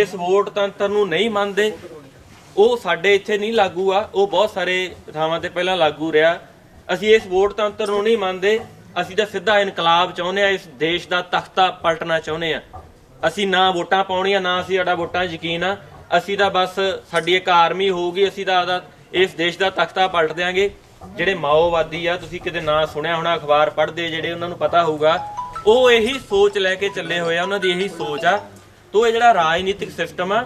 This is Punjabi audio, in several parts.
इस वोट तंत्र नूं नहीं मानते, ਉਹ ਸਾਡੇ ਇੱਥੇ ਨਹੀਂ ਲਾਗੂ ਆ, ਉਹ ਬਹੁਤ ਸਾਰੇ ਥਾਵਾਂ ਤੇ ਪਹਿਲਾਂ ਲਾਗੂ ਰਿਹਾ। ਅਸੀਂ ਇਸ ਵੋਟ ਤੰਤਰ ਨੂੰ ਨਹੀਂ ਮੰਨਦੇ, ਅਸੀਂ ਤਾਂ ਸਿੱਧਾ ਇਨਕਲਾਬ ਚਾਹੁੰਦੇ ਆ, ਇਸ ਦੇਸ਼ ਦਾ ਤਖਤਾ ਪਲਟਣਾ ਚਾਹੁੰਦੇ ਆ। ਅਸੀਂ ਨਾ ਵੋਟਾਂ ਪਾਉਣੀਆਂ, ਨਾ ਅਸੀਂ ਸਾਡਾ ਵੋਟਾਂ ਯਕੀਨ ਆ, ਅਸੀਂ ਤਾਂ ਬਸ ਸਾਡੀ ਇੱਕ ਆਰਮੀ ਹੋਊਗੀ, ਅਸੀਂ ਤਾਂ ਇਸ ਦੇਸ਼ ਦਾ ਤਖਤਾ ਪਲਟ ਦਿਆਂਗੇ। ਜਿਹੜੇ ਮਾਓਵਾਦੀ ਆ, ਤੁਸੀਂ ਕਿਤੇ ਨਾਂ ਸੁਣਿਆ ਹੋਣਾ, ਅਖਬਾਰ ਪੜ੍ਹਦੇ ਜਿਹੜੇ, ਉਹਨਾਂ ਨੂੰ ਪਤਾ ਹੋਊਗਾ, ਉਹ ਇਹੀ ਸੋਚ ਲੈ ਕੇ ਚੱਲੇ ਹੋਏ ਆ, ਉਹਨਾਂ ਦੀ ਇਹੀ ਸੋਚ ਆ। ਤੋ ਇਹ ਜਿਹੜਾ ਰਾਜਨੀਤਿਕ ਸਿਸਟਮ ਆ,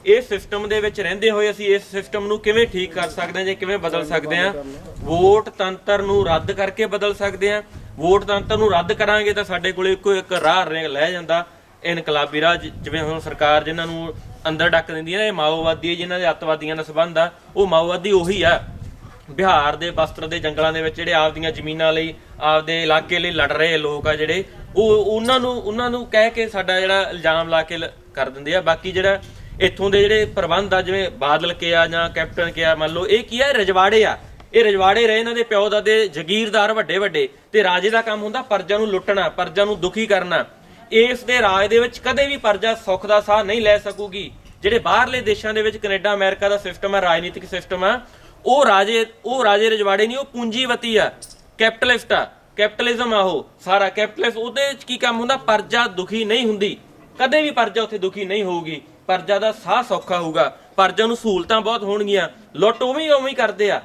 ਇਸ ਸਿਸਟਮ ਦੇ ਵਿੱਚ ਰਹਿੰਦੇ ਹੋਏ ਅਸੀਂ ਇਸ ਸਿਸਟਮ ਨੂੰ ਕਿਵੇਂ ਠੀਕ ਕਰ ਸਕਦੇ ਹਾਂ ਜਾਂ ਕਿਵੇਂ ਬਦਲ ਸਕਦੇ ਹਾਂ? ਵੋਟ ਤੰਤਰ ਨੂੰ ਰੱਦ ਕਰਕੇ ਬਦਲ ਸਕਦੇ ਹਾਂ। ਵੋਟ ਤੰਤਰ ਨੂੰ ਰੱਦ ਕਰਾਂਗੇ ਤਾਂ ਸਾਡੇ ਕੋਲ ਇੱਕੋ ਇੱਕ ਰਾਹ ਲੈ ਜਾਂਦਾ, ਇਨਕਲਾਬੀ ਰਾਹ। ਜਿਵੇਂ ਹੁਣ ਸਰਕਾਰ ਜਿਨ੍ਹਾਂ ਨੂੰ ਅੰਦਰ ਡੱਕ ਦਿੰਦੀ ਹੈ, ਇਹ ਮਾਓਵਾਦੀ, ਜਿਨ੍ਹਾਂ ਦੇ ਅੱਤਵਾਦੀਆਂ ਨਾਲ ਸੰਬੰਧ ਆ, ਉਹ ਮਾਓਵਾਦੀ ਉਹੀ ਆ। ਬਿਹਾਰ ਦੇ ਬਸਤਰ ਦੇ ਜੰਗਲਾਂ ਦੇ ਵਿੱਚ ਜਿਹੜੇ ਆਪਦੀਆਂ ਜ਼ਮੀਨਾਂ ਲਈ, ਆਪਦੇ ਇਲਾਕੇ ਲਈ ਲੜ ਰਹੇ ਲੋਕ ਆ ਜਿਹੜੇ, ਉਹਨਾਂ ਨੂੰ ਕਹਿ ਕੇ ਸਾਡਾ ਜਿਹੜਾ ਇਲਜ਼ਾਮ ਲਾ ਕੇ ਕਰ ਦਿੰਦੇ ਆ। ਬਾਕੀ ਜਿਹੜਾ ਇੱਥੋਂ ਦੇ ਜਿਹੜੇ ਪ੍ਰਬੰਧ ਆ, ਜਿਵੇਂ ਬਾਦਲ ਕਿਹਾ ਜਾਂ ਕੈਪਟਨ ਕਿਹਾ, ਮੰਨ ਲਓ ਇਹ ਕੀ ਆ, ਰਜਵਾੜੇ ਆ। ਇਹ ਰਜਵਾੜੇ ਰਹੇ, ਇਹਨਾਂ ਦੇ ਪਿਓ ਦਾਦੇ ਜਗੀਰਦਾਰ ਵੱਡੇ ਵੱਡੇ, ਤੇ ਰਾਜੇ ਦਾ ਕੰਮ ਹੁੰਦਾ ਪਰਜਾ ਨੂੰ ਲੁੱਟਣਾ, ਪਰਜਾ ਨੂੰ ਦੁਖੀ ਕਰਨਾ। ਇਸ ਦੇ ਰਾਜ ਦੇ ਵਿੱਚ ਕਦੇ ਵੀ ਪਰਜਾ ਸੁੱਖ ਦਾ ਸਾਹ ਨਹੀਂ ਲੈ ਸਕੂਗੀ। ਜਿਹੜੇ ਬਾਹਰਲੇ ਦੇਸ਼ਾਂ ਦੇ ਵਿੱਚ ਕੈਨੇਡਾ ਅਮਰੀਕਾ ਦਾ ਸਿਸਟਮ ਆ, ਰਾਜਨੀਤਿਕ ਸਿਸਟਮ ਆ, ਉਹ ਰਾਜੇ ਰਜਵਾੜੇ ਨਹੀਂ, ਉਹ ਪੂੰਜੀਵਤੀ ਆ, ਕੈਪੀਟਲਿਸਟ ਆ, ਕੈਪੀਟਲਿਜ਼ਮ ਆ। ਉਹ ਸਾਰਾ ਕੈਪੀਟਲਿਸਟ, ਉਹਦੇ ਵਿੱਚ ਕੀ ਕੰਮ ਹੁੰਦਾ? ਪਰਜਾ ਦੁਖੀ ਨਹੀਂ ਹੁੰਦੀ, ਕਦੇ ਵੀ ਪਰਜਾ ਉੱਥੇ ਦੁਖੀ ਨਹੀਂ ਹੋਊਗੀ। ਪਰਜਾ ਦਾ ਸਾਹ ਸੌਖਾ ਹੋਊਗਾ, ਪਰਜਾ ਨੂੰ ਸਹੂਲਤਾਂ ਬਹੁਤ ਹੋਣਗੀਆਂ। ਲੁੱਟ ਉਵੇਂ ਹੀ ਕਰਦੇ ਆ।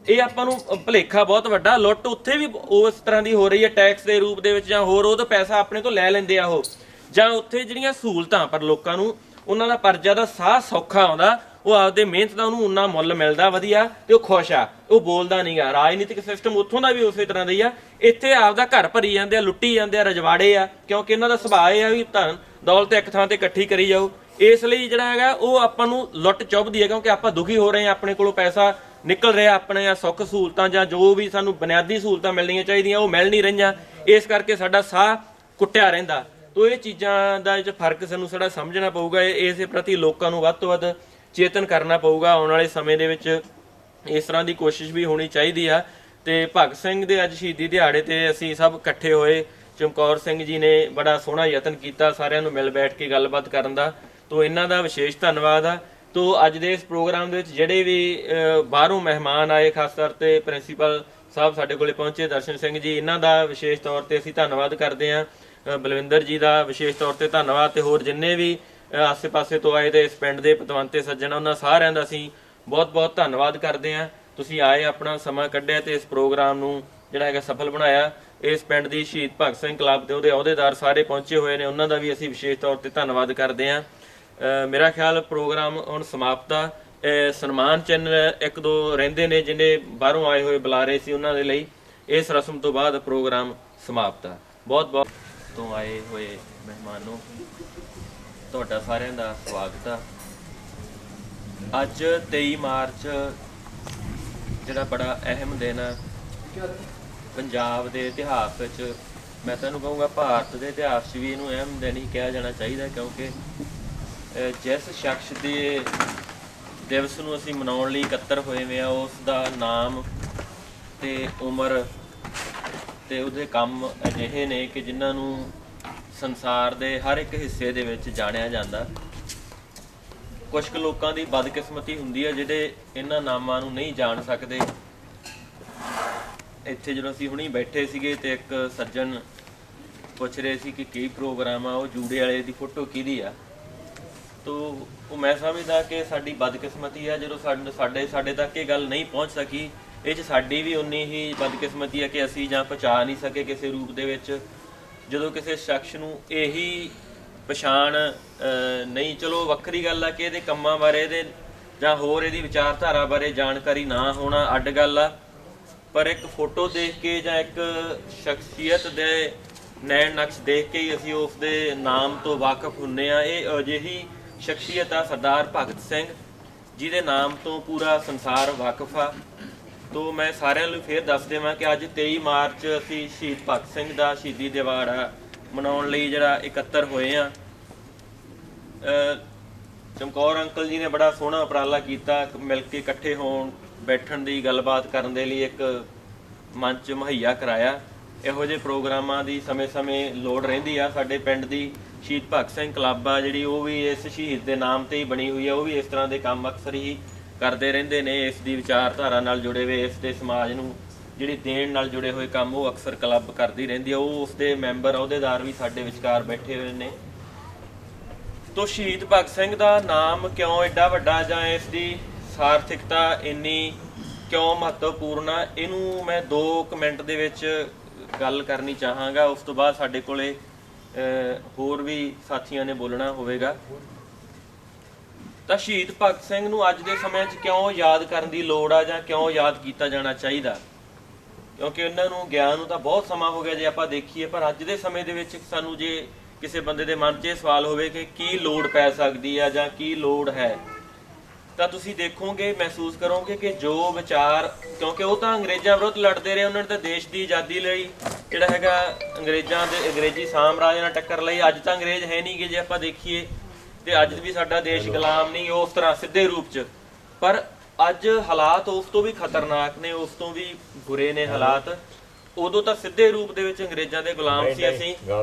ਇਹ ਆਪਾਂ ਨੂੰ ਭੁਲੇਖਾ ਬਹੁਤ ਵੱਡਾ, ਲੁੱਟ ਉੱਥੇ ਵੀ ਉਸ ਤਰ੍ਹਾਂ ਦੀ ਹੋ ਰਹੀ ਹੈ, ਟੈਕਸ ਦੇ ਰੂਪ ਦੇ ਵਿੱਚ ਜਾਂ ਹੋਰ। ਉਹ ਤਾਂ ਪੈਸਾ ਆਪਣੇ ਤੋਂ ਲੈ ਲੈਂਦੇ ਆ ਉਹ, ਜਾਂ ਉੱਥੇ ਜਿਹੜੀਆਂ ਸਹੂਲਤਾਂ, ਪਰ ਲੋਕਾਂ ਨੂੰ ਉਹਨਾਂ ਦਾ ਪਰਜਾ ਦਾ ਸਾਹ ਸੌਖਾ ਆਉਂਦਾ, ਉਹ ਆਪਦੇ ਮਿਹਨਤ ਦਾ ਉਹਨੂੰ ਉਨਾ ਮੁੱਲ ਮਿਲਦਾ ਵਧੀਆ, ਤੇ ਉਹ ਖੁਸ਼ ਆ, ਉਹ ਬੋਲਦਾ ਨਹੀਂਗਾ। ਰਾਜਨੀਤਿਕ ਸਿਸਟਮ ਉੱਥੋਂ ਦਾ ਵੀ ਉਸੇ ਤਰ੍ਹਾਂ ਦਾ ਹੀ ਆ। ਇੱਥੇ ਆਪਦਾ ਘਰ ਭਰੀ ਜਾਂਦੇ ਆ, ਲੁੱਟੀ ਜਾਂਦੇ ਆ, ਰਜਵਾੜੇ ਆ, ਕਿਉਂਕਿ ਇਹਨਾਂ ਦਾ ਸੁਭਾਅ ਇਹ ਆ ਵੀ ਧਨ ਦੌਲਤ ਇੱਕ ਥਾਂ ਤੇ ਇਕੱਠੀ ਕਰੀ ਜਾਓ। ਇਸ ਲਈ ਜਿਹੜਾ ਹੈਗਾ ਉਹ ਆਪਾਂ ਨੂੰ ਲੁੱਟ ਚੁੱਭਦੀ ਹੈ, ਕਿਉਂਕਿ ਆਪਾਂ ਦੁਖੀ ਹੋ ਰਹੇ ਹਾਂ, ਆਪਣੇ ਕੋਲੋਂ ਪੈਸਾ ਨਿਕਲ ਰਿਹਾ, ਆਪਣੇ ਸੁੱਖ ਸਹੂਲਤਾਂ ਜਾਂ ਜੋ ਵੀ ਸਾਨੂੰ ਬੁਨਿਆਦੀ ਸਹੂਲਤਾਂ ਮਿਲਣੀਆਂ ਚਾਹੀਦੀਆਂ ਉਹ ਮਿਲ ਨਹੀਂ ਰਹੀਆਂ। ਇਸ ਕਰਕੇ ਸਾਡਾ ਸਾਹ ਕੁੱਟਿਆ ਰਹਿੰਦਾ। ਤੋ ਇਹ ਚੀਜ਼ਾਂ ਦਾ ਵਿੱਚ ਫਰਕ ਸਾਨੂੰ ਸਾਡਾ ਸਮਝਣਾ ਪਊਗਾ। ਇਸੇ ਪ੍ਰਤੀ ਲੋਕਾਂ ਨੂੰ ਵੱਧ ਤੋਂ ਵੱਧ ਚੇਤਨ ਕਰਨਾ ਪਊਗਾ। ਆਉਣ ਵਾਲੇ ਸਮੇਂ ਦੇ ਵਿੱਚ ਇਸ ਤਰ੍ਹਾਂ ਦੀ ਕੋਸ਼ਿਸ਼ ਵੀ ਹੋਣੀ ਚਾਹੀਦੀ ਆ। ਤੇ ਭਗਤ ਸਿੰਘ ਦੇ ਅੱਜ ਸ਼ਹੀਦੀ ਦਿਹਾੜੇ ਤੇ ਅਸੀਂ ਸਭ ਇਕੱਠੇ ਹੋਏ। ਚਮਕੌਰ ਸਿੰਘ ਜੀ ਨੇ ਬੜਾ ਸੋਹਣਾ ਯਤਨ ਕੀਤਾ ਸਾਰਿਆਂ ਨੂੰ ਮਿਲ ਬੈਠ ਕੇ ਗੱਲਬਾਤ ਕਰਨ ਦਾ, ਤੋ ਇਹਨਾਂ ਦਾ ਵਿਸ਼ੇਸ਼ ਧੰਨਵਾਦ ਆ। ਤੋ ਅੱਜ ਦੇ ਇਸ ਪ੍ਰੋਗਰਾਮ ਦੇ ਵਿੱਚ ਜਿਹੜੇ ਵੀ ਬਾਹਰੋਂ ਮਹਿਮਾਨ ਆਏ, ਖਾਸ ਤੌਰ ਤੇ ਪ੍ਰਿੰਸੀਪਲ ਸਾਹਿਬ ਸਾਡੇ ਕੋਲੇ ਪਹੁੰਚੇ, ਦਰਸ਼ਨ ਸਿੰਘ ਜੀ, ਇਹਨਾਂ ਦਾ ਵਿਸ਼ੇਸ਼ ਤੌਰ ਤੇ ਅਸੀਂ ਧੰਨਵਾਦ ਕਰਦੇ ਹਾਂ। ਬਲਵਿੰਦਰ ਜੀ ਦਾ ਵਿਸ਼ੇਸ਼ ਤੌਰ ਤੇ ਧੰਨਵਾਦ, ਤੇ ਹੋਰ ਜਿੰਨੇ ਵੀ ਆਸੇ ਪਾਸੇ ਤੋਂ ਆਏ ਤੇ ਇਸ ਪਿੰਡ ਦੇ ਪਤਵੰਤੇ ਸੱਜਣ, ਉਹਨਾਂ ਸਾਰਿਆਂ ਦਾ ਅਸੀਂ ਬਹੁਤ ਬਹੁਤ ਧੰਨਵਾਦ ਕਰਦੇ ਹਾਂ। ਤੁਸੀਂ ਆਏ, ਆਪਣਾ ਸਮਾਂ ਕੱਢਿਆ ਤੇ ਇਸ ਪ੍ਰੋਗਰਾਮ ਨੂੰ ਜਿਹੜਾ ਹੈਗਾ ਸਫਲ ਬਣਾਇਆ। ਇਸ ਪਿੰਡ ਦੀ ਸ਼ਹੀਦ ਭਗਤ ਸਿੰਘ ਕਲੱਬ ਦੇ ਉਹਦੇ ਅਹੁਦੇਦਾਰ ਸਾਰੇ ਪਹੁੰਚੇ ਹੋਏ ਨੇ, ਉਹਨਾਂ ਦਾ ਵੀ ਅਸੀਂ ਵਿਸ਼ੇਸ਼ ਤੌਰ ਤੇ ਧੰਨਵਾਦ ਕਰਦੇ ਹਾਂ। ਮੇਰਾ ਖਿਆਲ ਪ੍ਰੋਗਰਾਮ ਹੁਣ ਸਮਾਪਤ ਆ। ਸਨਮਾਨ ਚਿੰਨ੍ਹ ਇੱਕ ਦੋ ਰਹਿੰਦੇ ਨੇ ਜਿਹਨੇ ਬਾਹਰੋਂ ਆਏ ਹੋਏ ਬੁਲਾਰੇ ਸੀ, ਉਹਨਾਂ ਦੇ ਲਈ ਇਸ ਰਸਮ ਤੋਂ ਬਾਅਦ ਪ੍ਰੋਗਰਾਮ ਸਮਾਪਤ ਆ। ਬਹੁਤ ਬਹੁਤ ਤੋਂ ਆਏ ਹੋਏ ਮਹਿਮਾਨੋ, ਤੁਹਾਡਾ ਸਾਰਿਆਂ ਦਾ ਸਵਾਗਤ ਆ। ਅੱਜ 23 ਮਾਰਚ ਜਿਹੜਾ ਬੜਾ ਅਹਿਮ ਦਿਨ ਆ ਪੰਜਾਬ ਦੇ ਇਤਿਹਾਸ ਵਿੱਚ। ਮੈਂ ਤੁਹਾਨੂੰ ਕਹੂੰਗਾ ਭਾਰਤ ਦੇ ਇਤਿਹਾਸ 'ਚ ਵੀ ਇਹਨੂੰ ਅਹਿਮ ਦਿਨ ਹੀ ਕਿਹਾ ਜਾਣਾ ਚਾਹੀਦਾ, ਕਿਉਂਕਿ ਜਿਸ ਸ਼ਖਸ ਦੇ ਦਿਵਸ ਨੂੰ ਅਸੀਂ ਮਨਾਉਣ ਲਈ ਇਕੱਤਰ ਹੋਏ ਵੇ ਆ, ਉਸ ਦਾ ਨਾਮ ਤੇ ਉਮਰ ਤੇ ਉਹਦੇ ਕੰਮ ਅਜਿਹੇ ਨੇ ਕਿ ਜਿਨ੍ਹਾਂ ਨੂੰ ਸੰਸਾਰ ਦੇ ਹਰ ਇੱਕ ਹਿੱਸੇ ਦੇ ਵਿੱਚ ਜਾਣਿਆ ਜਾਂਦਾ। ਕੁਛ ਕੁ ਲੋਕਾਂ ਦੀ ਬਦਕਿਸਮਤੀ ਹੁੰਦੀ ਹੈ ਜਿਹੜੇ ਇਹਨਾਂ ਨਾਮਾਂ ਨੂੰ ਨਹੀਂ ਜਾਣ ਸਕਦੇ। ਇੱਥੇ ਜਦੋਂ ਅਸੀਂ ਹੁਣੀ ਬੈਠੇ ਸੀਗੇ ਤੇ ਇੱਕ ਸੱਜਣ ਪੁੱਛ ਰਹੇ ਸੀ ਕਿ ਕੀ ਪ੍ਰੋਗਰਾਮ ਆ, ਉਹ ਜੂੜੇ ਵਾਲੇ ਦੀ ਫੋਟੋ ਕਿਹਦੀ ਆ। ਤੋ ਉਹ ਮੈਂ ਸਮਝਦਾ ਕਿ ਸਾਡੀ ਬਦਕਿਸਮਤੀ ਆ ਜਦੋਂ ਸਾਡੇ ਤੱਕ ਇਹ ਗੱਲ ਨਹੀਂ ਪਹੁੰਚ ਸਕੀ। ਇਹ 'ਚ ਸਾਡੀ ਵੀ ਉਨੀ ਹੀ ਬਦਕਿਸਮਤੀ ਹੈ ਕਿ ਅਸੀਂ ਜਾਂ ਪਹੁੰਚਾ ਨਹੀਂ ਸਕੇ ਕਿਸੇ ਰੂਪ ਦੇ ਵਿੱਚ। ਜਦੋਂ ਕਿਸੇ ਸ਼ਖਸ ਨੂੰ ਇਹੀ ਪਛਾਣ ਨਹੀਂ, ਚਲੋ ਵੱਖਰੀ ਗੱਲ ਆ ਕਿ ਇਹਦੇ ਕੰਮਾਂ ਬਾਰੇ ਇਹਦੇ ਜਾਂ ਹੋਰ ਇਹਦੀ ਵਿਚਾਰਧਾਰਾ ਬਾਰੇ ਜਾਣਕਾਰੀ ਨਾ ਹੋਣਾ ਅੱਡ ਗੱਲ ਆ, ਪਰ ਇੱਕ ਫੋਟੋ ਦੇਖ ਕੇ ਜਾਂ ਇੱਕ ਸ਼ਖਸੀਅਤ ਦੇ ਨੈਣ ਨਕਸ਼ ਦੇਖ ਕੇ ਹੀ ਅਸੀਂ ਉਸ ਦੇ ਨਾਮ ਤੋਂ ਵਾਕਫ ਹੁੰਦੇ ਹਾਂ। ਇਹ ਅਜਿਹੀ ਸ਼ਖਸੀਅਤ ਆ ਸਰਦਾਰ ਭਗਤ ਸਿੰਘ, ਜਿਹਦੇ ਨਾਮ ਤੋਂ ਪੂਰਾ ਸੰਸਾਰ ਵਾਕਫ ਆ। ਤੋ ਮੈਂ ਸਾਰਿਆਂ ਨੂੰ ਫਿਰ ਦੱਸ ਦੇਵਾਂ ਕਿ ਅੱਜ 23 ਮਾਰਚ ਅਸੀਂ ਸ਼ਹੀਦ ਭਗਤ ਸਿੰਘ ਦਾ ਸ਼ਹੀਦੀ ਦਿਹਾੜਾ ਮਨਾਉਣ ਲਈ ਜਿਹੜਾ ਇਕੱਤਰ ਹੋਏ ਆ। ਚਮਕੌਰ ਅੰਕਲ ਜੀ ਨੇ ਬੜਾ ਸੋਹਣਾ ਉਪਰਾਲਾ ਕੀਤਾ, ਮਿਲ ਕੇ ਇਕੱਠੇ ਹੋਣ, ਬੈਠਣ ਦੀ, ਗੱਲਬਾਤ ਕਰਨ ਦੇ ਲਈ ਇੱਕ ਮੰਚ ਮੁਹੱਈਆ ਕਰਾਇਆ। ਇਹੋ ਜਿਹੇ ਪ੍ਰੋਗਰਾਮਾਂ ਦੀ ਸਮੇਂ-ਸਮੇਂ ਲੋੜ ਰਹਿੰਦੀ ਆ। ਸਾਡੇ ਪਿੰਡ ਦੀ ਸ਼ਹੀਦ ਭਗਤ ਸਿੰਘ ਕਲੱਬ ਆ ਜਿਹੜੀ ਉਹ ਵੀ ਇਸ ਸ਼ਹੀਦ ਦੇ ਨਾਮ ਤੇ ਹੀ ਬਣੀ ਹੋਈ ਆ। ਉਹ ਵੀ ਇਸ ਤਰ੍ਹਾਂ ਦੇ ਕੰਮ ਅਕਸਰ ਹੀ ਕਰਦੇ ਰਹਿੰਦੇ ਨੇ, ਇਸ ਦੀ ਵਿਚਾਰਧਾਰਾ ਨਾਲ ਜੁੜੇ ਹੋਏ, ਇਸ ਦੇ ਸਮਾਜ ਨੂੰ ਜਿਹੜੀ ਦੇਣ ਨਾਲ ਜੁੜੇ ਹੋਏ ਕੰਮ ਉਹ ਅਕਸਰ ਕਲੱਬ ਕਰਦੀ ਰਹਿੰਦੀ ਆ। ਉਹ ਉਸਦੇ ਮੈਂਬਰ ਅਹੁਦੇਦਾਰ ਵੀ ਸਾਡੇ ਵਿਚਕਾਰ ਬੈਠੇ ਹੋਏ ਨੇ। ਤੋ ਸ਼ਹੀਦ ਭਗਤ ਸਿੰਘ ਦਾ ਨਾਮ ਕਿਉਂ ਐਡਾ ਵੱਡਾ ਜਾਂ ਇਸ ਦੀ ਸਾਰਥਿਕਤਾ ਇੰਨੀ ਕਿਉਂ ਮਹੱਤਵਪੂਰਨ ਆ, ਇਹਨੂੰ ਮੈਂ 2 ਮਿੰਟ ਦੇ ਵਿੱਚ ਗੱਲ ਕਰਨੀ ਚਾਹਾਂਗਾ। ਉਸ ਤੋਂ ਬਾਅਦ ਸਾਡੇ ਕੋਲੇ ਹੋਰ ਵੀ ਸਾਥੀਆਂ ਨੇ ਬੋਲਣਾ ਹੋਵੇਗਾ। ਤਾਂ ਸ਼ਹੀਦ ਭਗਤ ਸਿੰਘ ਨੂੰ ਅੱਜ ਦੇ ਸਮੇਂ 'ਚ ਕਿਉਂ ਯਾਦ ਕਰਨ ਦੀ ਲੋੜ ਆ ਜਾਂ ਕਿਉਂ ਯਾਦ ਕੀਤਾ ਜਾਣਾ ਚਾਹੀਦਾ, ਕਿਉਂਕਿ ਉਹਨਾਂ ਨੂੰ ਗਿਆਨ ਨੂੰ ਤਾਂ ਬਹੁਤ ਸਮਾਂ ਹੋ ਗਿਆ ਜੇ ਆਪਾਂ ਦੇਖੀਏ, ਪਰ ਅੱਜ ਦੇ ਸਮੇਂ ਦੇ ਵਿੱਚ ਸਾਨੂੰ ਜੇ ਕਿਸੇ ਬੰਦੇ ਦੇ ਮਨ 'ਚ ਇਹ ਸਵਾਲ ਹੋਵੇ ਕਿ ਕੀ ਲੋੜ ਪੈ ਸਕਦੀ ਆ ਜਾਂ ਕੀ ਲੋੜ ਹੈ, ਤਾਂ ਤੁਸੀਂ ਦੇਖੋਗੇ, ਮਹਿਸੂਸ ਕਰੋਗੇ ਕਿ ਜੋ ਵਿਚਾਰ, ਕਿਉਂਕਿ ਉਹ ਤਾਂ ਅੰਗਰੇਜ਼ਾਂ ਵਿਰੁੱਧ ਲੜਦੇ ਰਹੇ, ਉਹਨਾਂ ਨੇ ਤਾਂ ਦੇਸ਼ ਦੀ ਆਜ਼ਾਦੀ ਲਈ ਜਿਹੜਾ ਹੈਗਾ ਅੰਗਰੇਜ਼ੀ ਸਾਮਰਾਜ ਨਾਲ ਟੱਕਰ ਲਈ। ਅੱਜ ਤਾਂ ਅੰਗਰੇਜ਼ ਹੈ ਨਹੀਂ ਗੇ ਜੇ ਆਪਾਂ ਦੇਖੀਏ, ਤੇ ਅੱਜ ਵੀ ਸਾਡਾ ਦੇਸ਼ ਗੁਲਾਮ ਨਹੀਂ ਉਸ ਤਰ੍ਹਾਂ ਸਿੱਧੇ ਰੂਪ 'ਚ, ਪਰ ਅੱਜ ਹਾਲਾਤ ਉਸ ਤੋਂ ਵੀ ਖਤਰਨਾਕ ਨੇ, ਉਸ ਤੋਂ ਵੀ ਬੁਰੇ ਨੇ ਹਾਲਾਤ। ਉਦੋਂ ਤਾਂ ਸਿੱਧੇ ਰੂਪ ਦੇ ਵਿੱਚ ਅੰਗਰੇਜ਼ਾਂ ਦੇ ਗੁਲਾਮ ਸੀ ਅਸੀਂ,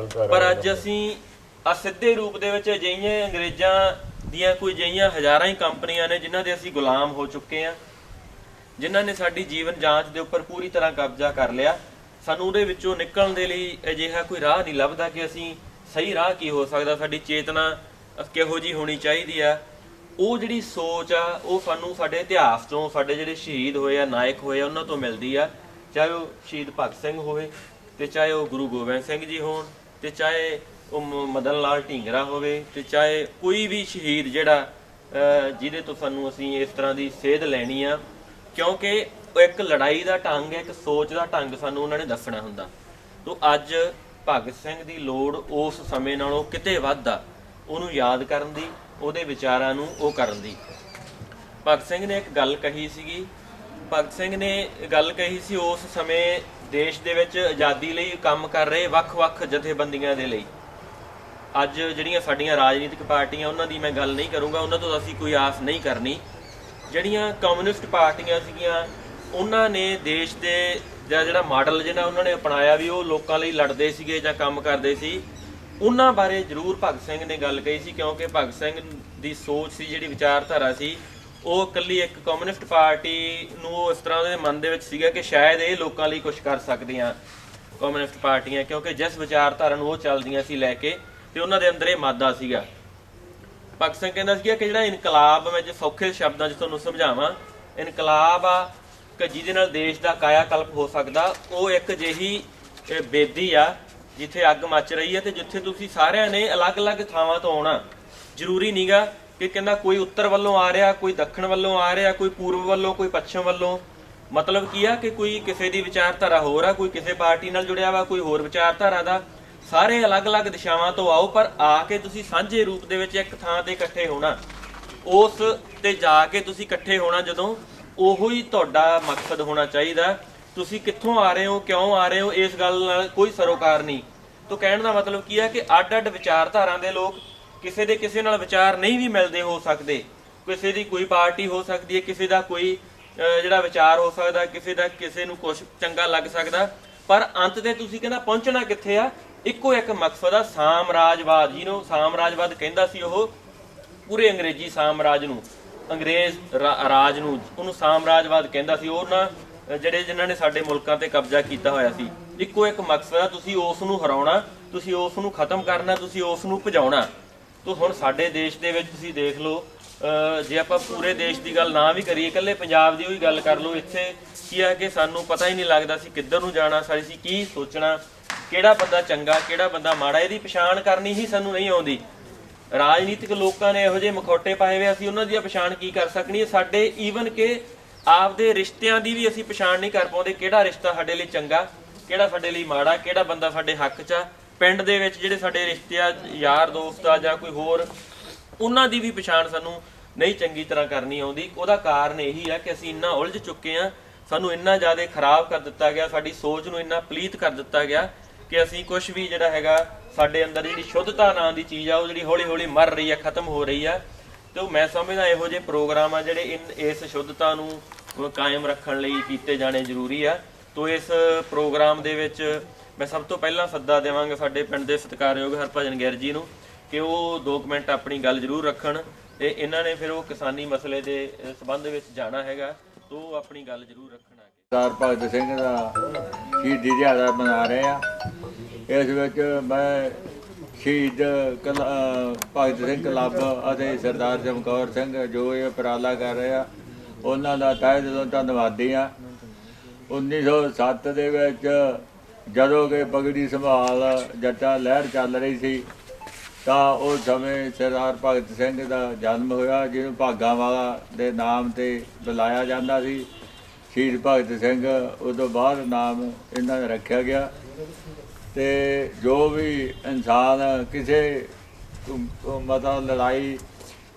ਪਰ ਅੱਜ ਅਸੀਂ ਅਸਿੱਧੇ ਰੂਪ ਦੇ ਵਿੱਚ ਅਜਿਹੀਆਂ ਅੰਗਰੇਜ਼ਾਂ ਦੀਆਂ ਕੋਈ ਅਜਿਹੀਆਂ ਹਜ਼ਾਰਾਂ ਹੀ ਕੰਪਨੀਆਂ ਨੇ ਜਿਨ੍ਹਾਂ ਦੇ ਅਸੀਂ ਗੁਲਾਮ ਹੋ ਚੁੱਕੇ ਹਾਂ, ਜਿਨ੍ਹਾਂ ਨੇ ਸਾਡੀ ਜੀਵਨ ਜਾਂਚ ਦੇ ਉੱਪਰ ਪੂਰੀ ਤਰ੍ਹਾਂ ਕਬਜ਼ਾ ਕਰ ਲਿਆ। ਸਾਨੂੰ ਉਹਦੇ ਵਿੱਚੋਂ ਨਿਕਲਣ ਦੇ ਲਈ ਅਜਿਹਾ ਕੋਈ ਰਾਹ ਨਹੀਂ ਲੱਭਦਾ ਕਿ ਅਸੀਂ ਸਹੀ ਰਾਹ ਕੀ ਹੋ ਸਕਦਾ, ਸਾਡੀ ਚੇਤਨਾ ਕਿਹੋ ਜਿਹੀ ਹੋਣੀ ਚਾਹੀਦੀ ਆ। ਉਹ ਜਿਹੜੀ ਸੋਚ ਆ ਉਹ ਸਾਨੂੰ ਸਾਡੇ ਇਤਿਹਾਸ ਤੋਂ, ਸਾਡੇ ਜਿਹੜੇ ਸ਼ਹੀਦ ਹੋਏ ਆ, ਨਾਇਕ ਹੋਏ ਆ, ਉਹਨਾਂ ਤੋਂ ਮਿਲਦੀ ਆ। ਚਾਹੇ ਉਹ ਸ਼ਹੀਦ ਭਗਤ ਸਿੰਘ ਹੋਵੇ, ਤੇ ਚਾਹੇ ਉਹ ਗੁਰੂ ਗੋਬਿੰਦ ਸਿੰਘ ਜੀ ਹੋਣ, ਤੇ ਚਾਹੇ ਉਹ ਮਦਨ ਲਾਲ ਢੀਂਗਰਾ ਹੋਵੇ, ਤੇ ਚਾਹੇ ਕੋਈ ਵੀ ਸ਼ਹੀਦ ਜਿਹੜਾ ਜਿਹਦੇ ਤੋਂ ਸਾਨੂੰ ਅਸੀਂ ਇਸ ਤਰ੍ਹਾਂ ਦੀ ਸੇਧ ਲੈਣੀ ਆ, ਕਿਉਂਕਿ ਉਹ ਇੱਕ ਲੜਾਈ ਦਾ ਢੰਗ ਹੈ, ਇੱਕ ਸੋਚ ਦਾ ਢੰਗ ਸਾਨੂੰ ਉਹਨਾਂ ਨੇ ਦੱਸਣਾ ਹੁੰਦਾ। ਤੋ ਅੱਜ ਭਗਤ ਸਿੰਘ ਦੀ ਲੋੜ ਉਸ ਸਮੇਂ ਨਾਲੋਂ ਕਿਤੇ ਵੱਧ ਆ, ਉਹਨੂੰ ਯਾਦ ਕਰਨ ਦੀ, ਉਹਦੇ ਵਿਚਾਰਾਂ ਨੂੰ ਉਹ ਕਰਨ ਦੀ। ਭਗਤ ਸਿੰਘ ਨੇ ਇੱਕ ਗੱਲ ਕਹੀ ਸੀਗੀ, ਭਗਤ ਸਿੰਘ ਨੇ ਗੱਲ ਕਹੀ ਸੀ ਉਸ ਸਮੇਂ ਦੇਸ਼ ਦੇ ਵਿੱਚ ਆਜ਼ਾਦੀ ਲਈ ਕੰਮ ਕਰ ਰਹੇ ਵੱਖ-ਵੱਖ ਜਥੇਬੰਦੀਆਂ ਦੇ ਲਈ। ਅੱਜ ਜਿਹੜੀਆਂ ਸਾਡੀਆਂ ਰਾਜਨੀਤਿਕ ਪਾਰਟੀਆਂ, ਉਹਨਾਂ ਦੀ ਮੈਂ ਗੱਲ ਨਹੀਂ ਕਰੂੰਗਾ, ਉਹਨਾਂ ਤੋਂ ਅਸੀਂ ਕੋਈ ਆਸ ਨਹੀਂ ਕਰਨੀ। ਜਿਹੜੀਆਂ ਕਮਿਊਨਿਸਟ ਪਾਰਟੀਆਂ ਸੀਗੀਆਂ, ਉਹਨਾਂ ਨੇ ਦੇਸ਼ ਦੇ ਜਿਹੜਾ ਮਾਡਲ ਜਿਹੜਾ ਉਹਨਾਂ ਨੇ ਅਪਣਾਇਆ ਵੀ ਉਹ ਲੋਕਾਂ ਲਈ ਲੜਦੇ ਸੀਗੇ ਜਾਂ ਕੰਮ ਕਰਦੇ ਸੀ, ਉਹਨਾਂ ਬਾਰੇ ਜ਼ਰੂਰ ਭਗਤ ਸਿੰਘ ਨੇ ਗੱਲ ਕਹੀ ਸੀ। ਕਿਉਂਕਿ ਭਗਤ ਸਿੰਘ ਦੀ ਸੋਚ ਸੀ, ਜਿਹੜੀ ਵਿਚਾਰਧਾਰਾ ਸੀ, ਉਹ ਇਕੱਲੀ ਇੱਕ ਕਮਿਊਨਿਸਟ ਪਾਰਟੀ ਨੂੰ ਇਸ ਤਰ੍ਹਾਂ ਦੇ ਮਨ ਦੇ ਵਿੱਚ ਸੀਗਾ ਕਿ ਸ਼ਾਇਦ ਇਹ ਲੋਕਾਂ ਲਈ ਕੁਝ ਕਰ ਸਕਦੀਆਂ ਕਮਿਊਨਿਸਟ ਪਾਰਟੀਆਂ, ਕਿਉਂਕਿ ਜਿਸ ਵਿਚਾਰਧਾਰਾ ਨੂੰ ਉਹ ਚੱਲਦੀਆਂ ਸੀ ਲੈ ਕੇ, ਤੇ ਉਹਨਾਂ ਦੇ ਅੰਦਰ ਇਹ ਮਾਦਾ ਸੀਗਾ। ਭਗਤ ਸਿੰਘ ਕਹਿੰਦਾ ਸੀਗਾ ਕਿ ਜਿਹੜਾ ਇਨਕਲਾਬ, ਮੈਂ ਜੇ ਸੌਖੇ ਸ਼ਬਦਾਂ 'ਚ ਤੁਹਾਨੂੰ ਸਮਝਾਵਾਂ, ਇਨਕਲਾਬ ਆ ਕਿ ਜਿਹਦੇ ਨਾਲ ਦੇਸ਼ ਦਾ ਕਾਇਆ ਕਲਪ ਹੋ ਸਕਦਾ, ਉਹ ਇੱਕ ਜਿਹੀ ਬੇਦੀ ਆ ਜਿੱਥੇ ਅੱਗ ਮੱਚ ਰਹੀ ਹੈ, ਤੇ ਜਿੱਥੇ ਤੁਸੀਂ ਸਾਰਿਆਂ ਨੇ ਅਲੱਗ-ਅਲੱਗ ਥਾਵਾਂ ਤੋਂ ਆਉਣਾ। ਜ਼ਰੂਰੀ ਨਹੀਂਗਾ ਕਿ ਕਹਿੰਦਾ ਕੋਈ ਉੱਤਰ ਵੱਲੋਂ ਆ ਰਿਹਾ, ਕੋਈ ਦੱਖਣ ਵੱਲੋਂ ਆ ਰਿਹਾ, ਕੋਈ ਪੂਰਬ ਵੱਲੋਂ, ਕੋਈ ਪੱਛਮ ਵੱਲੋਂ। ਮਤਲਬ ਕੀ ਆ ਕਿ ਕੋਈ ਕਿਸੇ ਦੀ ਵਿਚਾਰਧਾਰਾ ਹੋਰ ਆ, ਕੋਈ ਕਿਸੇ ਪਾਰਟੀ ਨਾਲ ਜੁੜਿਆ ਵਾ, ਕੋਈ ਹੋਰ ਵਿਚਾਰਧਾਰਾ ਦਾ। ਸਾਰੇ ਅਲੱਗ-ਅਲੱਗ ਦਿਸ਼ਾਵਾਂ ਤੋਂ ਆਓ, ਪਰ ਆ ਕੇ ਤੁਸੀਂ ਸਾਂਝੇ ਰੂਪ ਦੇ ਵਿੱਚ ਇੱਕ ਥਾਂ ਤੇ ਇਕੱਠੇ ਹੋਣਾ। ਉਸ ਤੇ ਜਾ ਕੇ ਤੁਸੀਂ ਇਕੱਠੇ ਹੋਣਾ ਜਦੋਂ, ਉਹੋ ਹੀ ਤੁਹਾਡਾ ਮਕਸਦ ਹੋਣਾ ਚਾਹੀਦਾ। ਤੁਸੀਂ ਕਿੱਥੋਂ ਆ ਰਹੇ ਹੋ, ਕਿਉਂ ਆ ਰਹੇ ਹੋ, ਇਸ ਗੱਲ ਨਾਲ ਕੋਈ ਸਰੋਕਾਰ ਨਹੀਂ। ਤੋ ਕਹਿਣ ਦਾ ਮਤਲਬ ਕੀ ਹੈ ਕਿ ਅੱਡ-ਅੱਡ ਵਿਚਾਰਧਾਰਾਂ ਦੇ ਲੋਕ, ਕਿਸੇ ਦੇ ਕਿਸੇ ਨਾਲ ਵਿਚਾਰ ਨਹੀਂ ਵੀ ਮਿਲਦੇ ਹੋ ਸਕਦੇ, ਕਿਸੇ ਦੀ ਕੋਈ ਪਾਰਟੀ ਹੋ ਸਕਦੀ ਹੈ, ਕਿਸੇ ਦਾ ਕੋਈ ਜਿਹੜਾ ਵਿਚਾਰ ਹੋ ਸਕਦਾ, ਕਿਸੇ ਨੂੰ ਕੁਝ ਚੰਗਾ ਲੱਗ ਸਕਦਾ, ਪਰ ਅੰਤ ਤੇ ਤੁਸੀਂ ਕਹਿੰਦਾ ਪਹੁੰਚਣਾ ਕਿੱਥੇ ਆ, ਇੱਕੋ ਇੱਕ ਮਕਸਦ ਆ, ਸਾਮਰਾਜਵਾਦ। ਜਿਹਨੂੰ ਸਾਮਰਾਜਵਾਦ ਕਹਿੰਦਾ ਸੀ ਉਹ ਪੂਰੇ ਅੰਗਰੇਜ਼ੀ ਸਾਮਰਾਜ ਨੂੰ, ਅੰਗਰੇਜ਼ ਰਾਜ ਨੂੰ, ਉਹਨੂੰ ਸਾਮਰਾਜਵਾਦ ਕਹਿੰਦਾ ਸੀ। ਉਹਨਾਂ ਜਿਨ੍ਹਾਂ ਨੇ ਸਾਡੇ ਮੁਲਕਾਂ ਤੇ ਕਬਜ਼ਾ ਕੀਤਾ ਹੋਇਆ ਸੀ, ਇੱਕੋ ਇੱਕ ਮਕਸਦ ਆ, ਤੁਸੀਂ ਉਸ ਨੂੰ ਹਰਾਉਣਾ, ਤੁਸੀਂ ਉਸ ਨੂੰ ਖਤਮ ਕਰਨਾ, ਤੁਸੀਂ ਉਸ ਨੂੰ ਭਜਾਉਣਾ। ਤੋ ਹੁਣ ਸਾਡੇ ਦੇਸ਼ ਦੇ ਵਿੱਚ ਤੁਸੀਂ ਦੇਖ ਲਓ, ਜੇ ਆਪਾਂ ਪੂਰੇ ਦੇਸ਼ ਦੀ ਗੱਲ ਨਾ ਵੀ ਕਰੀਏ, ਇਕੱਲੇ ਪੰਜਾਬ ਦੀ ਵੀ ਗੱਲ ਕਰ ਲਓ, ਇੱਥੇ ਕੀ ਆ ਕਿ ਸਾਨੂੰ ਪਤਾ ਹੀ ਨਹੀਂ ਲੱਗਦਾ ਸੀ ਕਿੱਧਰ ਨੂੰ ਜਾਣਾ, ਅਸੀਂ ਕੀ ਸੋਚਣਾ, ਕਿਹੜਾ ਬੰਦਾ ਚੰਗਾ, ਕਿਹੜਾ ਬੰਦਾ ਮਾੜਾ, ਇਹਦੀ ਪਛਾਣ ਕਰਨੀ ਹੀ ਸਾਨੂੰ ਨਹੀਂ ਆਉਂਦੀ। ਰਾਜਨੀਤਿਕ ਲੋਕਾਂ ਨੇ ਇਹੋ ਜਿਹੇ ਮਖੌਟੇ ਪਾਏ ਹੋਏ, ਅਸੀਂ ਉਹਨਾਂ ਦੀ ਪਛਾਣ ਕੀ ਕਰ ਸਕਣੀ ਹੈ। ਸਾਡੇ ਈਵਨ ਕਿ ਆਪਦੇ ਰਿਸ਼ਤਿਆਂ ਦੀ ਵੀ ਅਸੀਂ ਪਛਾਣ ਨਹੀਂ ਕਰ ਪਾਉਂਦੇ, ਕਿਹੜਾ ਰਿਸ਼ਤਾ ਸਾਡੇ ਲਈ ਚੰਗਾ, ਕਿਹੜਾ ਸਾਡੇ ਲਈ ਮਾੜਾ, ਕਿਹੜਾ ਬੰਦਾ ਸਾਡੇ ਹੱਕ 'ਚ ਆ। ਪਿੰਡ ਦੇ ਵਿੱਚ ਜਿਹੜੇ ਸਾਡੇ ਰਿਸ਼ਤੇ ਆ, ਯਾਰ ਦੋਸਤ ਆ ਜਾਂ ਕੋਈ ਹੋਰ, ਉਹਨਾਂ ਦੀ ਵੀ ਪਛਾਣ ਸਾਨੂੰ ਨਹੀਂ ਚੰਗੀ ਤਰ੍ਹਾਂ ਕਰਨੀ ਆਉਂਦੀ। ਉਹਦਾ ਕਾਰਨ ਇਹੀ ਆ ਕਿ ਅਸੀਂ ਇੰਨਾ ਉਲਝ ਚੁੱਕੇ ਆ, ਸਾਨੂੰ ਇੰਨਾ ਜ਼ਿਆਦਾ ਖਰਾਬ ਕਰ ਦਿੱਤਾ ਗਿਆ, ਸਾਡੀ ਸੋਚ ਨੂੰ ਇੰਨਾ ਪਲੀਤ ਕਰ ਦਿੱਤਾ ਗਿਆ ਕਿ ਅਸੀਂ ਕੁਝ ਵੀ ਜਿਹੜਾ ਹੈਗਾ ਸਾਡੇ ਅੰਦਰ ਜਿਹੜੀ ਸ਼ੁੱਧਤਾ ਨਾਂ ਦੀ ਚੀਜ਼ ਆ, ਉਹ ਜਿਹੜੀ ਹੌਲੀ ਹੌਲੀ ਮਰ ਰਹੀ ਆ, ਖਤਮ ਹੋ ਰਹੀ ਆ। ਤੇ ਮੈਂ ਸਮਝਦਾ ਇਹੋ ਜਿਹੇ ਪ੍ਰੋਗਰਾਮ ਆ ਜਿਹੜੇ ਇਸ ਸ਼ੁੱਧਤਾ ਨੂੰ ਕਾਇਮ ਰੱਖਣ ਲਈ ਕੀਤੇ ਜਾਣੇ ਜ਼ਰੂਰੀ ਆ। ਤੋ ਇਸ ਪ੍ਰੋਗਰਾਮ ਦੇ ਵਿੱਚ ਮੈਂ ਸਭ ਤੋਂ ਪਹਿਲਾਂ ਸੱਦਾ ਦੇਵਾਂਗਾ ਸਾਡੇ ਪਿੰਡ ਦੇ ਸਤਿਕਾਰਯੋਗ ਹਰਭਜਨ ਗਿਰ ਜੀ ਨੂੰ ਕਿ ਉਹ 2 ਮਿੰਟ ਆਪਣੀ ਗੱਲ ਜ਼ਰੂਰ ਰੱਖਣ ਤੇ ਇਹਨਾਂ ਨੇ ਫਿਰ ਉਹ ਕਿਸਾਨੀ ਮਸਲੇ ਦੇ ਸੰਬੰਧ ਵਿੱਚ ਜਾਣਾ ਹੈਗਾ, ਤਾਂ ਉਹ ਆਪਣੀ ਗੱਲ ਜ਼ਰੂਰ ਰੱਖਣ। ਸਰਦਾਰ ਭਗਤ ਸਿੰਘ ਦਾ ਸ਼ਹੀਦੀ ਦਿਹਾੜਾ ਮਨਾ ਰਹੇ ਆ। ਇਸ ਵਿੱਚ ਮੈਂ ਸ਼ਹੀਦ ਭਗਤ ਸਿੰਘ ਕਲੱਬ ਅਤੇ ਸਰਦਾਰ ਚਮਕੌਰ ਸਿੰਘ ਜੋ ਇਹ ਉਪਰਾਲਾ ਕਰ ਰਹੇ ਆ, ਉਹਨਾਂ ਦਾ ਤਹਿ ਦਿਲੋਂ ਧੰਨਵਾਦੀ ਆ। 1907 ਦੇ ਵਿੱਚ ਜਦੋਂ ਕਿ ਪਗੜੀ ਸੰਭਾਲ ਜੱਟਾਂ ਲਹਿਰ ਚੱਲ ਰਹੀ ਸੀ ਤਾਂ ਉਸ ਸਮੇਂ ਸਰਦਾਰ ਭਗਤ ਸਿੰਘ ਦਾ ਜਨਮ ਹੋਇਆ, ਜਿਹਨੂੰ ਭਾਗਾਂ ਵਾਲਾ ਦੇ ਨਾਮ 'ਤੇ ਬੁਲਾਇਆ ਜਾਂਦਾ ਸੀ। ਸ਼ਹੀਦ ਭਗਤ ਸਿੰਘ ਉਸ ਤੋਂ ਬਾਅਦ ਨਾਮ ਇਹਨਾਂ ਦਾ ਰੱਖਿਆ ਗਿਆ। ਅਤੇ ਜੋ ਵੀ ਇਨਸਾਨ ਕਿਸੇ ਮਤਲਬ ਲੜਾਈ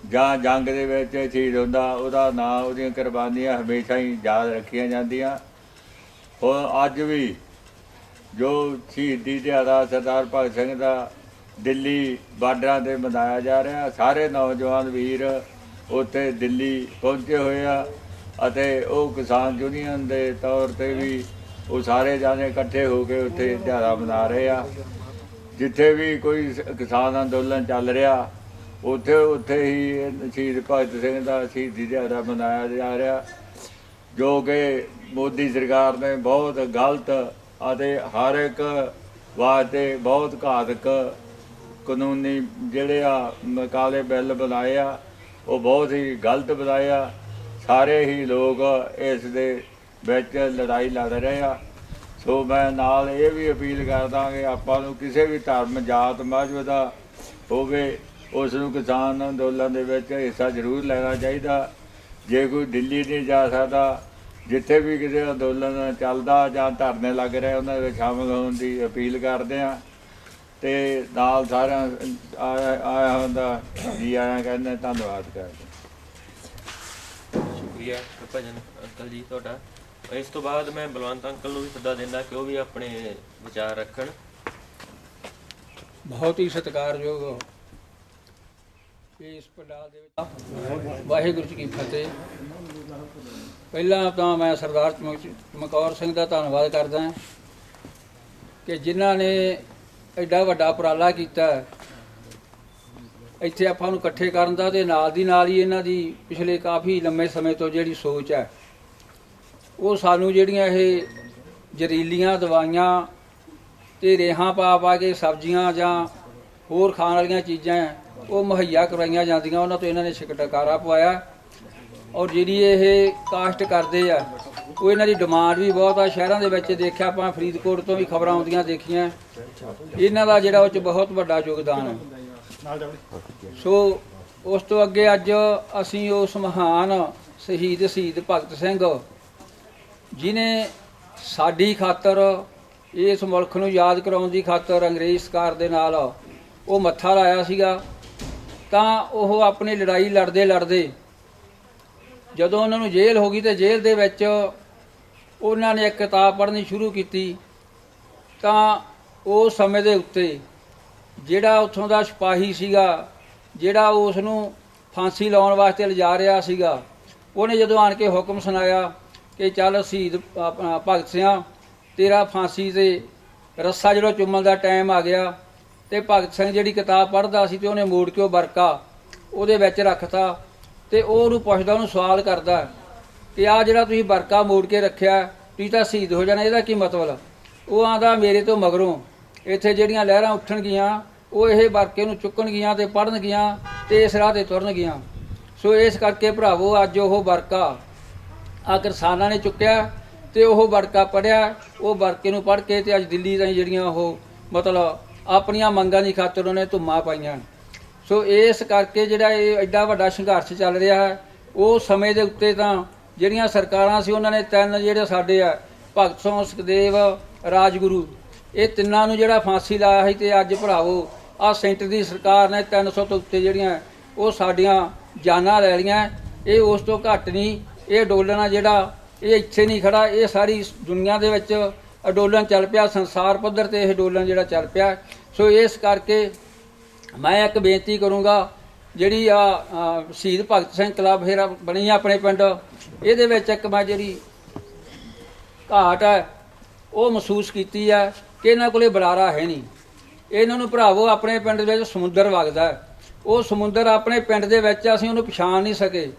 ਜਾਂ ਜੰਗ ਦੇ ਵਿੱਚ ਸ਼ਹੀਦ ਹੁੰਦਾ, ਉਹਦਾ ਨਾਂ, ਉਹਦੀਆਂ ਕੁਰਬਾਨੀਆਂ ਹਮੇਸ਼ਾ ਹੀ ਯਾਦ ਰੱਖੀਆਂ ਜਾਂਦੀਆਂ। ਹੁਣ ਅੱਜ ਵੀ ਜੋ ਸ਼ਹੀਦੀ ਦਿਹਾੜਾ ਸਰਦਾਰ ਭਗਤ ਸਿੰਘ ਦਾ ਦਿੱਲੀ ਬਾਰਡਰਾਂ 'ਤੇ ਮਨਾਇਆ ਜਾ ਰਿਹਾ, ਸਾਰੇ ਨੌਜਵਾਨ ਵੀਰ ਉੱਥੇ ਦਿੱਲੀ ਪਹੁੰਚੇ ਹੋਏ ਆ ਅਤੇ ਉਹ ਕਿਸਾਨ ਯੂਨੀਅਨ ਦੇ ਤੌਰ 'ਤੇ ਵੀ ਉਹ ਸਾਰੇ ਜਾਣੇ ਇਕੱਠੇ ਹੋ ਕੇ ਉੱਥੇ ਦਿਹਾੜਾ ਮਨਾ ਰਹੇ ਆ। ਜਿੱਥੇ ਵੀ ਕੋਈ ਕਿਸਾਨ ਅੰਦੋਲਨ ਚੱਲ ਰਿਹਾ ਉੱਥੇ ਹੀ ਸ਼ਹੀਦ ਭਗਤ ਸਿੰਘ ਦਾ ਸ਼ਹੀਦੀ ਦਿਹਾੜਾ ਮਨਾਇਆ ਜਾ ਰਿਹਾ, ਜੋ ਕਿ ਮੋਦੀ ਸਰਕਾਰ ਨੇ ਬਹੁਤ ਗਲਤ ਅਤੇ ਹਰ ਇੱਕ ਵਾਸਤੇ ਬਹੁਤ ਘਾਤਕ ਕਾਨੂੰਨੀ ਜਿਹੜੇ ਆ ਕਾਲੇ ਬਿੱਲ ਬਣਾਏ ਆ, ਉਹ ਬਹੁਤ ਹੀ ਗਲਤ ਬਣਾਏ ਆ। ਸਾਰੇ ਹੀ ਲੋਕ ਇਸ ਦੇ ਵਿੱਚ ਲੜਾਈ ਲੜ ਰਹੇ ਆ। ਸੋ ਮੈਂ ਨਾਲ ਇਹ ਵੀ ਅਪੀਲ ਕਰਦਾ ਕਿ ਆਪਾਂ ਨੂੰ ਕਿਸੇ ਵੀ ਧਰਮ, ਜਾਤ, ਮਜ਼ਹਬ ਦਾ ਹੋਵੇ, ਉਸ ਨੂੰ ਕਿਸਾਨ ਅੰਦੋਲਨ ਦੇ ਵਿੱਚ ਹਿੱਸਾ ਜ਼ਰੂਰ ਲੈਣਾ ਚਾਹੀਦਾ। ਜੇ ਕੋਈ ਦਿੱਲੀ ਨਹੀਂ ਜਾ ਸਕਦਾ, ਜਿੱਥੇ ਵੀ ਕਿਸੇ ਅੰਦੋਲਨ ਚੱਲਦਾ ਜਾਂ ਧਰਨੇ ਲੱਗ ਰਹੇ ਉਹਨਾਂ ਦੇ ਵਿੱਚ ਸ਼ਾਮਲ ਹੋਣ ਦੀ ਅਪੀਲ ਕਰਦੇ ਹਾਂ। ਅਤੇ ਨਾਲ ਸਾਰਿਆਂ ਆਇਆ ਹੁੰਦਾ ਜੀ ਆਇਆਂ ਕਹਿੰਦੇ, ਧੰਨਵਾਦ ਕਰਦੇ। ਸ਼ੁਕਰੀਆ ਭਜਨ ਅੰਕਲ ਜੀ ਤੁਹਾਡਾ। ਇਸ ਤੋਂ ਬਾਅਦ ਮੈਂ ਬਲਵੰਤ ਅੰਕਲ ਨੂੰ ਵੀ ਸੱਦਾ ਦਿੰਦਾ ਕਿ ਉਹ ਵੀ ਆਪਣੇ ਵਿਚਾਰ ਰੱਖਣ। ਬਹੁਤ ਹੀ ਸਤਿਕਾਰਯੋਗ ਇਸ ਪੰਡਾਲ ਦੇ ਵਿੱਚ ਵਾਹਿਗੁਰੂ ਜੀ ਕੀ ਫਤਿਹ। ਪਹਿਲਾਂ ਤਾਂ ਮੈਂ ਸਰਦਾਰ ਚਮਕੌਰ ਸਿੰਘ ਦਾ ਧੰਨਵਾਦ ਕਰਦਾ ਕਿ ਜਿਨ੍ਹਾਂ ਨੇ ਐਡਾ ਵੱਡਾ ਉਪਰਾਲਾ ਕੀਤਾ ਇੱਥੇ ਆਪਾਂ ਨੂੰ ਇਕੱਠੇ ਕਰਨ ਦਾ, ਅਤੇ ਨਾਲ ਦੀ ਨਾਲ ਹੀ ਇਹਨਾਂ ਦੀ ਪਿਛਲੇ ਕਾਫੀ ਲੰਮੇ ਸਮੇਂ ਤੋਂ ਜਿਹੜੀ ਸੋਚ ਹੈ ਉਹ ਸਾਨੂੰ ਜਿਹੜੀਆਂ ਇਹ ਜ਼ਹਿਰੀਲੀਆਂ ਦਵਾਈਆਂ ਅਤੇ ਰੇਹਾਂ ਪਾ ਕੇ ਸਬਜ਼ੀਆਂ ਜਾਂ ਹੋਰ ਖਾਣ ਵਾਲੀਆਂ ਚੀਜ਼ਾਂ ਉਹ ਮੁਹੱਈਆ ਕਰਵਾਈਆਂ ਜਾਂਦੀਆਂ, ਉਹਨਾਂ ਤੋਂ ਇਹਨਾਂ ਨੇ ਛੁਟਕਾਰਾ ਪਵਾਇਆ। ਔਰ ਜਿਹੜੀ ਇਹ ਕਾਸ਼ਟ ਕਰਦੇ ਆ ਉਹ ਇਹਨਾਂ ਦੀ ਡਿਮਾਂਡ ਵੀ ਬਹੁਤ ਆ। ਸ਼ਹਿਰਾਂ ਦੇ ਵਿੱਚ ਦੇਖਿਆ ਆਪਾਂ, ਫਰੀਦਕੋਟ ਤੋਂ ਵੀ ਖਬਰਾਂ ਆਉਂਦੀਆਂ ਦੇਖੀਆਂ, ਇਹਨਾਂ ਦਾ ਜਿਹੜਾ ਉਹ 'ਚ ਬਹੁਤ ਵੱਡਾ ਯੋਗਦਾਨ ਹੈ। ਸੋ ਉਸ ਤੋਂ ਅੱਗੇ ਅੱਜ ਅਸੀਂ ਉਸ ਮਹਾਨ ਸ਼ਹੀਦ ਭਗਤ ਸਿੰਘ ਜਿਹਨੇ ਸਾਡੀ ਖਾਤਰ, ਇਸ ਮੁਲਕ ਨੂੰ ਯਾਦ ਕਰਾਉਣ ਦੀ ਖਾਤਰ ਅੰਗਰੇਜ਼ ਸਰਕਾਰ ਦੇ ਨਾਲ ਉਹ ਮੱਥਾ ਲਾਇਆ ਸੀਗਾ, ਤਾਂ ਉਹ ਆਪਣੀ ਲੜਾਈ ਲੜਦੇ ਜਦੋਂ ਉਹਨਾਂ ਨੂੰ ਜੇਲ੍ਹ ਹੋ ਗਈ ਤਾਂ ਜੇਲ੍ਹ ਦੇ ਵਿੱਚ ਉਹਨਾਂ ਨੇ ਇੱਕ ਕਿਤਾਬ ਪੜ੍ਹਨੀ ਸ਼ੁਰੂ ਕੀਤੀ। ਤਾਂ ਉਸ ਸਮੇਂ ਦੇ ਉੱਤੇ ਜਿਹੜਾ ਉੱਥੋਂ ਦਾ ਸਿਪਾਹੀ ਸੀਗਾ, ਜਿਹੜਾ ਉਸ ਨੂੰ ਫਾਂਸੀ ਲਾਉਣ ਵਾਸਤੇ ਲਿਜਾ ਰਿਹਾ ਸੀਗਾ, ਉਹਨੇ ਜਦੋਂ ਆਣ ਕੇ ਹੁਕਮ ਸੁਣਾਇਆ ਕਿ ਚੱਲ ਸ਼ਹੀਦ ਭਗਤ ਸਿੰਘ ਤੇਰਾ ਫਾਂਸੀ 'ਤੇ ਰੱਸਾ ਜਿਹੜਾ ਚੁੰਮਣ ਦਾ ਟਾਈਮ ਆ ਗਿਆ, ਅਤੇ ਭਗਤ ਸਿੰਘ ਜਿਹੜੀ ਕਿਤਾਬ ਪੜ੍ਹਦਾ ਸੀ ਅਤੇ ਉਹਨੇ ਮੋੜ ਕੇ ਉਹ ਵਰਕਾ ਉਹਦੇ ਵਿੱਚ ਰੱਖਤਾ, ਅਤੇ ਉਹ ਉਹਨੂੰ ਪੁੱਛਦਾ, ਉਹਨੂੰ ਸਵਾਲ ਕਰਦਾ ਕਿ ਆਹ ਜਿਹੜਾ ਤੁਸੀਂ ਵਰਕਾ ਮੋੜ ਕੇ ਰੱਖਿਆ, ਤੁਸੀਂ ਤਾਂ ਸ਼ਹੀਦ ਹੋ ਜਾਣਾ, ਇਹਦਾ ਕੀ ਮਤਲਬ? ਉਹ ਆਂਦਾ ਮੇਰੇ ਤੋਂ ਮਗਰੋਂ ਇੱਥੇ ਜਿਹੜੀਆਂ ਲਹਿਰਾਂ ਉੱਠਣਗੀਆਂ ਉਹ ਇਹ ਵਰਕੇ ਨੂੰ ਚੁੱਕਣਗੀਆਂ ਅਤੇ ਪੜ੍ਹਨਗੀਆਂ ਅਤੇ ਇਸ ਰਾਹ 'ਤੇ ਤੁਰਨਗੀਆਂ। ਸੋ ਇਸ ਕਰਕੇ ਭਰਾਵੋ ਅੱਜ ਉਹ ਵਰਕਾ ਆ ਕਿਸਾਨਾਂ ਨੇ ਚੁੱਕਿਆ ਅਤੇ ਉਹ ਵਰਕਾ ਪੜ੍ਹਿਆ, ਉਹ ਵਰਕੇ ਨੂੰ ਪੜ੍ਹ ਕੇ ਅਤੇ ਅੱਜ ਦਿੱਲੀ ਤਾਈਂ ਜਿਹੜੀਆਂ ਉਹ ਮਤਲਬ ਆਪਣੀਆਂ ਮੰਗਾਂ ਦੀ ਖਾਤਰ ਉਹਨੇ ਧੁੰਮਾਂ ਪਾਈਆਂ। ਸੋ ਇਸ ਕਰਕੇ ਜਿਹੜਾ ਇਹ ਐਡਾ ਵੱਡਾ ਸੰਘਰਸ਼ ਚੱਲ ਰਿਹਾ ਹੈ, ਉਹ ਸਮੇਂ ਦੇ ਉੱਤੇ ਤਾਂ ਜਿਹੜੀਆਂ ਸਰਕਾਰਾਂ ਸੀ ਉਹਨਾਂ ਨੇ 3 ਜਿਹੜੇ ਸਾਡੇ ਆ ਭਗਤ ਸਿੰਘ, ਸੁਖਦੇਵ, ਰਾਜਗੁਰੂ, ਇਹ ਤਿੰਨਾਂ ਨੂੰ ਜਿਹੜਾ ਫਾਂਸੀ ਲਾਇਆ ਸੀ। ਅਤੇ ਅੱਜ ਭਰਾਵੋ ਆਹ ਸੈਂਟਰ ਦੀ ਸਰਕਾਰ ਨੇ 300 ਤੋਂ ਉੱਤੇ ਜਿਹੜੀਆਂ ਉਹ ਸਾਡੀਆਂ ਜਾਨਾਂ ਲੈ ਲਈਆਂ। ਇਹ ਉਸ ਤੋਂ ਘੱਟ ਨਹੀਂ। ਇਹ ਅੰਦੋਲਨ ਆ ਜਿਹੜਾ ਇਹ ਇੱਥੇ ਨਹੀਂ ਖੜਾ, ਇਹ ਸਾਰੀ ਦੁਨੀਆ ਦੇ ਵਿੱਚ ਅੰਦੋਲਨ ਚੱਲ ਪਿਆ, ਸੰਸਾਰ ਪੱਧਰ 'ਤੇ ਇਹ ਅੰਦੋਲਨ ਜਿਹੜਾ ਚੱਲ ਪਿਆ। ਸੋ ਇਸ ਕਰਕੇ ਮੈਂ ਇੱਕ ਬੇਨਤੀ ਕਰੂੰਗਾ, ਜਿਹੜੀ ਆ ਸ਼ਹੀਦ ਭਗਤ ਸਿੰਘ ਕਲੱਬ ਫਿਰ ਬਣੀ ਆ ਆਪਣੇ ਪਿੰਡ, ਇਹਦੇ ਵਿੱਚ ਇੱਕ ਮੈਂ ਜਿਹੜੀ ਘਾਟ ਹੈ ਉਹ ਮਹਿਸੂਸ ਕੀਤੀ ਹੈ ਕਿ ਇਹਨਾਂ ਕੋਲੇ ਬੁਲਾਰਾ ਹੈ ਨਹੀਂ। ਇਹਨਾਂ ਨੂੰ ਭਰਾਵੋ ਆਪਣੇ ਪਿੰਡ ਦੇ ਵਿੱਚ ਸਮੁੰਦਰ ਵਗਦਾ ਹੈ। ਉਹ ਸਮੁੰਦਰ ਆਪਣੇ ਪਿੰਡ ਦੇ ਵਿੱਚ ਅਸੀਂ ਉਹਨੂੰ ਪਛਾਣ ਨਹੀਂ ਸਕੇ।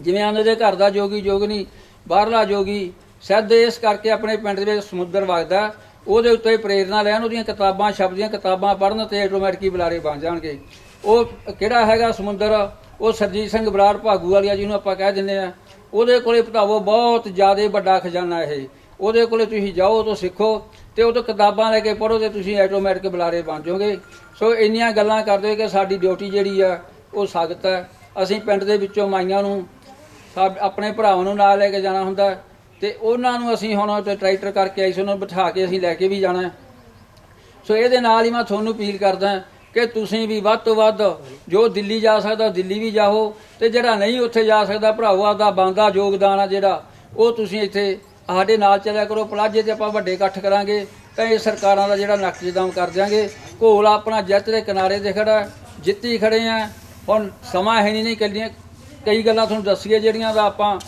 ਜਿਵੇਂ ਉਹਨਾਂ ਦੇ ਘਰ ਦਾ ਜੋਗੀ ਜੋਗਣੀ, ਬਾਹਰਲਾ ਜੋਗੀ ਸਿੱਧ, ਇਸ ਕਰਕੇ ਆਪਣੇ ਪਿੰਡ ਦੇ ਵਿੱਚ ਸਮੁੰਦਰ ਵਗਦਾ, ਉਹਦੇ ਉੱਤੇ ਪ੍ਰੇਰਨਾ ਲੈਣ, ਉਹਦੀਆਂ ਕਿਤਾਬਾਂ ਛਪਦੀਆਂ, ਕਿਤਾਬਾਂ ਪੜ੍ਹਨ ਤੇ ਆਟੋਮੈਟਿਕ ਬੁਲਾਰੇ ਬਣ ਜਾਣਗੇ। ਉਹ ਕਿਹੜਾ ਹੈਗਾ ਸਮੁੰਦਰ? ਉਹ ਸਰਜੀਤ ਸਿੰਘ ਬਰਾੜ ਭਾਗੂ ਵਾਲੀਆ ਜਿਹਨੂੰ ਆਪਾਂ ਕਹਿ ਦਿੰਦੇ ਆ, ਉਹਦੇ ਕੋਲੇ ਭਰਾਵੋ ਬਹੁਤ ਜ਼ਿਆਦਾ ਵੱਡਾ ਖਜ਼ਾਨਾ ਇਹ। ਉਹਦੇ ਕੋਲੇ ਤੁਸੀਂ ਜਾਓ, ਤੋਂ ਸਿੱਖੋ ਤੇ ਉਹ ਤੋਂ ਕਿਤਾਬਾਂ ਲੈ ਕੇ ਪੜ੍ਹੋ ਤੇ ਤੁਸੀਂ ਆਟੋਮੈਟਿਕ ਬੁਲਾਰੇ ਬਣ ਜਾਓਗੇ। ਸੋ ਇੰਨੀਆਂ ਗੱਲਾਂ ਕਰਦੇ ਕਿ ਸਾਡੀ ਡਿਊਟੀ ਜਿਹੜੀ ਆ ਉਹ ਸਖਤ ਹੈ। ਅਸੀਂ ਪਿੰਡ ਦੇ ਵਿੱਚੋਂ ਮਾਈਆਂ ਨੂੰ ਆਪਣੇ ਭਰਾਵਾਂ ਨੂੰ ਨਾਲ ਲੈ ਕੇ ਜਾਣਾ ਹੁੰਦਾ ਤੇ ਉਹਨਾਂ ਨੂੰ ਅਸੀਂ ਹੁਣ ਤੇ ਟਰੈਕਟਰ ਕਰਕੇ ਆਈ ਸੀ, ਉਹਨਾਂ ਨੂੰ ਬਿਠਾ ਕੇ ਅਸੀਂ ਲੈ ਕੇ ਵੀ ਜਾਣਾ। ਸੋ ਇਹਦੇ ਨਾਲ ਹੀ ਮੈਂ ਤੁਹਾਨੂੰ ਅਪੀਲ ਕਰਦਾ ਕਿ ਤੁਸੀਂ ਵੀ ਵੱਧ ਤੋਂ ਵੱਧ ਜੋ ਦਿੱਲੀ ਜਾ ਸਕਦਾ ਦਿੱਲੀ ਵੀ ਜਾਓ, ਤੇ ਜਿਹੜਾ ਨਹੀਂ ਉੱਥੇ ਜਾ ਸਕਦਾ ਭਰਾਵੋ ਆਪਦਾ ਬਣਦਾ ਯੋਗਦਾਨ ਆ ਜਿਹੜਾ ਉਹ ਤੁਸੀਂ ਇੱਥੇ ਸਾਡੇ ਨਾਲ ਚੱਲਿਆ ਕਰੋ। ਪਲਾਜੇ ਤੇ ਆਪਾਂ ਵੱਡੇ ਇਕੱਠ ਕਰਾਂਗੇ ਤਾਂ ਇਹ ਸਰਕਾਰਾਂ ਦਾ ਜਿਹੜਾ ਨਕਸ਼ੇਦਾਮ ਕਰ ਦਿਆਂਗੇ। ਘੋਲ ਆਪਣਾ ਜਿੱਤ ਦੇ ਕਿਨਾਰੇ ਤੇ ਖੜਾ, ਜਿੱਤੀ ਖੜੇ ਆ। ਹੁਣ ਸਮਾਂ ਹੈ ਨਹੀਂ ਕਈ ਗੱਲਾਂ ਤੁਹਾਨੂੰ ਦੱਸੀਏ ਜਿਹੜੀਆਂ ਦਾ ਆਪਾਂ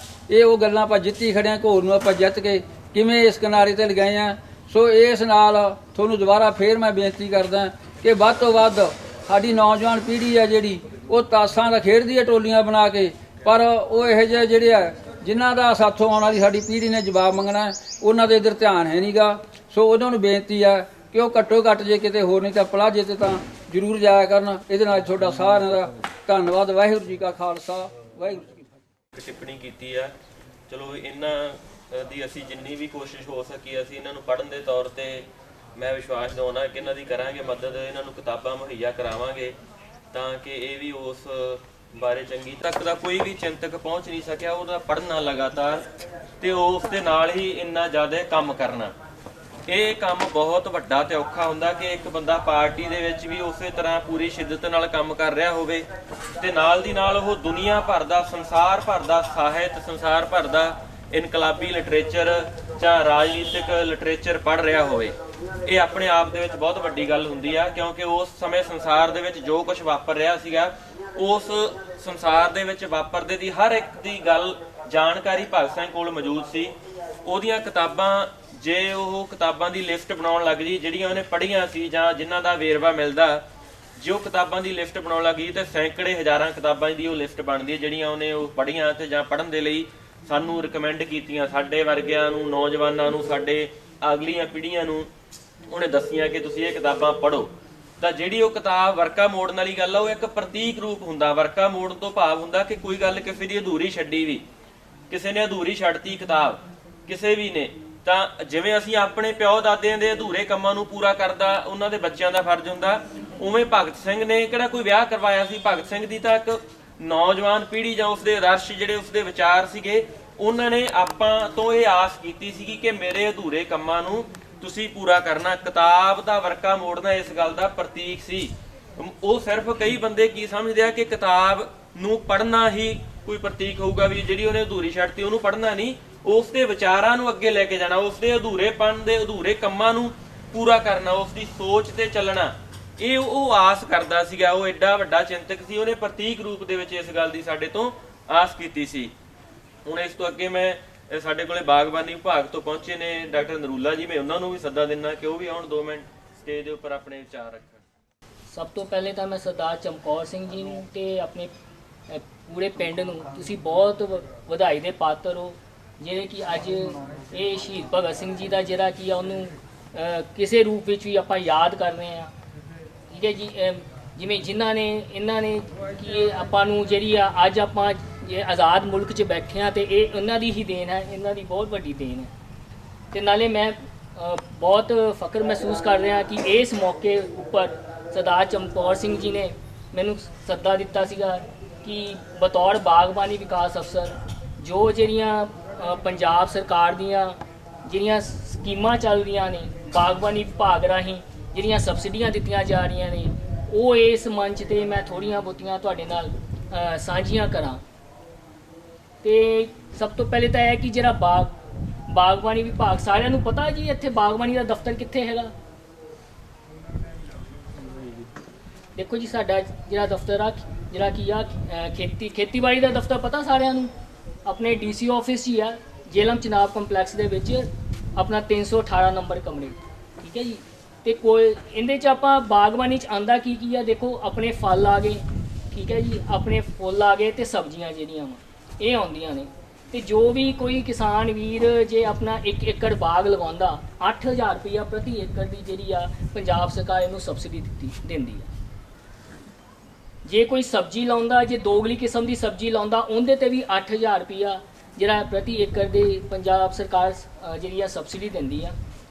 ਉਹ ਗੱਲਾਂ ਆਪਾਂ ਜਿੱਤੀ ਖੜੇ ਆ। ਘੋਲ ਨੂੰ ਆਪਾਂ ਜਿੱਤ ਕੇ ਕਿਵੇਂ ਇਸ ਕਿਨਾਰੇ ਤੇ ਲਗਾਏ ਆ। ਸੋ ਇਸ ਨਾਲ ਤੁਹਾਨੂੰ ਦੁਬਾਰਾ ਫੇਰ ਮੈਂ ਬੇਨਤੀ ਕਰਦਾ ਕਿ ਵੱਧ ਤੋਂ ਵੱਧ ਸਾਡੀ ਨੌਜਵਾਨ ਪੀੜ੍ਹੀ ਆ ਜਿਹੜੀ ਉਹ ਤਾਸਾਂ ਦਾ ਖੇਡਦੀ ਹੈ ਟੋਲੀਆਂ ਬਣਾ ਕੇ, ਪਰ ਉਹ ਇਹੋ ਜਿਹੇ ਜਿਹੜੇ ਆ ਜਿਨ੍ਹਾਂ ਦਾ ਸਾਥੋਂ ਆਉਣ ਵਾਲੀ ਸਾਡੀ ਪੀੜ੍ਹੀ ਨੇ ਜਵਾਬ ਮੰਗਣਾ, ਉਹਨਾਂ ਦੇ ਇੱਧਰ ਧਿਆਨ ਹੈ ਨਹੀਂਗਾ। ਸੋ ਉਹਨਾਂ ਨੂੰ ਬੇਨਤੀ ਆ ਕਿ ਉਹ ਘੱਟੋ ਘੱਟ ਜੇ ਕਿਤੇ ਹੋਰ ਨਹੀਂ ਤਾਂ ਪਲਾਜੇ ਤੇ ਤਾਂ ਜ਼ਰੂਰ ਜਾਇਆ ਕਰਨ। ਇਹਦੇ ਨਾਲ ਤੁਹਾਡਾ ਸਾਰਿਆਂ ਦਾ ਧੰਨਵਾਦ। ਵਾਹਿਗੁਰੂ ਜੀ ਕਾ ਖਾਲਸਾ, ਵਾਹਿਗੁਰੂ ਜੀ ਕੀ ਫਤਿਹ। ਟਿੱਪਣੀ ਕੀਤੀ ਆ, ਚਲੋ ਇਹਨਾਂ ਦੀ ਅਸੀਂ ਜਿੰਨੀ ਵੀ ਕੋਸ਼ਿਸ਼ ਹੋ ਸਕੀ ਅਸੀਂ ਇਹਨਾਂ ਨੂੰ ਪੜ੍ਹਨ ਦੇ ਤੌਰ ਤੇ ਮੈਂ ਵਿਸ਼ਵਾਸ ਦਿਵਾਉਣਾ ਕਿ ਇਹਨਾਂ ਦੀ ਕਰਾਂਗੇ ਮਦਦ, ਇਹਨਾਂ ਨੂੰ ਕਿਤਾਬਾਂ ਮੁਹੱਈਆ ਕਰਾਵਾਂਗੇ ਤਾਂ ਕਿ ਇਹ ਵੀ ਉਸ ਬਾਰੇ ਚੰਗੀ ਤੱਕ ਦਾ ਕੋਈ ਵੀ ਚਿੰਤਕ ਪਹੁੰਚ ਨਹੀਂ ਸਕਿਆ ਉਹਦਾ ਪੜ੍ਹਨਾ ਲਗਾਤਾਰ ਤੇ ਉਸ ਦੇ ਨਾਲ ਹੀ ਇੰਨਾ ਜ਼ਿਆਦਾ ਕੰਮ ਕਰਨਾ। ਇਹ ਕੰਮ ਬਹੁਤ ਵੱਡਾ ਤੇ ਔਖਾ ਹੁੰਦਾ ਕਿ ਇੱਕ ਬੰਦਾ ਪਾਰਟੀ ਦੇ ਵਿੱਚ ਵੀ ਉਸੇ ਤਰ੍ਹਾਂ ਪੂਰੀ ਸ਼ਿੱਦਤ ਨਾਲ ਕੰਮ ਕਰ ਰਿਹਾ ਹੋਵੇ ਤੇ ਨਾਲ ਦੀ ਨਾਲ ਉਹ ਦੁਨੀਆ ਭਰ ਦਾ, ਸੰਸਾਰ ਭਰ ਦਾ ਸਾਹਿਤ, ਸੰਸਾਰ ਭਰ ਦਾ ਇਨਕਲਾਬੀ ਲਿਟਰੇਚਰ ਜਾਂ ਰਾਜਨੀਤਿਕ ਲਿਟਰੇਚਰ ਪੜ੍ਹ ਰਿਹਾ ਹੋਵੇ। ਇਹ ਆਪਣੇ ਆਪ ਦੇ ਵਿੱਚ ਬਹੁਤ ਵੱਡੀ ਗੱਲ ਹੁੰਦੀ ਆ, ਕਿਉਂਕਿ ਉਸ ਸਮੇਂ ਸੰਸਾਰ ਦੇ ਵਿੱਚ ਜੋ ਕੁਝ ਵਾਪਰ ਰਿਹਾ ਸੀਗਾ ਉਸ ਸੰਸਾਰ ਦੇ ਵਿੱਚ ਵਾਪਰਦੇ ਦੀ ਹਰ ਇੱਕ ਦੀ ਗੱਲ ਜਾਣਕਾਰੀ ਭਗਤ ਸਿੰਘ ਕੋਲ ਮੌਜੂਦ ਸੀ। ਉਹਦੀਆਂ ਕਿਤਾਬਾਂ, ਜੇ ਉਹ ਕਿਤਾਬਾਂ ਦੀ ਲਿਸਟ ਬਣਾਉਣ ਲੱਗ ਜੀ ਜਿਹੜੀਆਂ ਉਹਨੇ ਪੜ੍ਹੀਆਂ ਸੀ ਜਾਂ ਜਿਨ੍ਹਾਂ ਦਾ ਵੇਰਵਾ ਮਿਲਦਾ, ਜੇ ਉਹ ਕਿਤਾਬਾਂ ਦੀ ਲਿਸਟ ਬਣਾਉਣ ਲੱਗ ਗਈ ਤੇ ਸੈਂਕੜੇ ਹਜ਼ਾਰਾਂ ਕਿਤਾਬਾਂ ਦੀ ਉਹ ਲਿਸਟ ਬਣਦੀ ਹੈ ਜਿਹੜੀਆਂ ਉਹਨੇ ਉਹ ਪੜ੍ਹੀਆਂ ਤੇ ਜਾਂ ਪੜ੍ਹਨ ਦੇ ਲਈ ਸਾਨੂੰ ਰਿਕਮੈਂਡ ਕੀਤੀਆਂ। ਸਾਡੇ ਵਰਗਿਆਂ ਨੂੰ, ਨੌਜਵਾਨਾਂ ਨੂੰ, ਸਾਡੇ ਅਗਲੀਆਂ ਪੀੜ੍ਹੀਆਂ ਨੂੰ ਉਹਨੇ ਦੱਸੀਆਂ ਕਿ ਤੁਸੀਂ ਇਹ ਕਿਤਾਬਾਂ ਪੜ੍ਹੋ। ਤਾਂ ਜਿਹੜੀ ਉਹ ਕਿਤਾਬ ਵਰਕਾ ਮੋੜਨ ਵਾਲੀ ਗੱਲ ਆ ਉਹ ਇੱਕ ਪ੍ਰਤੀਕ ਰੂਪ ਹੁੰਦਾ। ਵਰਕਾ ਮੋੜਨ ਤੋਂ ਭਾਵ ਹੁੰਦਾ ਕਿ ਕੋਈ ਗੱਲ ਕਿਸੇ ਦੀ ਅਧੂਰੀ ਛੱਡੀ ਵੀ, ਕਿਸੇ ਨੇ ਅਧੂਰੀ ਛੱਡਤੀ ਕਿਤਾਬ ਕਿਸੇ ਵੀ ਨੇ, ਤਾਂ ਜਿਵੇਂ ਅਸੀਂ ਆਪਣੇ ਪਿਓ ਦਾਦਿਆਂ ਦੇ ਅਧੂਰੇ ਕੰਮਾਂ ਨੂੰ ਪੂਰਾ ਕਰਦਾ ਉਹਨਾਂ ਦੇ ਬੱਚਿਆਂ ਦਾ ਫਰਜ਼ ਹੁੰਦਾ, ਉਵੇਂ ਭਗਤ ਸਿੰਘ ਨੇ ਕਿਹੜਾ ਕੋਈ ਵਿਆਹ ਕਰਵਾਇਆ ਸੀ। ਭਗਤ ਸਿੰਘ ਦੀ ਤਾਂ ਇੱਕ ਨੌਜਵਾਨ ਪੀੜ੍ਹੀ ਜਾਂ ਉਸਦੇ ਆਦਰਸ਼ ਜਿਹੜੇ ਉਸਦੇ ਵਿਚਾਰ ਸੀਗੇ, ਉਹਨਾਂ ਨੇ ਆਪਾਂ ਤੋਂ ਇਹ ਆਸ ਕੀਤੀ ਸੀਗੀ ਕਿ ਮੇਰੇ ਅਧੂਰੇ ਕੰਮਾਂ ਨੂੰ ਤੁਸੀਂ ਪੂਰਾ ਕਰਨਾ। ਕਿਤਾਬ ਦਾ ਵਰਕਾ ਮੋੜਨਾ ਇਸ ਗੱਲ ਦਾ ਪ੍ਰਤੀਕ ਸੀ। ਉਹ ਸਿਰਫ ਕਈ ਬੰਦੇ ਕੀ ਸਮਝਦੇ ਆ ਕਿ ਕਿਤਾਬ ਨੂੰ ਪੜ੍ਹਨਾ ਹੀ ਕੋਈ ਪ੍ਰਤੀਕ ਹੋਊਗਾ, ਵੀ ਜਿਹੜੀ ਉਹਨੇ ਅਧੂਰੀ ਛੱਡਤੀ ਉਹਨੂੰ ਪੜ੍ਹਨਾ ਨਹੀਂ, ਉਸ ਦੇ ਵਿਚਾਰਾਂ ਨੂੰ ਅੱਗੇ ਲੈ ਕੇ ਜਾਣਾ, ਉਸ ਦੇ ਅਧੂਰੇਪਣ ਦੇ ਅਧੂਰੇ ਕੰਮਾਂ ਨੂੰ ਪੂਰਾ ਕਰਨਾ, ਉਸ ਦੀ ਸੋਚ ਤੇ ਚੱਲਣਾ, ਇਹ ਉਹ ਆਸ ਕਰਦਾ ਸੀਗਾ। ਉਹ ਐਡਾ ਵੱਡਾ ਚਿੰਤਕ ਸੀ, ਉਹਨੇ ਪ੍ਰਤੀਕ ਰੂਪ ਦੇ ਵਿੱਚ ਇਸ ਗੱਲ ਦੀ ਸਾਡੇ ਤੋਂ ਆਸ ਕੀਤੀ ਸੀ। ਹੁਣ ਇਸ ਤੋਂ ਅੱਗੇ ਮੈਂ ਸਾਡੇ ਕੋਲੇ ਬਾਗਬਾਨੀ ਵਿਭਾਗ ਤੋਂ ਪਹੁੰਚੇ ਨੇ ਡਾਕਟਰ ਨਰੂਲਾ ਜੀ, ਮੈਂ ਉਹਨਾਂ ਨੂੰ ਵੀ ਸੱਦਾ ਦਿੰਦਾ ਕਿ ਉਹ ਵੀ ਆਉਣ 2 ਮਿੰਟ ਸਟੇਜ ਦੇ ਉੱਪਰ ਆਪਣੇ ਵਿਚਾਰ ਰੱਖਣ। ਸਭ ਤੋਂ ਪਹਿਲੇ ਤਾਂ ਮੈਂ ਸਰਦਾਰ ਚਮਕੌਰ ਸਿੰਘ ਜੀ ਨੂੰ ਤੇ ਆਪਣੇ ਪੂਰੇ ਪਿੰਡ ਨੂੰ ਤੁਸੀਂ ਬਹੁਤ ਵਧਾਈ ਦੇ ਪਾਤਰ ਹੋ, ਜਿਹੜੇ ਕਿ ਅੱਜ ਇਹ ਸ਼ਹੀਦ ਭਗਤ ਸਿੰਘ ਜੀ ਦਾ ਜਿਹੜਾ ਕੀ ਆ ਉਹਨੂੰ ਕਿਸੇ ਰੂਪ ਵਿੱਚ ਵੀ ਆਪਾਂ ਯਾਦ ਕਰ ਰਹੇ ਹਾਂ। ਠੀਕ ਹੈ ਜੀ। ਜਿਵੇਂ ਜਿਨ੍ਹਾਂ ਨੇ ਇਹਨਾਂ ਨੇ ਕਿ ਆਪਾਂ ਨੂੰ ਜਿਹੜੀ ਆ ਅੱਜ ਆਪਾਂ ਇਹ ਆਜ਼ਾਦ ਮੁਲਕ 'ਚ ਬੈਠੇ ਹਾਂ ਤੇ ਇਹ ਉਹਨਾਂ ਦੀ ਹੀ ਦੇਣ ਹੈ, ਇਹਨਾਂ ਦੀ ਬਹੁਤ ਵੱਡੀ ਦੇਣ ਹੈ। ਤੇ ਨਾਲੇ ਮੈਂ ਬਹੁਤ ਫਖਰ ਮਹਿਸੂਸ ਕਰ ਰਿਹਾ ਕਿ ਇਸ ਮੌਕੇ ਉੱਪਰ ਸਰਦਾਰ ਚਮਕੌਰ ਸਿੰਘ ਜੀ ਨੇ ਮੈਨੂੰ ਸੱਦਾ ਦਿੱਤਾ ਸੀਗਾ ਕਿ ਬਤੌਰ ਬਾਗਬਾਨੀ ਵਿਕਾਸ ਅਫਸਰ ਜੋ ਜਿਹੜੀਆਂ ਪੰਜਾਬ ਸਰਕਾਰ ਦੀਆਂ ਜਿਹੜੀਆਂ ਸਕੀਮਾਂ ਚੱਲ ਰਹੀਆਂ ਨੇ ਬਾਗਬਾਨੀ ਵਿਭਾਗ ਰਾਹੀਂ, ਜਿਹੜੀਆਂ ਸਬਸਿਡੀਆਂ ਦਿੱਤੀਆਂ ਜਾ ਰਹੀਆਂ ਨੇ, ਉਹ ਇਸ ਮੰਚ ਤੇ ਮੈਂ ਥੋੜ੍ਹੀਆਂ ਬਹੁਤੀਆਂ ਤੁਹਾਡੇ ਨਾਲ ਸਾਂਝੀਆਂ ਕਰਾਂ। ਤੇ ਸਭ ਤੋਂ ਪਹਿਲੇ ਤਾਂ ਇਹ ਕਿ ਜਿਹੜਾ ਬਾਗਬਾਨੀ ਵਿਭਾਗ, ਸਾਰਿਆਂ ਨੂੰ ਪਤਾ ਜੀ ਇੱਥੇ ਬਾਗਬਾਨੀ ਦਾ ਦਫ਼ਤਰ ਕਿੱਥੇ ਹੈਗਾ? ਦੇਖੋ ਜੀ, ਸਾਡਾ ਜਿਹੜਾ ਦਫ਼ਤਰ ਆ ਜਿਹੜਾ ਕੀ ਆ ਖੇਤੀਬਾੜੀ ਦਾ ਦਫ਼ਤਰ ਪਤਾ ਸਾਰਿਆਂ ਨੂੰ, ਆਪਣੇ ਡੀਸੀ ਆਫਿਸ ਹੀ ਆ, ਜੇਲਮ ਚਨਾਬ ਕੰਪਲੈਕਸ ਦੇ ਵਿੱਚ ਆਪਣਾ 318 ਨੰਬਰ ਕਮਰੇ। ਠੀਕ ਹੈ ਜੀ। ਤੇ ਕੋਈ ਇਹਦੇ ਚ ਆਪਾਂ ਬਾਗਬਾਨੀ ਚ ਆਂਦਾ ਕੀ ਆ, ਦੇਖੋ ਆਪਣੇ ਫਲ ਆ ਗਏ, ਠੀਕ ਹੈ ਜੀ, ਆਪਣੇ ਫੁੱਲ ਆ ਗਏ ਤੇ ਸਬਜ਼ੀਆਂ ਜਿਹੜੀਆਂ ਵਾ ਇਹ ਆਉਂਦੀਆਂ ਨੇ। ਤੇ ਜੋ ਵੀ ਕੋਈ ਕਿਸਾਨ ਵੀਰ ਜੇ ਆਪਣਾ 1 ਏਕੜ ਬਾਗ ਲਗਾਉਂਦਾ 8000 ਰੁਪਇਆ ਪ੍ਰਤੀ ਏਕੜ ਦੀ ਜਿਹੜੀ ਆ ਪੰਜਾਬ ਸਰਕਾਰ ਇਹਨੂੰ ਸਬਸਿਡੀ ਦਿੰਦੀ ਆ। ਜੇ ਕੋਈ ਸਬਜ਼ੀ ਲਾਉਂਦਾ, ਜੇ ਦੋਗਲੀ ਕਿਸਮ ਦੀ ਸਬਜ਼ੀ ਲਾਉਂਦਾ ਉਹਦੇ ਤੇ ਵੀ 8000 ਰੁਪਇਆ ਜਿਹੜਾ ਪ੍ਰਤੀ ਏਕੜ ਦੇ ਪੰਜਾਬ ਸਰਕਾਰ ਜਿਹੜੀ ਆ ਸਬਸਿਡੀ ਦਿੰਦੀ ਆ।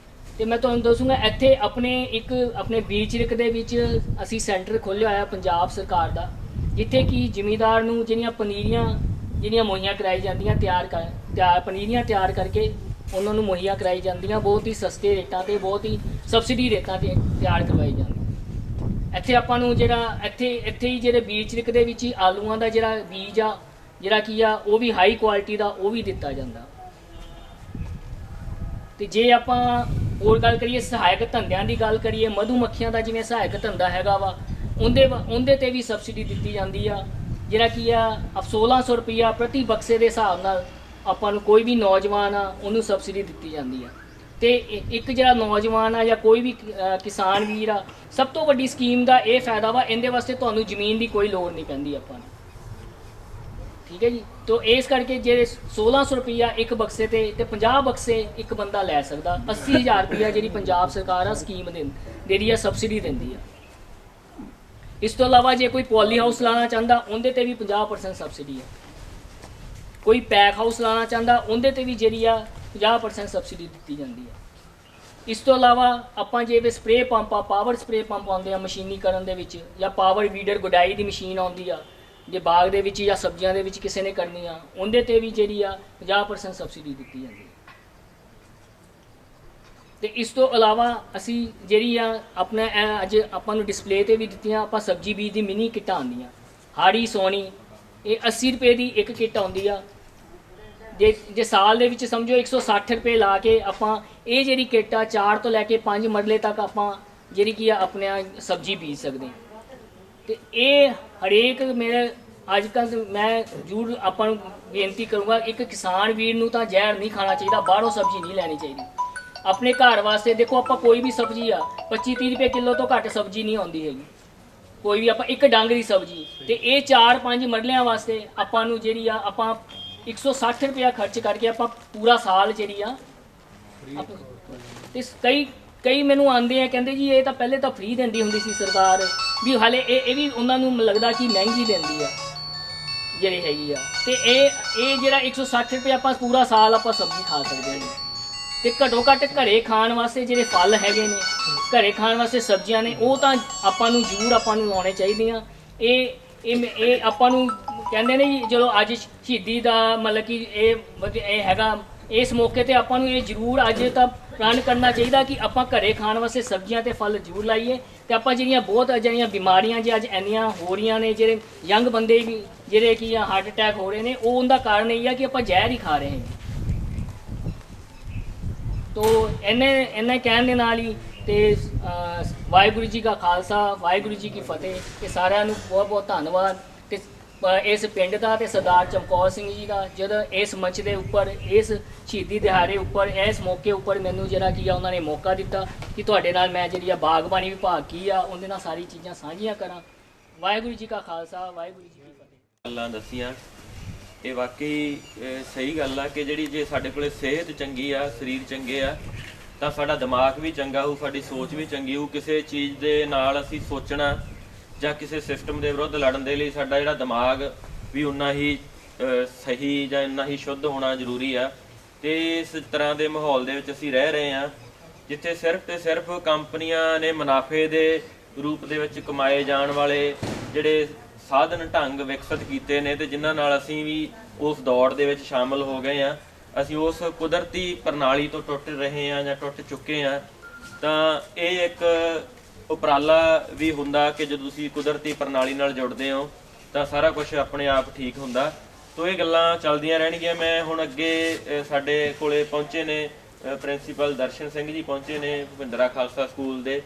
ਤੇ ਮੈਂ ਤੁਹਾਨੂੰ ਦੱਸੂਗਾ ਇੱਥੇ ਆਪਣੇ ਬੀਚਰਿਕ ਦੇ ਵਿੱਚ ਅਸੀਂ ਸੈਂਟਰ ਖੋਲ੍ਹਿਆ ਹੋਇਆ ਪੰਜਾਬ ਸਰਕਾਰ ਦਾ, ਜਿੱਥੇ ਕਿ ਜ਼ਿਮੀਂਦਾਰ ਨੂੰ ਜਿਹੜੀਆਂ ਪਨੀਰੀਆਂ ਜਿਹੜੀਆਂ ਮੁਹੱਈਆ ਕਰਾਈ ਜਾਂਦੀਆਂ ਪਨੀਰੀਆਂ ਤਿਆਰ ਕਰਕੇ ਉਹਨਾਂ ਨੂੰ ਮੁਹੱਈਆ ਕਰਾਈ ਜਾਂਦੀਆਂ ਬਹੁਤ ਹੀ ਸਸਤੇ ਰੇਟਾਂ ਤੇ, ਬਹੁਤ ਹੀ ਸਬਸਿਡੀ ਰੇਟਾਂ ਤੇ ਤਿਆਰ ਕਰਵਾਈ ਜਾਂਦੀ। ਇੱਥੇ ਆਪਾਂ ਨੂੰ ਜਿਹੜਾ ਇੱਥੇ ਹੀ ਜਿਹੜੇ ਬੀਚਰਿਕ ਦੇ ਵਿੱਚ ਹੀ ਆਲੂਆਂ ਦਾ ਜਿਹੜਾ ਬੀਜ ਆ ਜਿਹੜਾ ਕੀ ਆ ਉਹ ਵੀ ਹਾਈ ਕੁਆਲਿਟੀ ਦਾ ਉਹ ਵੀ ਦਿੱਤਾ ਜਾਂਦਾ। ਤੇ ਜੇ ਆਪਾਂ ਹੋਰ ਗੱਲ ਕਰੀਏ ਸਹਾਇਕ ਧੰਦਿਆਂ ਦੀ ਗੱਲ ਕਰੀਏ, ਮਧੂ ਮੱਖੀਆਂ ਦਾ ਜਿਵੇਂ ਸਹਾਇਕ ਧੰਦਾ ਹੈਗਾ ਵਾ ਉਹਦੇ ਤੇ ਵੀ ਸਬਸਿਡੀ ਦਿੱਤੀ ਜਾਂਦੀ ਆ, ਜਿਹੜਾ ਕੀ ਆ 1600 ਰੁਪਇਆ ਪ੍ਰਤੀ ਬਕਸੇ ਦੇ ਹਿਸਾਬ ਨਾਲ ਆਪਾਂ ਨੂੰ ਕੋਈ ਵੀ ਨੌਜਵਾਨ ਆ ਉਹਨੂੰ ਸਬਸਿਡੀ ਦਿੱਤੀ ਜਾਂਦੀ ਆ। ਤੇ ਇੱਕ ਜਿਹੜਾ ਨੌਜਵਾਨ ਆ ਜਾਂ ਕੋਈ ਵੀ ਕਿਸਾਨ ਵੀਰ ਆ, ਸਭ ਤੋਂ ਵੱਡੀ ਸਕੀਮ ਦਾ ਇਹ ਫਾਇਦਾ ਵਾ, ਇਹਦੇ ਵਾਸਤੇ ਤੁਹਾਨੂੰ ਜ਼ਮੀਨ ਦੀ ਕੋਈ ਲੋੜ ਨਹੀਂ ਪੈਂਦੀ ਆਪਾਂ ਨੂੰ, ਠੀਕ ਹੈ ਜੀ। ਤੋ ਇਸ ਕਰਕੇ ਜੇ 1600 ਰੁਪਇਆ ਇੱਕ ਬਕਸੇ ਤੇ 50 ਬਕਸੇ ਇੱਕ ਬੰਦਾ ਲੈ ਸਕਦਾ। 80000 ਰੁਪਇਆ ਜਿਹੜੀ ਪੰਜਾਬ ਸਰਕਾਰ ਆ ਸਕੀਮ ਜਿਹੜੀ ਆ ਸਬਸਿਡੀ ਦਿੰਦੀ ਆ। ਇਸ ਤੋਂ ਇਲਾਵਾ ਜੇ ਕੋਈ ਪੋਲੀ ਹਾਊਸ ਲਾਣਾ ਚਾਹੁੰਦਾ ਉਹਦੇ ਤੇ ਵੀ 50% ਸਬਸਿਡੀ ਹੈ। ਕੋਈ ਪੈਕ ਹਾਊਸ ਲਾਣਾ ਚਾਹੁੰਦਾ ਉਹਦੇ ਤੇ ਵੀ ਜਿਹੜੀ ਆ 50% ਸਬਸਿਡੀ ਦਿੱਤੀ ਜਾਂਦੀ ਹੈ। ਇਸ ਤੋਂ ਇਲਾਵਾ ਆਪਾਂ ਜੇ ਸਪਰੇਅ ਪੰਪ ਆ, ਪਾਵਰ ਸਪਰੇਅ ਪੰਪ ਆਉਂਦੇ ਆ ਮਸ਼ੀਨੀਕਰਨ ਦੇ ਵਿੱਚ, ਜਾਂ ਪਾਵਰ ਵੀਡਰ ਗੁਡਾਈ ਦੀ ਮਸ਼ੀਨ ਆਉਂਦੀ ਆ ਜੇ ਬਾਗ ਦੇ ਵਿੱਚ ਜਾਂ ਸਬਜ਼ੀਆਂ ਦੇ ਵਿੱਚ ਕਿਸੇ ਨੇ ਕਰਨੀ ਆ, ਉਹਦੇ ਤੇ ਵੀ ਜਿਹੜੀ ਆ 50% ਸਬਸਿਡੀ ਦਿੱਤੀ ਜਾਂਦੀ ਹੈ। ਤੇ ਇਸ ਤੋਂ ਇਲਾਵਾ ਅਸੀਂ ਜਿਹੜੀ ਆ ਆਪਣਾ ਅੱਜ ਆਪਾਂ ਨੂੰ ਡਿਸਪਲੇ ਤੇ ਵੀ ਦਿੱਤੀਆਂ, ਆਪਾਂ ਸਬਜ਼ੀ ਬੀਜ ਦੀ ਮਿਨੀ ਕਿੱਟਾਂ ਆਉਂਦੀਆਂ ਹਾੜੀ ਸੋਣੀ, ਇਹ 80 ਰੁਪਏ ਦੀ ਇੱਕ ਕਿੱਟ ਆਉਂਦੀ ਆ। ਜੇ ਸਾਲ ਦੇ ਵਿੱਚ ਸਮਝੋ 160 ਰੁਪਏ ਲਾ ਕੇ ਆਪਾਂ ਇਹ ਜਿਹੜੀ ਕਿੱਟ ਆ 4 ਤੋਂ ਲੈ ਕੇ 5 ਮਰਲੇ ਤੱਕ ਆਪਾਂ ਜਿਹੜੀ ਕੀ ਆ ਆਪਣੇ ਸਬਜ਼ੀ ਬੀਜ ਸਕਦੇ ਹਾਂ। ਤੇ ਇਹ ਹਰੇਕ ਮੇਰੇ ਅੱਜ ਕੱਲ੍ਹ ਮੈਂ ਜ਼ਰੂਰ ਆਪਾਂ ਨੂੰ ਬੇਨਤੀ ਕਰੂੰਗਾ, ਇੱਕ ਕਿਸਾਨ ਵੀਰ ਨੂੰ ਤਾਂ ਜ਼ਹਿਰ ਨਹੀਂ ਖਾਣਾ ਚਾਹੀਦਾ, ਬਾਹਰੋਂ ਸਬਜ਼ੀ ਨਹੀਂ ਲੈਣੀ ਚਾਹੀਦੀ। ਆਪਣੇ ਘਰ ਵਾਸਤੇ ਦੇਖੋ ਆਪਾਂ ਕੋਈ ਵੀ ਸਬਜ਼ੀ ਆ 25-30 ਰੁਪਏ ਕਿਲੋ ਤੋਂ ਘੱਟ ਸਬਜ਼ੀ ਨਹੀਂ ਆਉਂਦੀ ਹੈਗੀ, ਕੋਈ ਵੀ ਆਪਾਂ ਇੱਕ ਡੰਗ ਦੀ ਸਬਜ਼ੀ। ਤੇ ਇਹ 4-5 ਮਰਲਿਆਂ ਵਾਸਤੇ ਆਪਾਂ ਨੂੰ ਜਿਹੜੀ ਆ ਆਪਾਂ 160 ਰੁਪਇਆ ਖਰਚ ਕਰਕੇ ਆਪਾਂ ਪੂਰਾ ਸਾਲ ਜਿਹੜੀ ਆ। ਤੇ ਕਈ ਮੈਨੂੰ ਆਉਂਦੇ ਆ ਕਹਿੰਦੇ ਜੀ ਇਹ ਤਾਂ ਪਹਿਲੇ ਤਾਂ ਫ੍ਰੀ ਦਿੰਦੀ ਹੁੰਦੀ ਸੀ ਸਰਕਾਰ, ਵੀ ਹਾਲੇ ਇਹ ਵੀ ਉਹਨਾਂ ਨੂੰ ਲੱਗਦਾ ਕਿ ਮਹਿੰਗੀ ਦਿੰਦੀ ਆ ਜਿਹੜੀ ਹੈਗੀ ਆ। ਤੇ ਇਹ ਜਿਹੜਾ 160 ਰੁਪਏ ਆਪਾਂ ਪੂਰਾ ਸਾਲ ਆਪਾਂ ਸਬਜ਼ੀ ਖਾ ਸਕਦੇ ਹਾਂ। ਤੇ ਘੱਟੋ ਘੱਟ ਘਰੇ ਖਾਣ ਵਾਸਤੇ ਜਿਹੜੇ ਫਲ ਹੈਗੇ ਨੇ, ਘਰੇ ਖਾਣ ਵਾਸਤੇ ਸਬਜ਼ੀਆਂ ਨੇ, ਉਹ ਤਾਂ ਆਪਾਂ ਨੂੰ ਜ਼ਰੂਰ ਆਪਾਂ ਨੂੰ ਲਾਉਣੇ ਚਾਹੀਦੀਆਂ। ਇਹ ਆਪਾਂ ਨੂੰ ਕਹਿੰਦੇ ਨੇ ਜੀ ਚਲੋ ਅੱਜ ਸ਼ਹੀਦੀ ਦਾ ਮਤਲਬ ਕਿ ਇਹ ਹੈਗਾ, ਇਸ ਮੌਕੇ ਤੇ ਆਪਾਂ ਨੂੰ ਇਹ ਜ਼ਰੂਰ ਅੱਜ ਤਾਂ ਪ੍ਰਣ ਕਰਨਾ ਚਾਹੀਦਾ ਕਿ ਆਪਾਂ ਘਰੇ ਖਾਣ ਵਾਸਤੇ ਸਬਜ਼ੀਆਂ ਤੇ ਫਲ ਜ਼ਰੂਰ ਲਾਈਏ। ਤੇ ਆਪਾਂ ਜਿਹੜੀਆਂ ਬਹੁਤ ਜਿਹੜੀਆਂ ਬਿਮਾਰੀਆਂ ਜੇ ਅੱਜ ਇੰਨੀਆਂ ਹੋ ਰਹੀਆਂ ਨੇ, ਜਿਹੜੇ ਯੰਗ ਬੰਦੇ ਵੀ ਜਿਹੜੇ ਕਿ ਹਾਰਟ ਅਟੈਕ ਹੋ ਰਹੇ ਨੇ, ਉਹ ਉਹਦਾ ਕਾਰਨ ਇਹ ਆ ਕਿ ਆਪਾਂ ਜ਼ਹਿਰ ਹੀ ਖਾ ਰਹੇ ਹਾਂ। ਤੋ ਇਹਨੇ ਕਹਿਣ ਦੇ ਨਾਲ ਹੀ ਤੇ ਵਾਹਿਗੁਰੂ ਜੀ ਕਾ ਖਾਲਸਾ, ਵਾਹਿਗੁਰੂ ਜੀ ਕੀ ਫਤਿਹ। ਤੇ ਸਾਰਿਆਂ ਨੂੰ ਬਹੁਤ ਬਹੁਤ ਧੰਨਵਾਦ। ਤੇ ਇਸ ਪਿੰਡ ਦਾ ਤੇ ਸਰਦਾਰ ਚਮਕੌਰ ਸਿੰਘ ਜੀ ਦਾ ਜਦੋਂ ਇਸ ਮੰਚ ਦੇ ਉੱਪਰ, ਇਸ ਸ਼ਹੀਦੀ ਦਿਹਾੜੇ ਉੱਪਰ, ਇਸ ਮੌਕੇ ਉੱਪਰ ਮੈਨੂੰ ਜਿਹੜਾ ਕੀ ਆ ਉਹਨਾਂ ਨੇ ਮੌਕਾ ਦਿੱਤਾ ਕਿ ਤੁਹਾਡੇ ਨਾਲ ਮੈਂ ਜਿਹੜੀ ਆ ਬਾਗਬਾਨੀ ਵਿਭਾਗ ਕੀ ਆ ਉਹਦੇ ਨਾਲ ਸਾਰੀ ਚੀਜ਼ਾਂ ਸਾਂਝੀਆਂ ਕਰਾਂ। ਵਾਹਿਗੁਰੂ ਜੀ ਕਾ ਖਾਲਸਾ, ਵਾਹਿਗੁਰੂ ਜੀ ਕੀ ਫਤਿਹ। ਗੱਲਾਂ ਦੱਸੀਆਂ ਇਹ ਵਾਕਈ ਸਹੀ ਗੱਲ ਆ ਕਿ ਜਿਹੜੀ ਜੇ ਸਾਡੇ ਕੋਲੇ ਸਿਹਤ ਚੰਗੀ ਆ, ਸਰੀਰ ਚੰਗੇ ਆ, ਤਾਂ ਸਾਡਾ ਦਿਮਾਗ ਵੀ ਚੰਗਾ ਹੋਊ, ਸਾਡੀ ਸੋਚ ਵੀ ਚੰਗੀ ਹੋਊ। ਕਿਸੇ ਚੀਜ਼ ਦੇ ਨਾਲ ਅਸੀਂ ਸੋਚਣਾ ਜਾਂ ਕਿਸੇ ਸਿਸਟਮ ਦੇ ਵਿਰੁੱਧ ਲੜਨ ਦੇ ਲਈ ਸਾਡਾ ਜਿਹੜਾ ਦਿਮਾਗ ਵੀ ਉਨਾ ਹੀ ਸਹੀ ਜਾਂ ਇੰਨਾ ਹੀ ਸ਼ੁੱਧ ਹੋਣਾ ਜ਼ਰੂਰੀ ਆ। ਤੇ ਇਸ ਤਰ੍ਹਾਂ ਦੇ ਮਾਹੌਲ ਦੇ ਵਿੱਚ ਅਸੀਂ ਰਹਿ ਰਹੇ ਹਾਂ ਜਿੱਥੇ ਸਿਰਫ ਤੇ ਸਿਰਫ ਕੰਪਨੀਆਂ ਨੇ ਮੁਨਾਫੇ ਦੇ ਰੂਪ ਦੇ ਵਿੱਚ ਕਮਾਏ ਜਾਣ ਵਾਲੇ ਜਿਹੜੇ ਸਾਧਨ ਢੰਗ ਵਿਕਸਿਤ ਕੀਤੇ ਨੇ, ਤੇ ਜਿਨ੍ਹਾਂ ਨਾਲ ਅਸੀਂ ਵੀ ਉਸ ਦੌੜ ਦੇ ਵਿੱਚ ਸ਼ਾਮਲ ਹੋ ਗਏ ਹਾਂ। ਅਸੀਂ ਉਸ ਕੁਦਰਤੀ ਪ੍ਰਣਾਲੀ ਤੋਂ ਟੁੱਟ ਰਹੇ ਹਾਂ ਜਾਂ ਟੁੱਟ ਚੁੱਕੇ ਹਾਂ। ਤਾਂ ਇਹ ਇੱਕ ਉਪਰਾਲਾ ਵੀ ਹੁੰਦਾ ਕਿ ਜਦੋਂ ਤੁਸੀਂ ਕੁਦਰਤੀ ਪ੍ਰਣਾਲੀ ਨਾਲ ਜੁੜਦੇ ਹੋ ਤਾਂ ਸਾਰਾ ਕੁਝ ਆਪਣੇ ਆਪ ਠੀਕ ਹੁੰਦਾ। ਤੋ ਇਹ ਗੱਲਾਂ ਚੱਲਦੀਆਂ ਰਹਿਣਗੀਆਂ। ਮੈਂ ਹੁਣ ਅੱਗੇ ਸਾਡੇ ਕੋਲੇ ਪਹੁੰਚੇ ਨੇ ਪ੍ਰਿੰਸੀਪਲ ਦਰਸ਼ਨ ਸਿੰਘ ਜੀ ਪਹੁੰਚੇ ਨੇ ਭੁਪਿੰਦਰਾ ਖਾਲਸਾ ਸਕੂਲ ਦੇ।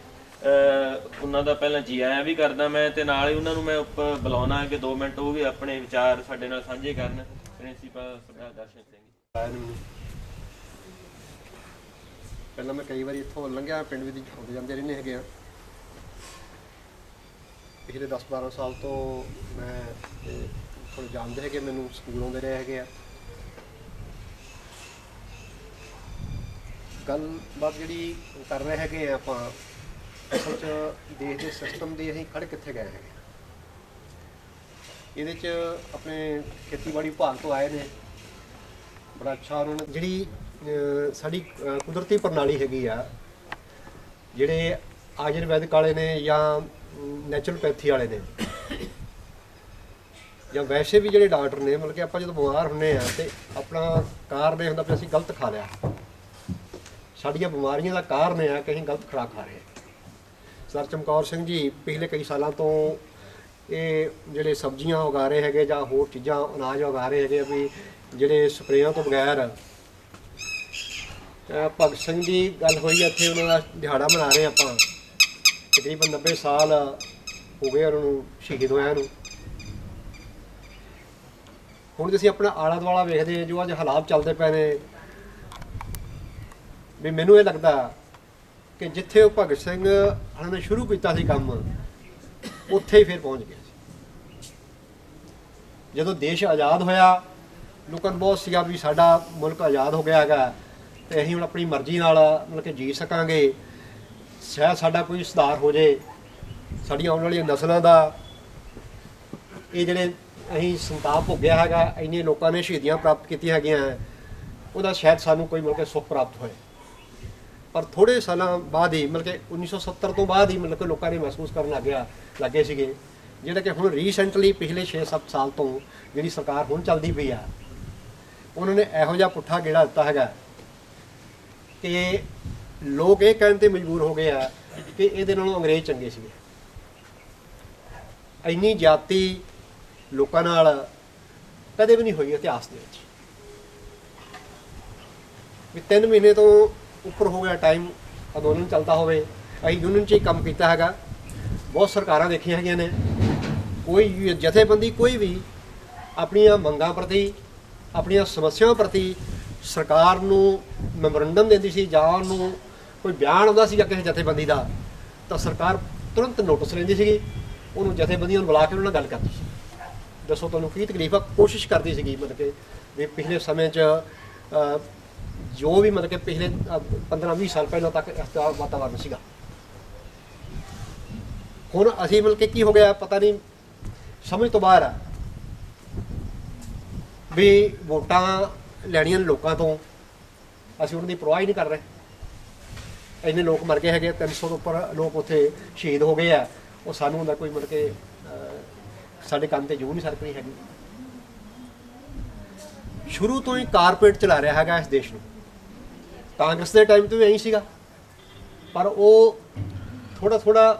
ਉਹਨਾਂ ਦਾ ਪਹਿਲਾਂ ਜੀ ਆਇਆਂ ਵੀ ਕਰਦਾ ਮੈਂ, ਤੇ ਨਾਲ ਹੀ ਉਹਨਾਂ ਨੂੰ ਮੈਂ ਉੱਪਰ ਬੁਲਾਉਣਾ ਕਿ 2 ਮਿੰਟ ਉਹ ਵੀ ਆਪਣੇ ਵਿਚਾਰ ਸਾਡੇ ਨਾਲ ਸਾਂਝੇ ਕਰਨ। ਪ੍ਰਿੰਸੀਪਲ ਸਰਦਾਰ ਦਰਸ਼ਨ ਸਿੰਘ ਜੀ। ਪਹਿਲਾਂ ਮੈਂ ਕਈ ਵਾਰੀ ਇੱਥੋਂ ਲੰਘਿਆ, ਪਿੰਡ ਵਿੱਚ ਆਉਂਦੇ ਜਾਂਦੇ ਰਹਿੰਦੇ ਹੈਗੇ ਆ। ਪਿਛਲੇ 10-12 ਸਾਲ ਤੋਂ ਮੈਂ ਕੋਲ ਜਾਣਦੇ ਹੈਗੇ, ਮੈਨੂੰ ਸਕੂਲ ਆਉਂਦੇ ਰਹੇ ਹੈਗੇ ਆ। ਗੱਲਬਾਤ ਜਿਹੜੀ ਕਰ ਰਹੇ ਹੈਗੇ ਆ ਆਪਾਂ, ਅਸਲ 'ਚ ਦੇਸ਼ ਦੇ ਸਿਸਟਮ ਦੇ ਅਸੀਂ ਖੜ੍ਹ ਕਿੱਥੇ ਗਏ ਹੈਗੇ। ਇਹਦੇ 'ਚ ਆਪਣੇ ਖੇਤੀਬਾੜੀ ਵਿਭਾਗ ਤੋਂ ਆਏ ਨੇ, ਬੜਾ ਅੱਛਾ ਉਹਨਾਂ ਨੇ ਜਿਹੜੀ ਸਾਡੀ ਕੁਦਰਤੀ ਪ੍ਰਣਾਲੀ ਹੈਗੀ ਆ, ਜਿਹੜੇ ਆਯੁਰਵੈਦਿਕ ਵਾਲੇ ਨੇ ਜਾਂ ਨੈਚੁਰਲਪੈਥੀ ਵਾਲੇ ਨੇ ਜਾਂ ਵੈਸੇ ਵੀ ਜਿਹੜੇ ਡਾਕਟਰ ਨੇ, ਮਤਲਬ ਕਿ ਆਪਾਂ ਜਦੋਂ ਬਿਮਾਰ ਹੁੰਦੇ ਆ ਤੇ ਆਪਣਾ ਕਾਰਨ ਇਹ ਹੁੰਦਾ ਵੀ ਅਸੀਂ ਗਲਤ ਖਾ ਲਿਆ। ਸਾਡੀਆਂ ਬਿਮਾਰੀਆਂ ਦਾ ਕਾਰਨ ਇਹ ਆ ਕਿ ਅਸੀਂ ਗਲਤ ਖੁਰਾਕ ਖਾ ਰਹੇ ਹਾਂ। ਸਰ ਚਮਕੌਰ ਸਿੰਘ ਜੀ ਪਿਛਲੇ ਕਈ ਸਾਲਾਂ ਤੋਂ ਇਹ ਜਿਹੜੇ ਸਬਜ਼ੀਆਂ ਉਗਾ ਰਹੇ ਹੈਗੇ ਜਾਂ ਹੋਰ ਚੀਜ਼ਾਂ ਅਨਾਜ ਉਗਾ ਰਹੇ ਹੈਗੇ ਵੀ ਜਿਹੜੇ ਸਪਰੇਆਂ ਤੋਂ ਬਗੈਰ। ਭਗਤ ਸਿੰਘ ਦੀ ਗੱਲ ਹੋਈ ਇੱਥੇ, ਉਹਨਾਂ ਦਾ ਦਿਹਾੜਾ ਮਨਾ ਰਹੇ ਆਪਾਂ। ਤਕਰੀਬਨ 90 ਸਾਲ ਹੋ ਗਏ ਉਹਨਾਂ ਨੂੰ ਸ਼ਹੀਦ ਹੋਇਆਂ ਨੂੰ। ਹੁਣ ਜੇ ਅਸੀਂ ਆਪਣਾ ਆਲਾ ਦੁਆਲਾ ਵੇਖਦੇ ਹਾਂ, ਜੋ ਅੱਜ ਹਾਲਾਤ ਚੱਲਦੇ ਪਏ ਨੇ, ਵੀ ਮੈਨੂੰ ਇਹ ਲੱਗਦਾ ਕਿ ਜਿੱਥੇ ਉਹ ਭਗਤ ਸਿੰਘ ਉਹਨਾਂ ਨੇ ਸ਼ੁਰੂ ਕੀਤਾ ਸੀ ਕੰਮ, ਉੱਥੇ ਹੀ ਫਿਰ ਪਹੁੰਚ ਗਿਆ ਸੀ। ਜਦੋਂ ਦੇਸ਼ ਆਜ਼ਾਦ ਹੋਇਆ, ਲੋਕਾਂ ਨੂੰ ਬਹੁਤ ਸੀਗਾ ਵੀ ਸਾਡਾ ਮੁਲਕ ਆਜ਼ਾਦ ਹੋ ਗਿਆ ਹੈਗਾ ਤੇ ਅਸੀਂ ਹੁਣ ਆਪਣੀ ਮਰਜ਼ੀ ਨਾਲ ਮਤਲਬ ਕਿ ਜੀ ਸਕਾਂਗੇ, ਸ਼ਾਇਦ ਸਾਡਾ ਕੋਈ ਸੁਧਾਰ ਹੋ ਜੇ, ਸਾਡੀਆਂ ਆਉਣ ਵਾਲੀਆਂ ਨਸਲਾਂ ਦਾ ਇਹ ਜਿਹੜੇ ਅਸੀਂ ਸੰਤਾਪ ਭੋਗਿਆ ਹੈਗਾ, ਇੰਨੇ ਲੋਕਾਂ ਨੇ ਸ਼ਹੀਦੀਆਂ ਪ੍ਰਾਪਤ ਕੀਤੀਆਂ ਹੈਗੀਆਂ, ਉਹਦਾ ਸ਼ਾਇਦ ਸਾਨੂੰ ਕੋਈ ਮਤਲਬ ਕਿ ਸੁੱਖ ਪ੍ਰਾਪਤ ਹੋਏ। ਪਰ ਥੋੜ੍ਹੇ ਸਾਲਾਂ ਬਾਅਦ ਹੀ, ਮਤਲਬ ਕਿ 1970 ਤੋਂ ਬਾਅਦ ਹੀ ਮਤਲਬ ਕਿ ਲੋਕਾਂ ਨੇ ਮਹਿਸੂਸ ਕਰਨ ਲੱਗੇ ਸੀਗੇ, ਜਿਹੜਾ ਕਿ ਹੁਣ ਰੀਸੈਂਟਲੀ ਪਿਛਲੇ 6-7 ਸਾਲ ਤੋਂ ਜਿਹੜੀ ਸਰਕਾਰ ਹੁਣ ਚੱਲਦੀ ਪਈ ਆ, ਉਹਨਾਂ ਨੇ ਇਹੋ ਜਿਹਾ ਪੁੱਠਾ ਗੇੜਾ ਦਿੱਤਾ ਹੈਗਾ ਕਿ ਲੋਕ ਇਹ ਕਹਿਣ 'ਤੇ ਮਜਬੂਰ ਹੋ ਗਏ ਆ ਕਿ ਇਹਦੇ ਨਾਲੋਂ ਅੰਗਰੇਜ਼ ਚੰਗੇ ਸੀਗੇ। ਇੰਨੀ ਜਾਤੀ ਲੋਕਾਂ ਨਾਲ ਕਦੇ ਵੀ ਨਹੀਂ ਹੋਈ ਇਤਿਹਾਸ ਦੇ ਵਿੱਚ। ਵੀ 3 ਮਹੀਨੇ ਤੋਂ ਉੱਪਰ ਹੋ ਗਿਆ ਟਾਈਮ ਅੰਦੋਲਨ ਚੱਲਦਾ ਹੋਵੇ, ਅਸੀਂ ਯੂਨੀਅਨ 'ਚ ਹੀ ਕੰਮ ਕੀਤਾ ਹੈਗਾ, ਬਹੁਤ ਸਰਕਾਰਾਂ ਦੇਖੀਆਂ ਹੈਗੀਆਂ ਨੇ, ਕੋਈ ਜਥੇਬੰਦੀ ਕੋਈ ਵੀ ਆਪਣੀਆਂ ਮੰਗਾਂ ਪ੍ਰਤੀ, ਆਪਣੀਆਂ ਸਮੱਸਿਆਵਾਂ ਪ੍ਰਤੀ ਸਰਕਾਰ ਨੂੰ ਮੈਮੋਰੰਡਮ ਦਿੰਦੀ ਸੀ ਜਾਂ ਉਹਨੂੰ ਕੋਈ ਬਿਆਨ ਆਉਂਦਾ ਸੀਗਾ ਕਿਸੇ ਜਥੇਬੰਦੀ ਦਾ, ਤਾਂ ਸਰਕਾਰ ਤੁਰੰਤ ਨੋਟਿਸ ਲੈਂਦੀ ਸੀਗੀ, ਉਹਨੂੰ ਜਥੇਬੰਦੀਆਂ ਨੂੰ ਬੁਲਾ ਕੇ ਉਹਨਾਂ ਨਾਲ ਗੱਲ ਕਰਦੀ ਸੀ, ਦੱਸੋ ਤੁਹਾਨੂੰ ਕੀ ਤਕਲੀਫ ਆ। ਕੋਸ਼ਿਸ਼ ਕਰਦੀ ਸੀਗੀ ਮਤਲਬ ਕਿ ਵੀ ਪਿਛਲੇ ਸਮੇਂ 'ਚ ਜੋ ਵੀ ਮਤਲਬ ਕਿ ਪਿਛਲੇ 15-20 ਸਾਲ ਪਹਿਲਾਂ ਤੱਕ ਇਸ ਤਰ੍ਹਾਂ ਵਾਤਾਵਰਨ ਸੀਗਾ। ਹੁਣ ਅਸੀਂ ਮਤਲਬ ਕਿ ਕੀ ਹੋ ਗਿਆ ਪਤਾ ਨਹੀਂ, ਸਮਝ ਤੋਂ ਬਾਹਰ ਆ ਵੀ ਵੋਟਾਂ ਲੈਣੀਆਂ ਨੇ ਲੋਕਾਂ ਤੋਂ, ਅਸੀਂ ਉਹਨਾਂ ਦੀ ਪਰਵਾਹ ਹੀ ਨਹੀਂ ਕਰ ਰਹੇ। ਇੰਨੇ ਲੋਕ ਮਰ ਗਏ ਹੈਗੇ, 300 ਤੋਂ ਉੱਪਰ ਲੋਕ ਉੱਥੇ ਸ਼ਹੀਦ ਹੋ ਗਏ ਆ, ਉਹ ਸਾਨੂੰ ਹੁੰਦਾ ਕੋਈ ਮਤਲਬ ਕਿ ਸਾਡੇ ਕੰਨ ਤੇ ਜੂ ਨਹੀਂ ਸਰਕ ਰਹੀ ਹੈਗੀ। ਸ਼ੁਰੂ ਤੋਂ ਹੀ ਕਾਰਪੋਰੇਟ ਚਲਾ ਰਿਹਾ ਹੈਗਾ ਇਸ ਦੇਸ਼ ਨੂੰ। ਕਾਂਗਰਸ ਦੇ ਟਾਈਮ ਤੋਂ ਵੀ ਇਹੀ ਸੀਗਾ, ਪਰ ਉਹ ਥੋੜਾ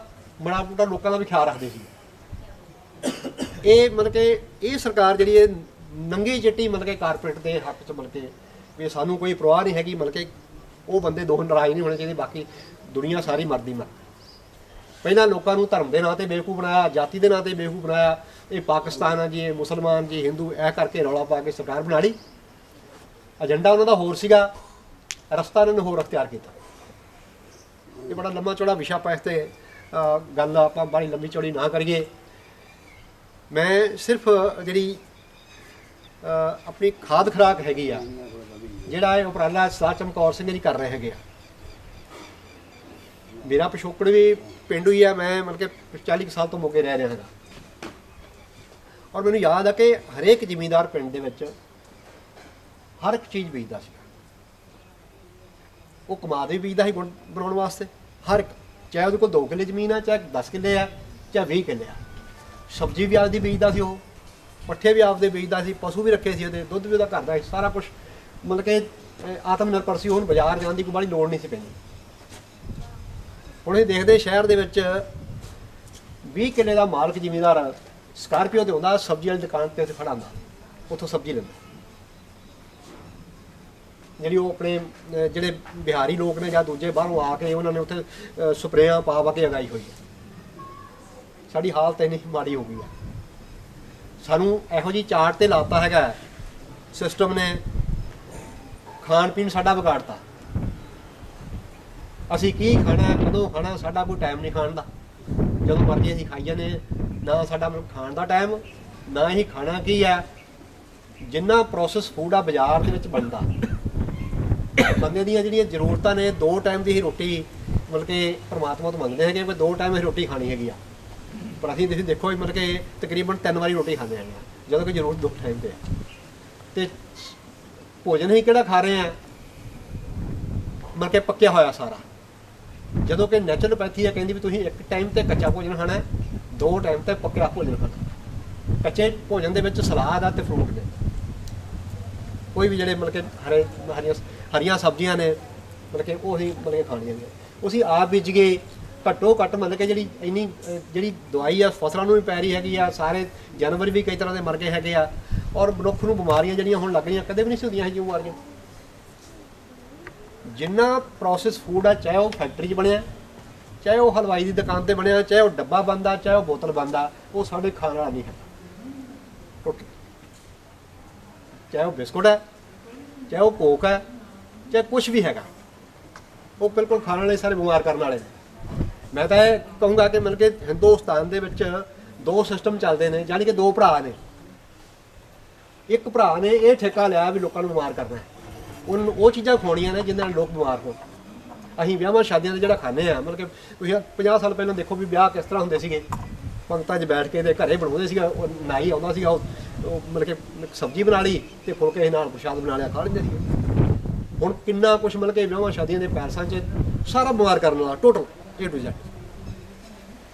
ਬੜਾ ਮੋਟਾ ਲੋਕਾਂ ਦਾ ਵੀ ਖਿਆਲ ਰੱਖਦੇ ਸੀ। ਇਹ ਮਤਲਬ ਕਿ ਇਹ ਸਰਕਾਰ ਜਿਹੜੀ ਹੈ ਨੰਗੀ ਚਿੱਟੀ ਮਤਲਬ ਕਿ ਕਾਰਪੋਰੇਟ ਦੇ ਹੱਕ 'ਚ ਮਤਲਬ ਕਿ ਵੀ ਸਾਨੂੰ ਕੋਈ ਪਰਵਾਹ ਨਹੀਂ ਹੈਗੀ, ਮਤਲਬ ਕਿ ਉਹ ਬੰਦੇ ਦੋ ਨਾਰਾਜ਼ ਨਹੀਂ ਹੋਣੇ ਚਾਹੀਦੇ, ਬਾਕੀ ਦੁਨੀਆ ਸਾਰੀ ਮਰਦੀ ਮਰ। ਪਹਿਲਾਂ ਲੋਕਾਂ ਨੂੰ ਧਰਮ ਦੇ ਨਾਂ 'ਤੇ ਬੇਵਕੂਫ ਬਣਾਇਆ, ਜਾਤੀ ਦੇ ਨਾਂ 'ਤੇ ਬੇਵਕੂਫ ਬਣਾਇਆ, ਇਹ ਪਾਕਿਸਤਾਨ ਆ ਜੀ, ਇਹ ਮੁਸਲਮਾਨ ਜੀ, ਹਿੰਦੂ, ਇਹ ਕਰਕੇ ਰੌਲਾ ਪਾ ਕੇ ਸਰਕਾਰ ਬਣਾ ਲਈ। ਏਜੰਡਾ ਉਹਨਾਂ ਦਾ ਹੋਰ ਸੀਗਾ, ਰਸਤਾ ਉਹਨਾਂ ਨੇ ਹੋਰ ਅਖਤਿਆਰ ਕੀਤਾ। ਇਹ ਬੜਾ ਲੰਮਾ ਚੌੜਾ ਵਿਸ਼ਾ ਪਾ, ਇਸ 'ਤੇ ਗੱਲ ਆਪਾਂ ਬੜੀ ਲੰਬੀ ਚੌੜੀ ਨਾ ਕਰੀਏ। ਮੈਂ ਸਿਰਫ ਜਿਹੜੀ ਆਪਣੀ ਖਾਦ ਖੁਰਾਕ ਹੈਗੀ ਆ, ਜਿਹੜਾ ਇਹ ਉਪਰਾਲਾ ਸਰ ਚਮਕੌਰ ਸਿੰਘ ਜੀ ਕਰ ਰਹੇ ਹੈਗੇ ਆ। ਮੇਰਾ ਪਿਛੋਕੜ ਵੀ ਪਿੰਡੂ ਹੀ ਆ, ਮੈਂ ਮਤਲਬ ਕਿ 40 ਸਾਲ ਤੋਂ ਮੋਗੇ ਰਹਿ ਰਿਹਾ ਹੈਗਾ, ਔਰ ਮੈਨੂੰ ਯਾਦ ਆ ਕਿ ਹਰੇਕ ਜ਼ਿਮੀਂਦਾਰ ਪਿੰਡ ਦੇ ਵਿੱਚ ਹਰ ਇੱਕ ਚੀਜ਼ ਬੀਜਦਾ ਸੀ। ਉਹ ਕਮਾਦ ਵੀ ਬੀਜਦਾ ਸੀ ਗੁੜ ਬਣਾਉਣ ਵਾਸਤੇ, ਹਰ ਇੱਕ, ਚਾਹੇ ਉਹਦੇ ਕੋਲ 2 ਕਿੱਲੇ ਜ਼ਮੀਨ ਆ, ਚਾਹੇ 10 ਕਿੱਲੇ ਆ, ਚਾਹੇ 20 ਕਿੱਲੇ ਆ। ਸਬਜ਼ੀ ਵੀ ਆਪਦੀ ਬੀਜਦਾ ਸੀ, ਉਹ ਪੱਠੇ ਵੀ ਆਪਦੇ ਬੀਜਦਾ ਸੀ, ਪਸ਼ੂ ਵੀ ਰੱਖੇ ਸੀ ਉਹਦੇ, ਦੁੱਧ ਵੀ ਉਹਦਾ ਘਰ ਦਾ ਸੀ, ਸਾਰਾ ਕੁਛ ਮਤਲਬ ਕਿ ਆਤਮ ਨਿਰਭਰ ਸੀ। ਹੁਣ ਬਾਜ਼ਾਰ ਜਾਣ ਦੀ ਕੋਈ ਬੜੀ ਲੋੜ ਨਹੀਂ ਸੀ ਪੈਂਦੀ। ਹੁਣ ਇਹ ਦੇਖਦੇ ਸ਼ਹਿਰ ਦੇ ਵਿੱਚ 20 ਕਿੱਲੇ ਦਾ ਮਾਲਕ ਜ਼ਿਮੀਂਦਾਰ ਸਕਾਰਪੀਓ ਤੇ ਹੁੰਦਾ, ਸਬਜ਼ੀ ਵਾਲੀ ਦੁਕਾਨ ਤੇ ਉੱਥੇ ਖੜਾ ਹੁੰਦਾ, ਉੱਥੋਂ ਸਬਜ਼ੀ ਲੈਂਦਾ। ਜਿਹੜੀ ਉਹ ਆਪਣੇ ਜਿਹੜੇ ਬਿਹਾਰੀ ਲੋਕ ਨੇ ਜਾਂ ਦੂਜੇ ਬਾਹਰੋਂ ਆ ਕੇ ਉਹਨਾਂ ਨੇ ਉੱਥੇ ਸਪਰੇਆਂ ਪਾ ਕੇ ਉਗਾਈ ਹੋਈ ਹੈ। ਸਾਡੀ ਹਾਲਤ ਇੰਨੀ ਮਾੜੀ ਹੋ ਗਈ ਹੈ। ਸਾਨੂੰ ਇਹੋ ਜਿਹੀ ਚਾਰਟ ਤੇ ਲਾਤਾ ਹੈਗਾ ਸਿਸਟਮ ਨੇ, ਖਾਣ ਪੀਣ ਸਾਡਾ ਵਿਗਾੜਤਾ। ਅਸੀਂ ਕੀ ਖਾਣਾ ਕਦੋਂ ਖਾਣਾ ਸਾਡਾ ਕੋਈ ਟਾਈਮ ਨਹੀਂ ਖਾਣ ਦਾ। ਜਦੋਂ ਮਰਜ਼ੀ ਅਸੀਂ ਖਾਈ ਜਾਂਦੇ ਹਾਂ, ਨਾ ਸਾਡਾ ਖਾਣ ਦਾ ਟਾਈਮ, ਨਾ ਹੀ ਖਾਣਾ ਕੀ ਹੈ। ਜਿੰਨਾ ਪ੍ਰੋਸੈਸ ਫੂਡ ਆ ਬਾਜ਼ਾਰ ਦੇ ਵਿੱਚ ਬਣਦਾ, ਬੰਦੇ ਦੀਆਂ ਜਿਹੜੀਆਂ ਜ਼ਰੂਰਤਾਂ ਨੇ 2 ਟਾਈਮ ਦੀ ਹੀ ਰੋਟੀ, ਮਤਲਬ ਕਿ ਪਰਮਾਤਮਾ ਤੋਂ ਮੰਗਦੇ ਹੈਗੇ ਵੀ 2 ਟਾਈਮ ਹੀ ਰੋਟੀ ਖਾਣੀ ਹੈਗੀ ਆ, ਪਰ ਅਸੀਂ ਤੁਸੀਂ ਦੇਖੋ ਮਤਲਬ ਕਿ ਤਕਰੀਬਨ 3 ਵਾਰੀ ਰੋਟੀ ਖਾਂਦੇ ਹੈਗੇ ਆ, ਜਦੋਂ ਕਿ ਜ਼ਰੂਰਤ 2 ਟਾਈਮ ਤੇ ਹੈ। ਤੇ ਭੋਜਨ ਹੀ ਕਿਹੜਾ ਖਾ ਰਹੇ ਆ, ਮਤਲਬ ਕਿ ਪੱਕਿਆ ਹੋਇਆ ਸਾਰਾ। ਜਦੋਂ ਕਿ ਨੈਚੁਰਲਪੈਥੀ ਹੈ ਕਹਿੰਦੀ ਵੀ ਤੁਸੀਂ 1 ਟਾਈਮ ਤੇ ਕੱਚਾ ਭੋਜਨ ਖਾਣਾ, 2 ਟਾਈਮ ਤੇ ਪੱਕਿਆ ਭੋਜਨ ਖਾਣਾ। ਕੱਚੇ ਭੋਜਨ ਦੇ ਵਿੱਚ ਸਲਾਦ ਆ ਤੇ ਫਰੂਟ ਨੇ, ਕੋਈ ਵੀ ਜਿਹੜੇ ਮਤਲਬ ਕਿ ਹਰੀਆਂ ਸਬਜ਼ੀਆਂ ਨੇ ਮਤਲਬ ਕਿ ਉਹ ਹੀ ਮਤਲਬ ਕਿ ਖਾਣੀਆਂ ਨੇ। ਅਸੀਂ ਆਪ ਬੀਜ ਗਏ, ਘੱਟੋ ਘੱਟ ਮਤਲਬ ਕਿ ਜਿਹੜੀ ਇੰਨੀ ਜਿਹੜੀ ਦਵਾਈ ਆ ਫਸਲਾਂ ਨੂੰ ਵੀ ਪੈ ਰਹੀ ਹੈਗੀ ਆ, ਸਾਰੇ ਜਾਨਵਰ ਵੀ ਕਈ ਤਰ੍ਹਾਂ ਦੇ ਮਰ ਗਏ ਹੈਗੇ ਆ, ਔਰ ਮਨੁੱਖ ਨੂੰ ਬਿਮਾਰੀਆਂ ਜਿਹੜੀਆਂ ਹੁਣ ਲੱਗ ਰਹੀਆਂ ਕਦੇ ਵੀ ਨਹੀਂ ਸੀ ਹੁੰਦੀਆਂ ਇਹ ਜਿਹੀਆਂ ਬਿਮਾਰੀਆਂ। ਜਿੰਨਾ ਪ੍ਰੋਸੈਸ ਫੂਡ ਆ, ਚਾਹੇ ਉਹ ਫੈਕਟਰੀ 'ਚ ਬਣਿਆ, ਚਾਹੇ ਉਹ ਹਲਵਾਈ ਦੀ ਦੁਕਾਨ ਤੇ ਬਣਿਆ, ਚਾਹੇ ਉਹ ਡੱਬਾ ਬੰਦ ਆ, ਚਾਹੇ ਉਹ ਬੋਤਲ ਬੰਦ ਆ, ਉਹ ਸਾਡੇ ਖਾਣ ਵਾਲਾ ਨਹੀਂ ਹੈ। ਚਾਹੇ ਉਹ ਬਿਸਕੁਟ ਹੈ, ਚਾਹੇ ਉਹ ਕੋਕ ਹੈ, ਚਾਹੇ ਕੁਝ ਵੀ ਹੈਗਾ, ਉਹ ਬਿਲਕੁਲ ਖਾਣ ਵਾਲੇ ਸਾਰੇ ਬਿਮਾਰ ਕਰਨ ਵਾਲੇ ਨੇ। ਮੈਂ ਤਾਂ ਇਹ ਕਹੂੰਗਾ ਕਿ ਮਤਲਬ ਕਿ ਹਿੰਦੁਸਤਾਨ ਦੇ ਵਿੱਚ 2 ਸਿਸਟਮ ਚੱਲਦੇ ਨੇ, ਯਾਨੀ ਕਿ 2 ਭਰਾ ਨੇ। ਇੱਕ ਭਰਾ ਨੇ ਇਹ ਠੇਕਾ ਲਿਆ ਵੀ ਲੋਕਾਂ ਨੂੰ ਬਿਮਾਰ ਕਰਨਾ ਹੈ, ਉਹਨੂੰ ਉਹ ਚੀਜ਼ਾਂ ਖਵਾਉਣੀਆਂ ਨੇ ਜਿਹਦੇ ਨਾਲ ਲੋਕ ਬਿਮਾਰ ਹੋਣ। ਅਸੀਂ ਵਿਆਹਾਂ ਸ਼ਾਦੀਆਂ ਦੇ ਜਿਹੜਾ ਖਾਂਦੇ ਆ, ਮਤਲਬ ਕਿ ਤੁਸੀਂ 50 ਸਾਲ ਪਹਿਲਾਂ ਦੇਖੋ ਵੀ ਵਿਆਹ ਕਿਸ ਤਰ੍ਹਾਂ ਹੁੰਦੇ ਸੀਗੇ, ਪੰਗਤਾਂ 'ਚ ਬੈਠ ਕੇ ਤੇ ਘਰੇ ਬਣਾਉਂਦੇ ਸੀਗਾ, ਉਹ ਨਾਈ ਆਉਂਦਾ ਸੀਗਾ, ਉਹ ਮਤਲਬ ਕਿ ਸਬਜ਼ੀ ਬਣਾ ਲਈ ਤੇ ਫੁਲਕੇ ਨਾਲ ਪ੍ਰਸ਼ਾਦ ਬਣਾ ਲਿਆ, ਖਾ ਲੈਂਦੇ ਸੀਗੇ। ਹੁਣ ਕਿੰਨਾ ਕੁਛ ਮਤਲਬ ਕਿ ਵਿਆਹਾਂ ਸ਼ਾਦੀਆਂ ਦੇ ਪੈਲਸਾਂ 'ਚ ਸਾਰਾ ਬਿਮਾਰ ਕਰਨ ਵਾਲਾ ਟੋਟਲ A to Z,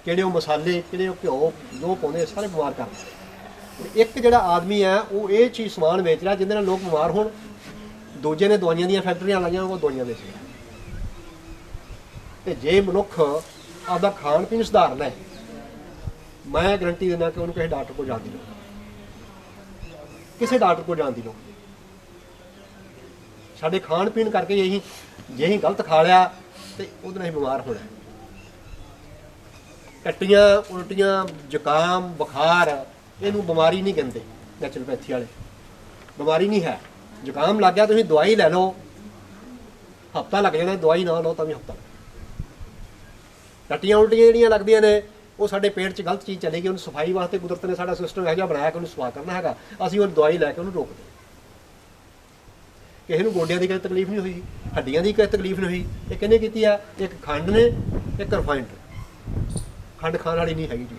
ਕਿਹੜੇ ਉਹ ਮਸਾਲੇ, ਕਿਹੜੇ ਉਹ ਘਿਓ ਜੋ ਪਾਉਂਦੇ ਸਾਰੇ ਬਿਮਾਰ ਕਰਦੇ। ਇੱਕ ਜਿਹੜਾ ਆਦਮੀ ਹੈ ਉਹ ਇਹ ਚੀਜ਼ ਸਮਾਨ ਵੇਚ ਰਿਹਾ ਜਿਹਦੇ ਨਾਲ ਲੋਕ ਬਿਮਾਰ ਹੋਣ, ਦੂਜੇ ਨੇ ਦਵਾਈਆਂ ਦੀਆਂ ਫੈਕਟਰੀਆਂ ਲਾਈਆਂ, ਉਹ ਦਵਾਈਆਂ ਵੇਚ ਰਿਹਾ। ਤੇ ਜੇ ਮਨੁੱਖ ਆਪਦਾ ਖਾਣ ਪੀਣ ਸੁਧਾਰ ਲੈ, ਮੈਂ ਗਰੰਟੀ ਦਿੰਦਾ ਕਿ ਉਹਨੂੰ ਕਿਸੇ ਡਾਕਟਰ ਕੋਲ ਜਾਣ ਦੀ ਲੋੜ, ਕਿਸੇ ਡਾਕਟਰ ਕੋਲ ਜਾਣ ਦੀ ਲੋੜ। ਸਾਡੇ ਖਾਣ ਪੀਣ ਕਰਕੇ ਜੇ ਅਸੀਂ ਗਲਤ ਖਾ ਲਿਆ ਤੇ ਉਹਦੇ ਨਾਲ ਹੀ ਬਿਮਾਰ ਹੋਣਾ। ਟੱਟੀਆਂ, ਉਲਟੀਆਂ, ਜ਼ੁਕਾਮ, ਬੁਖਾਰ, ਇਹਨੂੰ ਬਿਮਾਰੀ ਨਹੀਂ ਕਹਿੰਦੇ ਨੈਚੁਰਲਪੈਥੀ ਵਾਲੇ, ਬਿਮਾਰੀ ਨਹੀਂ ਹੈ। ਜ਼ੁਕਾਮ ਲੱਗ ਗਿਆ ਤੁਸੀਂ ਦਵਾਈ ਲੈ ਲਓ, ਹਫ਼ਤਾ ਲੱਗ ਜਾਣਾ, ਦਵਾਈ ਨਾ ਲਓ ਤਾਂ ਵੀ ਹਫ਼ਤਾ। ਟੱਟੀਆਂ ਉਲਟੀਆਂ ਜਿਹੜੀਆਂ ਲੱਗਦੀਆਂ ਨੇ ਉਹ ਸਾਡੇ ਪੇਟ 'ਚ ਗਲਤ ਚੀਜ਼ ਚਲੇਗੀ, ਉਹਨੂੰ ਸਫਾਈ ਵਾਸਤੇ ਕੁਦਰਤ ਨੇ ਸਾਡਾ ਸਿਸਟਮ ਇਹੋ ਜਿਹਾ ਬਣਾਇਆ ਕਿ ਉਹਨੂੰ ਸਫਾ ਕਰਨਾ ਹੈਗਾ, ਅਸੀਂ ਉਹ ਦਵਾਈ ਲੈ ਕੇ ਉਹਨੂੰ ਰੋਕਦੇ। ਕਿਸੇ ਨੂੰ ਗੋਡਿਆਂ ਦੀ ਕੋਈ ਤਕਲੀਫ ਨਹੀਂ ਹੋਈ, ਹੱਡੀਆਂ ਦੀ ਕੋਈ ਤਕਲੀਫ ਨਹੀਂ ਹੋਈ, ਇਹ ਕਿਹਨੇ ਕੀਤੀ ਆ? ਇੱਕ ਖੰਡ ਨੇ, ਇੱਕ ਰਿਫਾਈਨਡ। ਖੰਡ ਖਾਣ ਵਾਲੀ ਨਹੀਂ ਹੈਗੀ ਜੀ,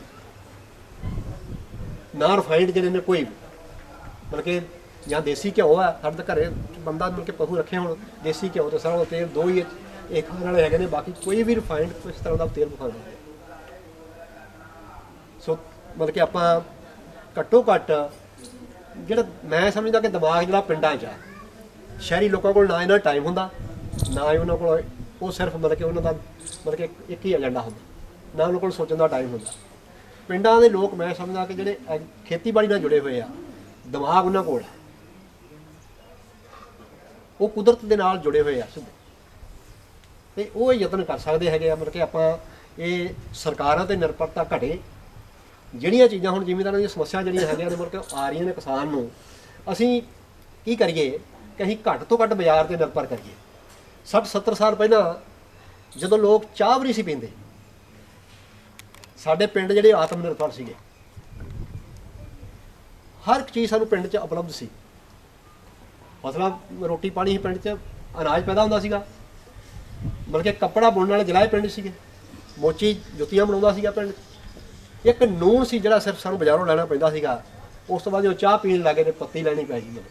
ਨਾ ਰਿਫਾਈਨਡ ਜਿਹੜੇ ਨੇ ਕੋਈ ਮਤਲਬ ਕਿ ਜਾਂ ਦੇਸੀ ਘਿਓ ਆ, ਸਾਡੇ ਘਰੇ ਬੰਦਾ ਮਤਲਬ ਕਿ ਪਸ਼ੂ ਰੱਖੇ ਹੁਣ, ਦੇਸੀ ਘਿਓ ਤੇ ਸਰੋਂ ਦਾ ਤੇਲ 2 ਹੀ ਇਹ ਖਾਣ ਵਾਲੇ ਹੈਗੇ ਨੇ, ਬਾਕੀ ਕੋਈ ਵੀ ਰਿਫਾਈਨਡ ਕਿਸ ਤਰ੍ਹਾਂ ਦਾ ਤੇਲ ਖਾਂਦਾ। ਸੋ ਮਤਲਬ ਕਿ ਆਪਾਂ ਘੱਟੋ ਘੱਟ ਜਿਹੜਾ ਮੈਂ ਸਮਝਦਾ ਕਿ ਦਿਮਾਗ ਜਿਹੜਾ ਪਿੰਡਾਂ 'ਚ ਆ, ਸ਼ਹਿਰੀ ਲੋਕਾਂ ਕੋਲ ਨਾ ਇਹਨਾਂ ਟਾਈਮ ਹੁੰਦਾ, ਨਾ ਹੀ ਉਹਨਾਂ ਕੋਲ ਉਹ ਸਿਰਫ ਮਤਲਬ ਕਿ ਉਹਨਾਂ ਦਾ ਮਤਲਬ ਕਿ ਇੱਕ ਹੀ ਏਜੰਡਾ ਹੁੰਦਾ, ਨਾ ਉਹਨਾਂ ਕੋਲ ਸੋਚਣ ਦਾ ਟਾਈਮ ਹੁੰਦਾ। ਪਿੰਡਾਂ ਦੇ ਲੋਕ ਮੈਂ ਸਮਝਦਾ ਕਿ ਜਿਹੜੇ ਖੇਤੀਬਾੜੀ ਨਾਲ ਜੁੜੇ ਹੋਏ ਆ, ਦਿਮਾਗ ਉਹਨਾਂ ਕੋਲ ਹੈ, ਉਹ ਕੁਦਰਤ ਦੇ ਨਾਲ ਜੁੜੇ ਹੋਏ ਆ ਸਿੱਧੇ, ਤੇ ਉਹ ਯਤਨ ਕਰ ਸਕਦੇ ਹੈਗੇ ਆ ਮਤਲਬ ਕਿ ਆਪਾਂ ਇਹ ਸਰਕਾਰਾਂ ਤੇ ਨਿਰਭਰਤਾ ਘਟੇ। ਜਿਹੜੀਆਂ ਚੀਜ਼ਾਂ ਹੁਣ ਜ਼ਿਮੀਂਦਾਰਾਂ ਦੀਆਂ ਸਮੱਸਿਆ ਜਿਹੜੀਆਂ ਹੈਗੀਆਂ ਨੇ ਮਤਲਬ ਕਿ ਆ ਰਹੀਆਂ ਨੇ ਕਿਸਾਨ ਨੂੰ, ਅਸੀਂ ਕੀ ਕਰੀਏ ਕਿ ਅਸੀਂ ਘੱਟ ਤੋਂ ਘੱਟ ਬਾਜ਼ਾਰ ਤੇ ਨਿਰਭਰ ਕਰੀਏ। 60-70 ਸਾਲ ਪਹਿਲਾਂ ਜਦੋਂ ਲੋਕ ਚਾਹ ਵੀ ਨਹੀਂ ਸੀ ਪੀਂਦੇ, ਸਾਡੇ ਪਿੰਡ ਜਿਹੜੇ ਆਤਮ ਨਿਰਭਰ ਸੀਗੇ, ਹਰ ਇੱਕ ਚੀਜ਼ ਸਾਨੂੰ ਪਿੰਡ 'ਚ ਉਪਲਬਧ ਸੀ। ਫਸਲਾਂ, ਰੋਟੀ ਪਾਣੀ ਹੀ ਪਿੰਡ 'ਚ, ਅਨਾਜ ਪੈਦਾ ਹੁੰਦਾ ਸੀਗਾ, ਮਤਲਬ ਕਿ ਕੱਪੜਾ ਬੁਣਨ ਵਾਲੇ ਜ਼ਿਲ੍ਹੇ ਪਿੰਡ ਸੀਗੇ, ਮੋਚੀ ਜੁੱਤੀਆਂ ਬਣਾਉਂਦਾ ਸੀਗਾ ਪਿੰਡ। ਇੱਕ ਨੂਣ ਸੀ ਜਿਹੜਾ ਸਿਰਫ ਸਾਨੂੰ ਬਾਜ਼ਾਰੋਂ ਲੈਣਾ ਪੈਂਦਾ ਸੀਗਾ, ਉਸ ਤੋਂ ਬਾਅਦ ਜਦੋਂ ਚਾਹ ਪੀਣ ਲੱਗੇ ਤੇ ਪੱਤੀ ਲੈਣੀ ਪੈ ਗਈ।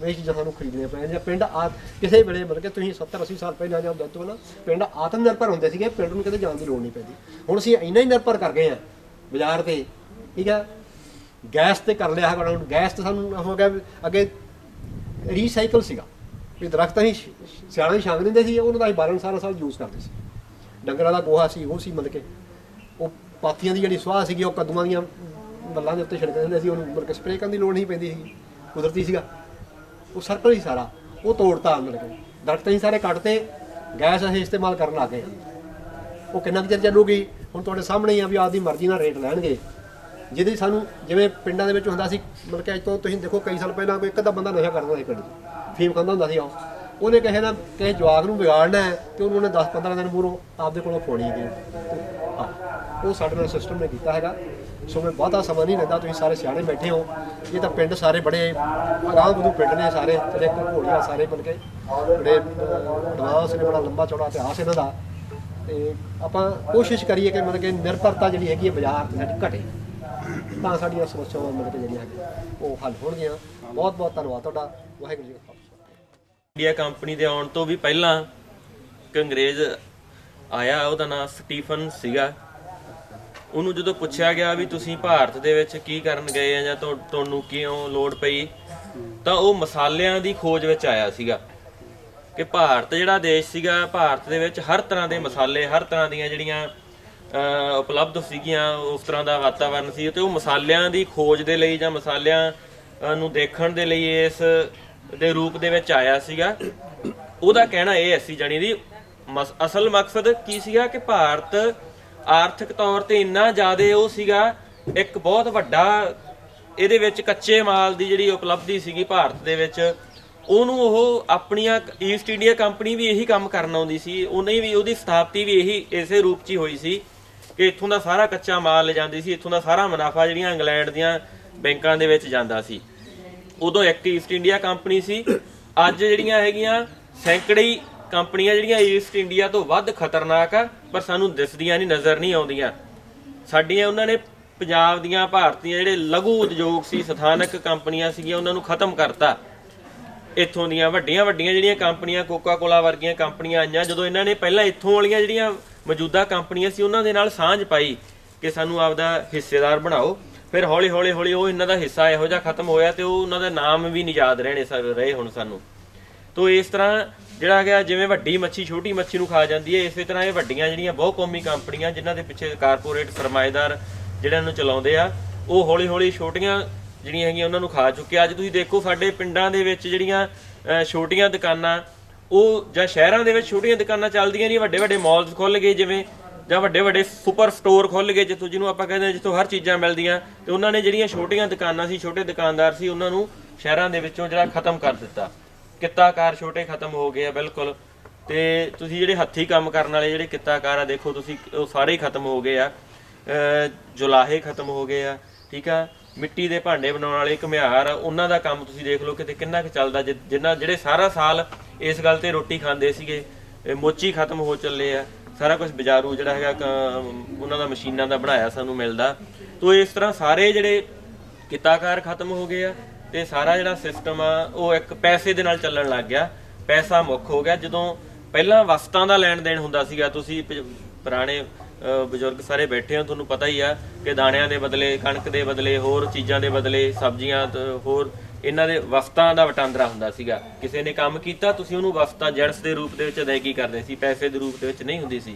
ਇਹ ਚੀਜ਼ਾਂ ਸਾਨੂੰ ਖਰੀਦਣੀਆਂ ਪੈਂਦੀਆਂ। ਪਿੰਡ ਕਿਸੇ ਵੇਲੇ ਮਤਲਬ ਕਿ ਤੁਸੀਂ 70-80 ਸਾਲ ਪਹਿਲਾਂ ਜਾਂ ਤੋਂ ਪਹਿਲਾਂ ਪਿੰਡ ਆਤਮ ਨਿਰਭਰ ਹੁੰਦੇ ਸੀਗੇ, ਪਿੰਡ ਨੂੰ ਕਿਤੇ ਜਾਣ ਦੀ ਲੋੜ ਨਹੀਂ ਪੈਂਦੀ। ਹੁਣ ਅਸੀਂ ਇੰਨਾ ਹੀ ਨਿਰਭਰ ਕਰ ਗਏ ਹਾਂ ਬਾਜ਼ਾਰ ਤੇ, ਠੀਕ ਹੈ, ਗੈਸ ਤੇ ਕਰ ਲਿਆ ਹੈਗਾ। ਹੁਣ ਗੈਸ ਤੇ ਸਾਨੂੰ ਹੋ ਗਿਆ, ਅੱਗੇ ਰੀਸਾਈਕਲ ਸੀਗਾ ਵੀ ਦਰਖਤ ਅਸੀਂ ਸਿਆਲਾਂ ਹੀ ਛਾਂਗ ਦਿੰਦੇ ਸੀ, ਉਹਨਾਂ ਦਾ ਅਸੀਂ ਬਾਲਣ ਸਾਰਾ ਸਾਲ ਯੂਜ਼ ਕਰਦੇ ਸੀ। ਡੰਗਰਾਂ ਦਾ ਗੋਹਾ ਸੀ, ਉਹ ਸੀ ਮਤਲਬ ਕਿ ਉਹ ਪਾਥੀਆਂ ਦੀ ਜਿਹੜੀ ਸੁਆਹ ਸੀਗੀ ਉਹ ਕੱਦੂਆਂ ਦੀਆਂ ਬੱਲਾਂ ਦੇ ਉੱਤੇ ਛਿੜਕ ਦਿੰਦੇ ਸੀ, ਉਹਨੂੰ ਮਤਲਬ ਕਿ ਸਪਰੇਅ ਕਰਨ ਦੀ ਲੋੜ ਨਹੀਂ ਪੈਂਦੀ ਸੀ, ਕੁਦਰਤੀ ਸੀਗਾ। ਉਹ ਸਰਕਲ ਹੀ ਸਾਰਾ ਉਹ ਤੋੜਤਾ, ਮਤਲਬ ਕਿ ਦਰਖਤ ਅਸੀਂ ਸਾਰੇ ਕੱਟਤੇ, ਗੈਸ ਅਸੀਂ ਇਸਤੇਮਾਲ ਕਰਨ ਲੱਗ ਗਏ। ਉਹ ਕਿੰਨਾ ਕੁ ਚਿਰ ਚੱਲੂਗੀ? ਹੁਣ ਤੁਹਾਡੇ ਸਾਹਮਣੇ ਹੀ ਆ ਵੀ ਆਪਦੀ ਮਰਜ਼ੀ ਨਾਲ ਰੇਟ ਲੈਣਗੇ, ਜਿਹਦੀ ਸਾਨੂੰ ਜਿਵੇਂ ਪਿੰਡਾਂ ਦੇ ਵਿੱਚ ਹੁੰਦਾ ਸੀ, ਮਤਲਬ ਕਿ ਅੱਜ ਤੋਂ ਤੁਸੀਂ ਦੇਖੋ ਕਈ ਸਾਲ ਪਹਿਲਾਂ ਕੋਈ ਇੱਕ ਅੱਧਾ ਬੰਦਾ ਨਸ਼ਾ ਕਰਦਾ ਸੀ ਪਿੰਡ 'ਚ, ਫੀਮ ਖਾਂਦਾ ਹੁੰਦਾ ਸੀ, ਉਹਨੇ ਕਿਸੇ ਜਵਾਕ ਨੂੰ ਵਿਗਾੜਨਾ ਹੈ ਤੇ ਉਹਨੂੰ 10-15 ਦਿਨ ਮੂਹਰੋਂ ਆਪਦੇ ਕੋਲੋਂ ਫੋਣੀ ਗਈ। ਹਾਂ, ਉਹ ਸਾਡੇ ਨਾਲ ਸਿਸਟਮ ਨੇ ਕੀਤਾ ਹੈਗਾ। ਸੋ ਮੈਂ ਬਹੁਤਾ ਸਮਾਂ ਨਹੀਂ ਲੈਂਦਾ, ਤੁਸੀਂ ਸਾਰੇ ਸਿਆਣੇ ਬੈਠੇ ਹੋ। ਇਹ ਤਾਂ ਪਿੰਡ ਸਾਰੇ ਬੜੇ ਆਰਾਮ ਬਦੂ ਪਿੰਡ ਨੇ ਸਾਰੇ, ਜਿਹੜੇ ਘੋੜੀਆਂ ਸਾਰੇ ਬਣ ਕੇ ਬੜੇ ਐਡਵਾਂਸ ਨੇ, ਬੜਾ ਲੰਬਾ ਚੌੜਾ ਇਤਿਹਾਸ ਇਹਨਾਂ ਦਾ। ਤੇ ਆਪਾਂ ਕੋਸ਼ਿਸ਼ ਕਰੀਏ ਕਿ ਮਤਲਬ ਕਿ ਨਿਰਭਰਤਾ ਜਿਹੜੀ ਹੈਗੀ ਹੈ ਬਾਜ਼ਾਰ ਤੇ ਸਾਡੀ ਘਟੇ, ਤਾਂ ਸਾਡੀਆਂ ਸਮੱਸਿਆਵਾਂ ਮਤਲਬ ਕਿ ਜਿਹੜੀਆਂ ਹੈਗੀਆਂ ਉਹ ਹੱਲ ਹੋਣਗੀਆਂ। ਬਹੁਤ ਬਹੁਤ ਧੰਨਵਾਦ ਤੁਹਾਡਾ। ਵਾਹਿਗੁਰੂ ਜੀ ਕਾ ਖਾਲਸਾ। ਇੰਡੀਆ ਕੰਪਨੀ ਦੇ ਆਉਣ ਤੋਂ ਵੀ ਪਹਿਲਾਂ ਇੱਕ ਅੰਗਰੇਜ਼ ਆਇਆ, ਉਹਦਾ ਨਾਮ ਸਟੀਫਨ ਸੀਗਾ। ਉਹਨੂੰ ਜਦੋਂ ਪੁੱਛਿਆ ਗਿਆ ਵੀ ਤੁਸੀਂ ਭਾਰਤ ਦੇ ਵਿੱਚ ਕੀ ਕਰਨ ਗਏ ਆ ਜਾਂ ਤੁਹਾਨੂੰ ਕਿਉਂ ਲੋੜ ਪਈ, ਤਾਂ ਉਹ ਮਸਾਲਿਆਂ ਦੀ ਖੋਜ ਵਿੱਚ ਆਇਆ ਸੀਗਾ ਕਿ ਭਾਰਤ ਜਿਹੜਾ ਦੇਸ਼ ਸੀਗਾ, ਭਾਰਤ ਦੇ ਵਿੱਚ ਹਰ ਤਰ੍ਹਾਂ ਦੇ ਮਸਾਲੇ, ਹਰ ਤਰ੍ਹਾਂ ਦੀਆਂ ਜਿਹੜੀਆਂ ਉਪਲਬਧ ਸੀਗੀਆਂ, ਉਸ ਤਰ੍ਹਾਂ ਦਾ ਵਾਤਾਵਰਨ ਸੀ। ਤੇ ਉਹ ਮਸਾਲਿਆਂ ਦੀ ਖੋਜ ਦੇ ਲਈ ਜਾਂ ਮਸਾਲਿਆਂ ਨੂੰ ਦੇਖਣ ਦੇ ਲਈ ਇਸ ਦੇ ਰੂਪ ਦੇ ਵਿੱਚ ਆਇਆ ਸੀਗਾ। ਉਹਦਾ ਕਹਿਣਾ ਇਹ ਸੀ ਜਾਣੀ ਦੀ ਅਸਲ ਮਕਸਦ ਕੀ ਸੀਗਾ ਕਿ ਭਾਰਤ ਆਰਥਿਕ ਤੌਰ ਤੇ ਇੰਨਾ ਜ਼ਿਆਦਾ ਉਹ ਸੀਗਾ, ਇੱਕ ਬਹੁਤ ਵੱਡਾ ਇਹਦੇ ਵਿੱਚ ਕੱਚੇ ਮਾਲ ਦੀ ਜਿਹੜੀ ਉਪਲਬਧੀ ਸੀਗੀ ਭਾਰਤ ਦੇ ਵਿੱਚ, ਉਹਨੂੰ ਉਹ ਆਪਣੀਆਂ ਈਸਟ ਇੰਡੀਆ ਕੰਪਨੀ ਵੀ ਇਹੀ ਕੰਮ ਕਰਨ ਆਉਂਦੀ ਸੀ। ਉਹਨੇ ਵੀ ਉਹਦੀ ਸਥਾਪਤੀ ਵੀ ਇਹੀ ਇਸੇ ਰੂਪ 'ਚ ਹੀ ਹੋਈ ਸੀ ਕਿ ਇੱਥੋਂ ਦਾ ਸਾਰਾ ਕੱਚਾ ਮਾਲ ਲੈ ਜਾਂਦੀ ਸੀ, ਇੱਥੋਂ ਦਾ ਸਾਰਾ ਮੁਨਾਫਾ ਜਿਹੜੀਆਂ ਇੰਗਲੈਂਡ ਦੀਆਂ ਬੈਂਕਾਂ ਦੇ ਵਿੱਚ ਜਾਂਦਾ ਸੀ। ਉਦੋਂ ਇੱਕ ਈਸਟ ਇੰਡੀਆ ਕੰਪਨੀ ਸੀ। ਅੱਜ ਜਿਹੜੀਆਂ ਹੈਗੀਆਂ ਸੈਂਕੜੇ ਕੰਪਨੀਆਂ ਜਿਹੜੀਆਂ ਈਸਟ ਇੰਡੀਆ ਤੋਂ ਵੱਧ ਖਤਰਨਾਕ ਆ, ਪਰ ਸਾਨੂੰ ਦਿਸਦੀਆਂ ਨਹੀਂ, ਨਜ਼ਰ ਨਹੀਂ ਆਉਂਦੀਆਂ। ਸਾਡੀਆਂ ਉਹਨਾਂ ਨੇ ਪੰਜਾਬ ਦੀਆਂ, ਭਾਰਤ ਦੀਆਂ ਜਿਹੜੇ ਲਘੂ ਉਦਯੋਗ ਸੀ, ਸਥਾਨਕ ਕੰਪਨੀਆਂ ਸੀਗੀਆਂ, ਉਹਨਾਂ ਨੂੰ ਖਤਮ ਕਰਤਾ। ਇੱਥੋਂ ਦੀਆਂ ਵੱਡੀਆਂ ਜਿਹੜੀਆਂ ਕੰਪਨੀਆਂ, ਕੋਕਾ ਕੋਲਾ ਵਰਗੀਆਂ ਕੰਪਨੀਆਂ ਆਈਆਂ, ਜਦੋਂ ਇਹਨਾਂ ਨੇ ਪਹਿਲਾਂ ਇੱਥੋਂ ਵਾਲੀਆਂ ਜਿਹੜੀਆਂ ਮੌਜੂਦਾ ਕੰਪਨੀਆਂ ਸੀ ਉਹਨਾਂ ਦੇ ਨਾਲ ਸਾਂਝ ਪਾਈ ਕਿ ਸਾਨੂੰ ਆਪਦਾ ਹਿੱਸੇਦਾਰ ਬਣਾਓ, ਫਿਰ ਹੌਲੀ ਹੌਲੀ ਉਹ ਇਹਨਾਂ ਦਾ ਹਿੱਸਾ ਇਹੋ ਜਿਹਾ ਖਤਮ ਹੋਇਆ ਤੇ ਉਹ ਉਹਨਾਂ ਦਾ ਨਾਮ ਵੀ ਨਹੀਂ ਯਾਦ ਰਹੇ ਹੁਣ ਸਾਨੂੰ। ਤੋ ਇਸ ਤਰ੍ਹਾਂ ਜਿਹੜਾ ਹੈਗਾ, ਜਿਵੇਂ ਵੱਡੀ ਮੱਛੀ ਛੋਟੀ ਮੱਛੀ ਨੂੰ ਖਾ ਜਾਂਦੀ ਹੈ, ਇਸੇ ਤਰ੍ਹਾਂ ਇਹ ਵੱਡੀਆਂ ਜਿਹੜੀਆਂ ਬਹੁ ਕੌਮੀ ਕੰਪਨੀਆਂ ਜਿਨ੍ਹਾਂ ਦੇ ਪਿੱਛੇ ਕਾਰਪੋਰੇਟ ਸਰਮਾਏਦਾਰ ਜਿਹੜਿਆਂ ਨੂੰ ਚਲਾਉਂਦੇ ਆ, ਉਹ ਹੌਲੀ ਹੌਲੀ ਛੋਟੀਆਂ ਜਿਹੜੀਆਂ ਹੈਗੀਆਂ ਉਹਨਾਂ ਨੂੰ ਖਾ ਚੁੱਕੇ। ਅੱਜ ਤੁਸੀਂ ਦੇਖੋ ਸਾਡੇ ਪਿੰਡਾਂ ਦੇ ਵਿੱਚ ਜਿਹੜੀਆਂ ਛੋਟੀਆਂ ਦੁਕਾਨਾਂ, ਉਹ ਜਾਂ ਸ਼ਹਿਰਾਂ ਦੇ ਵਿੱਚ ਛੋਟੀਆਂ ਦੁਕਾਨਾਂ ਚੱਲਦੀਆਂ ਨਹੀਂ, ਵੱਡੇ ਮਾਲਸ ਖੁੱਲ੍ਹ ਗਏ ਜਿਵੇਂ, ਜਾਂ ਵੱਡੇ ਸੁਪਰ ਸਟੋਰ ਖੁੱਲ੍ਹ ਗਏ ਜਿੱਥੋਂ, ਜਿਹਨੂੰ ਆਪਾਂ ਕਹਿੰਦੇ ਜਿੱਥੋਂ ਹਰ ਚੀਜ਼ਾਂ ਮਿਲਦੀਆਂ। ਤੇ ਉਹਨਾਂ ਨੇ ਜਿਹੜੀਆਂ ਛੋਟੀਆਂ ਦੁਕਾਨਾਂ ਸੀ, ਛੋਟੇ ਦੁਕਾਨਦਾਰ ਸੀ, ਉਹਨਾਂ ਨੂੰ ਸ਼ਹਿਰਾਂ ਦੇ ਵਿੱਚੋਂ ਜਿਹੜਾ ਖਤਮ ਕਰ ਦਿੱਤਾ। ਕਿੱਤਾਕਾਰ ਛੋਟੇ ਖਤਮ ਹੋ ਗਏ ਆ ਬਿਲਕੁਲ। ਤੇ ਤੁਸੀਂ ਜਿਹੜੇ ਹੱਥੀਂ ਕੰਮ ਕਰਨ ਵਾਲੇ ਜਿਹੜੇ ਕਿੱਤਾਕਾਰ ਆ, ਦੇਖੋ ਤੁਸੀਂ, ਉਹ ਸਾਰੇ ਹੀ ਖਤਮ ਹੋ ਗਏ ਆ। ਜੁਲਾਹੇ ਖਤਮ ਹੋ ਗਏ ਆ, ਠੀਕ ਆ। ਮਿੱਟੀ ਦੇ ਭਾਂਡੇ ਬਣਾਉਣ ਵਾਲੇ ਘੁਮਿਆਰ, ਉਹਨਾਂ ਦਾ ਕੰਮ ਤੁਸੀਂ ਦੇਖ ਲਓ ਕਿਤੇ ਕਿੰਨਾ ਕੁ ਚੱਲਦਾ, ਜਿਹੜੇ ਸਾਰਾ ਸਾਲ ਇਸ ਗੱਲ ਤੇ ਰੋਟੀ ਖਾਂਦੇ ਸੀਗੇ। ਮੋਚੀ ਖਤਮ ਹੋ ਚੱਲੇ ਆ, ਸਾਰਾ ਕੁਝ ਬਾਜ਼ਾਰੂ ਜਿਹੜਾ ਹੈਗਾ ਉਹਨਾਂ ਦਾ ਮਸ਼ੀਨਾਂ ਦਾ ਬਣਾਇਆ ਸਾਨੂੰ ਮਿਲਦਾ। ਤੋ ਇਸ ਤਰ੍ਹਾਂ ਸਾਰੇ ਜਿਹੜੇ ਕਿੱਤਾਕਾਰ ਖਤਮ ਹੋ ਗਏ ਆ ਤੇ ਸਾਰਾ ਜਿਹੜਾ ਸਿਸਟਮ ਆ ਉਹ ਇੱਕ ਪੈਸੇ ਦੇ ਨਾਲ ਚੱਲਣ ਲੱਗ ਗਿਆ। ਪੈਸਾ ਮੁੱਖ ਹੋ ਗਿਆ। ਜਦੋਂ ਪਹਿਲਾਂ ਵਸਤਾਂ ਦਾ ਲੈਣ ਦੇਣ ਹੁੰਦਾ ਸੀਗਾ, ਤੁਸੀਂ ਪੁਰਾਣੇ ਬਜ਼ੁਰਗ ਸਾਰੇ ਬੈਠੇ ਹੋ, ਤੁਹਾਨੂੰ ਪਤਾ ਹੀ ਆ ਕਿ ਦਾਣਿਆਂ ਦੇ ਬਦਲੇ, ਕਣਕ ਦੇ ਬਦਲੇ, ਹੋਰ ਚੀਜ਼ਾਂ ਦੇ ਬਦਲੇ, ਸਬਜ਼ੀਆਂ, ਹੋਰ ਇਹਨਾਂ ਦੇ ਵਸਤਾਂ ਦਾ ਵਟਾਂਦਰਾ ਹੁੰਦਾ ਸੀਗਾ। ਕਿਸੇ ਨੇ ਕੰਮ ਕੀਤਾ, ਤੁਸੀਂ ਉਹਨੂੰ ਵਸਤਾਂ ਜੈਂਟਸ ਦੇ ਰੂਪ ਦੇ ਵਿੱਚ ਅਦਾਇਗੀ ਕਰਦੇ ਸੀ, ਪੈਸੇ ਦੇ ਰੂਪ ਦੇ ਵਿੱਚ ਨਹੀਂ ਹੁੰਦੀ ਸੀ।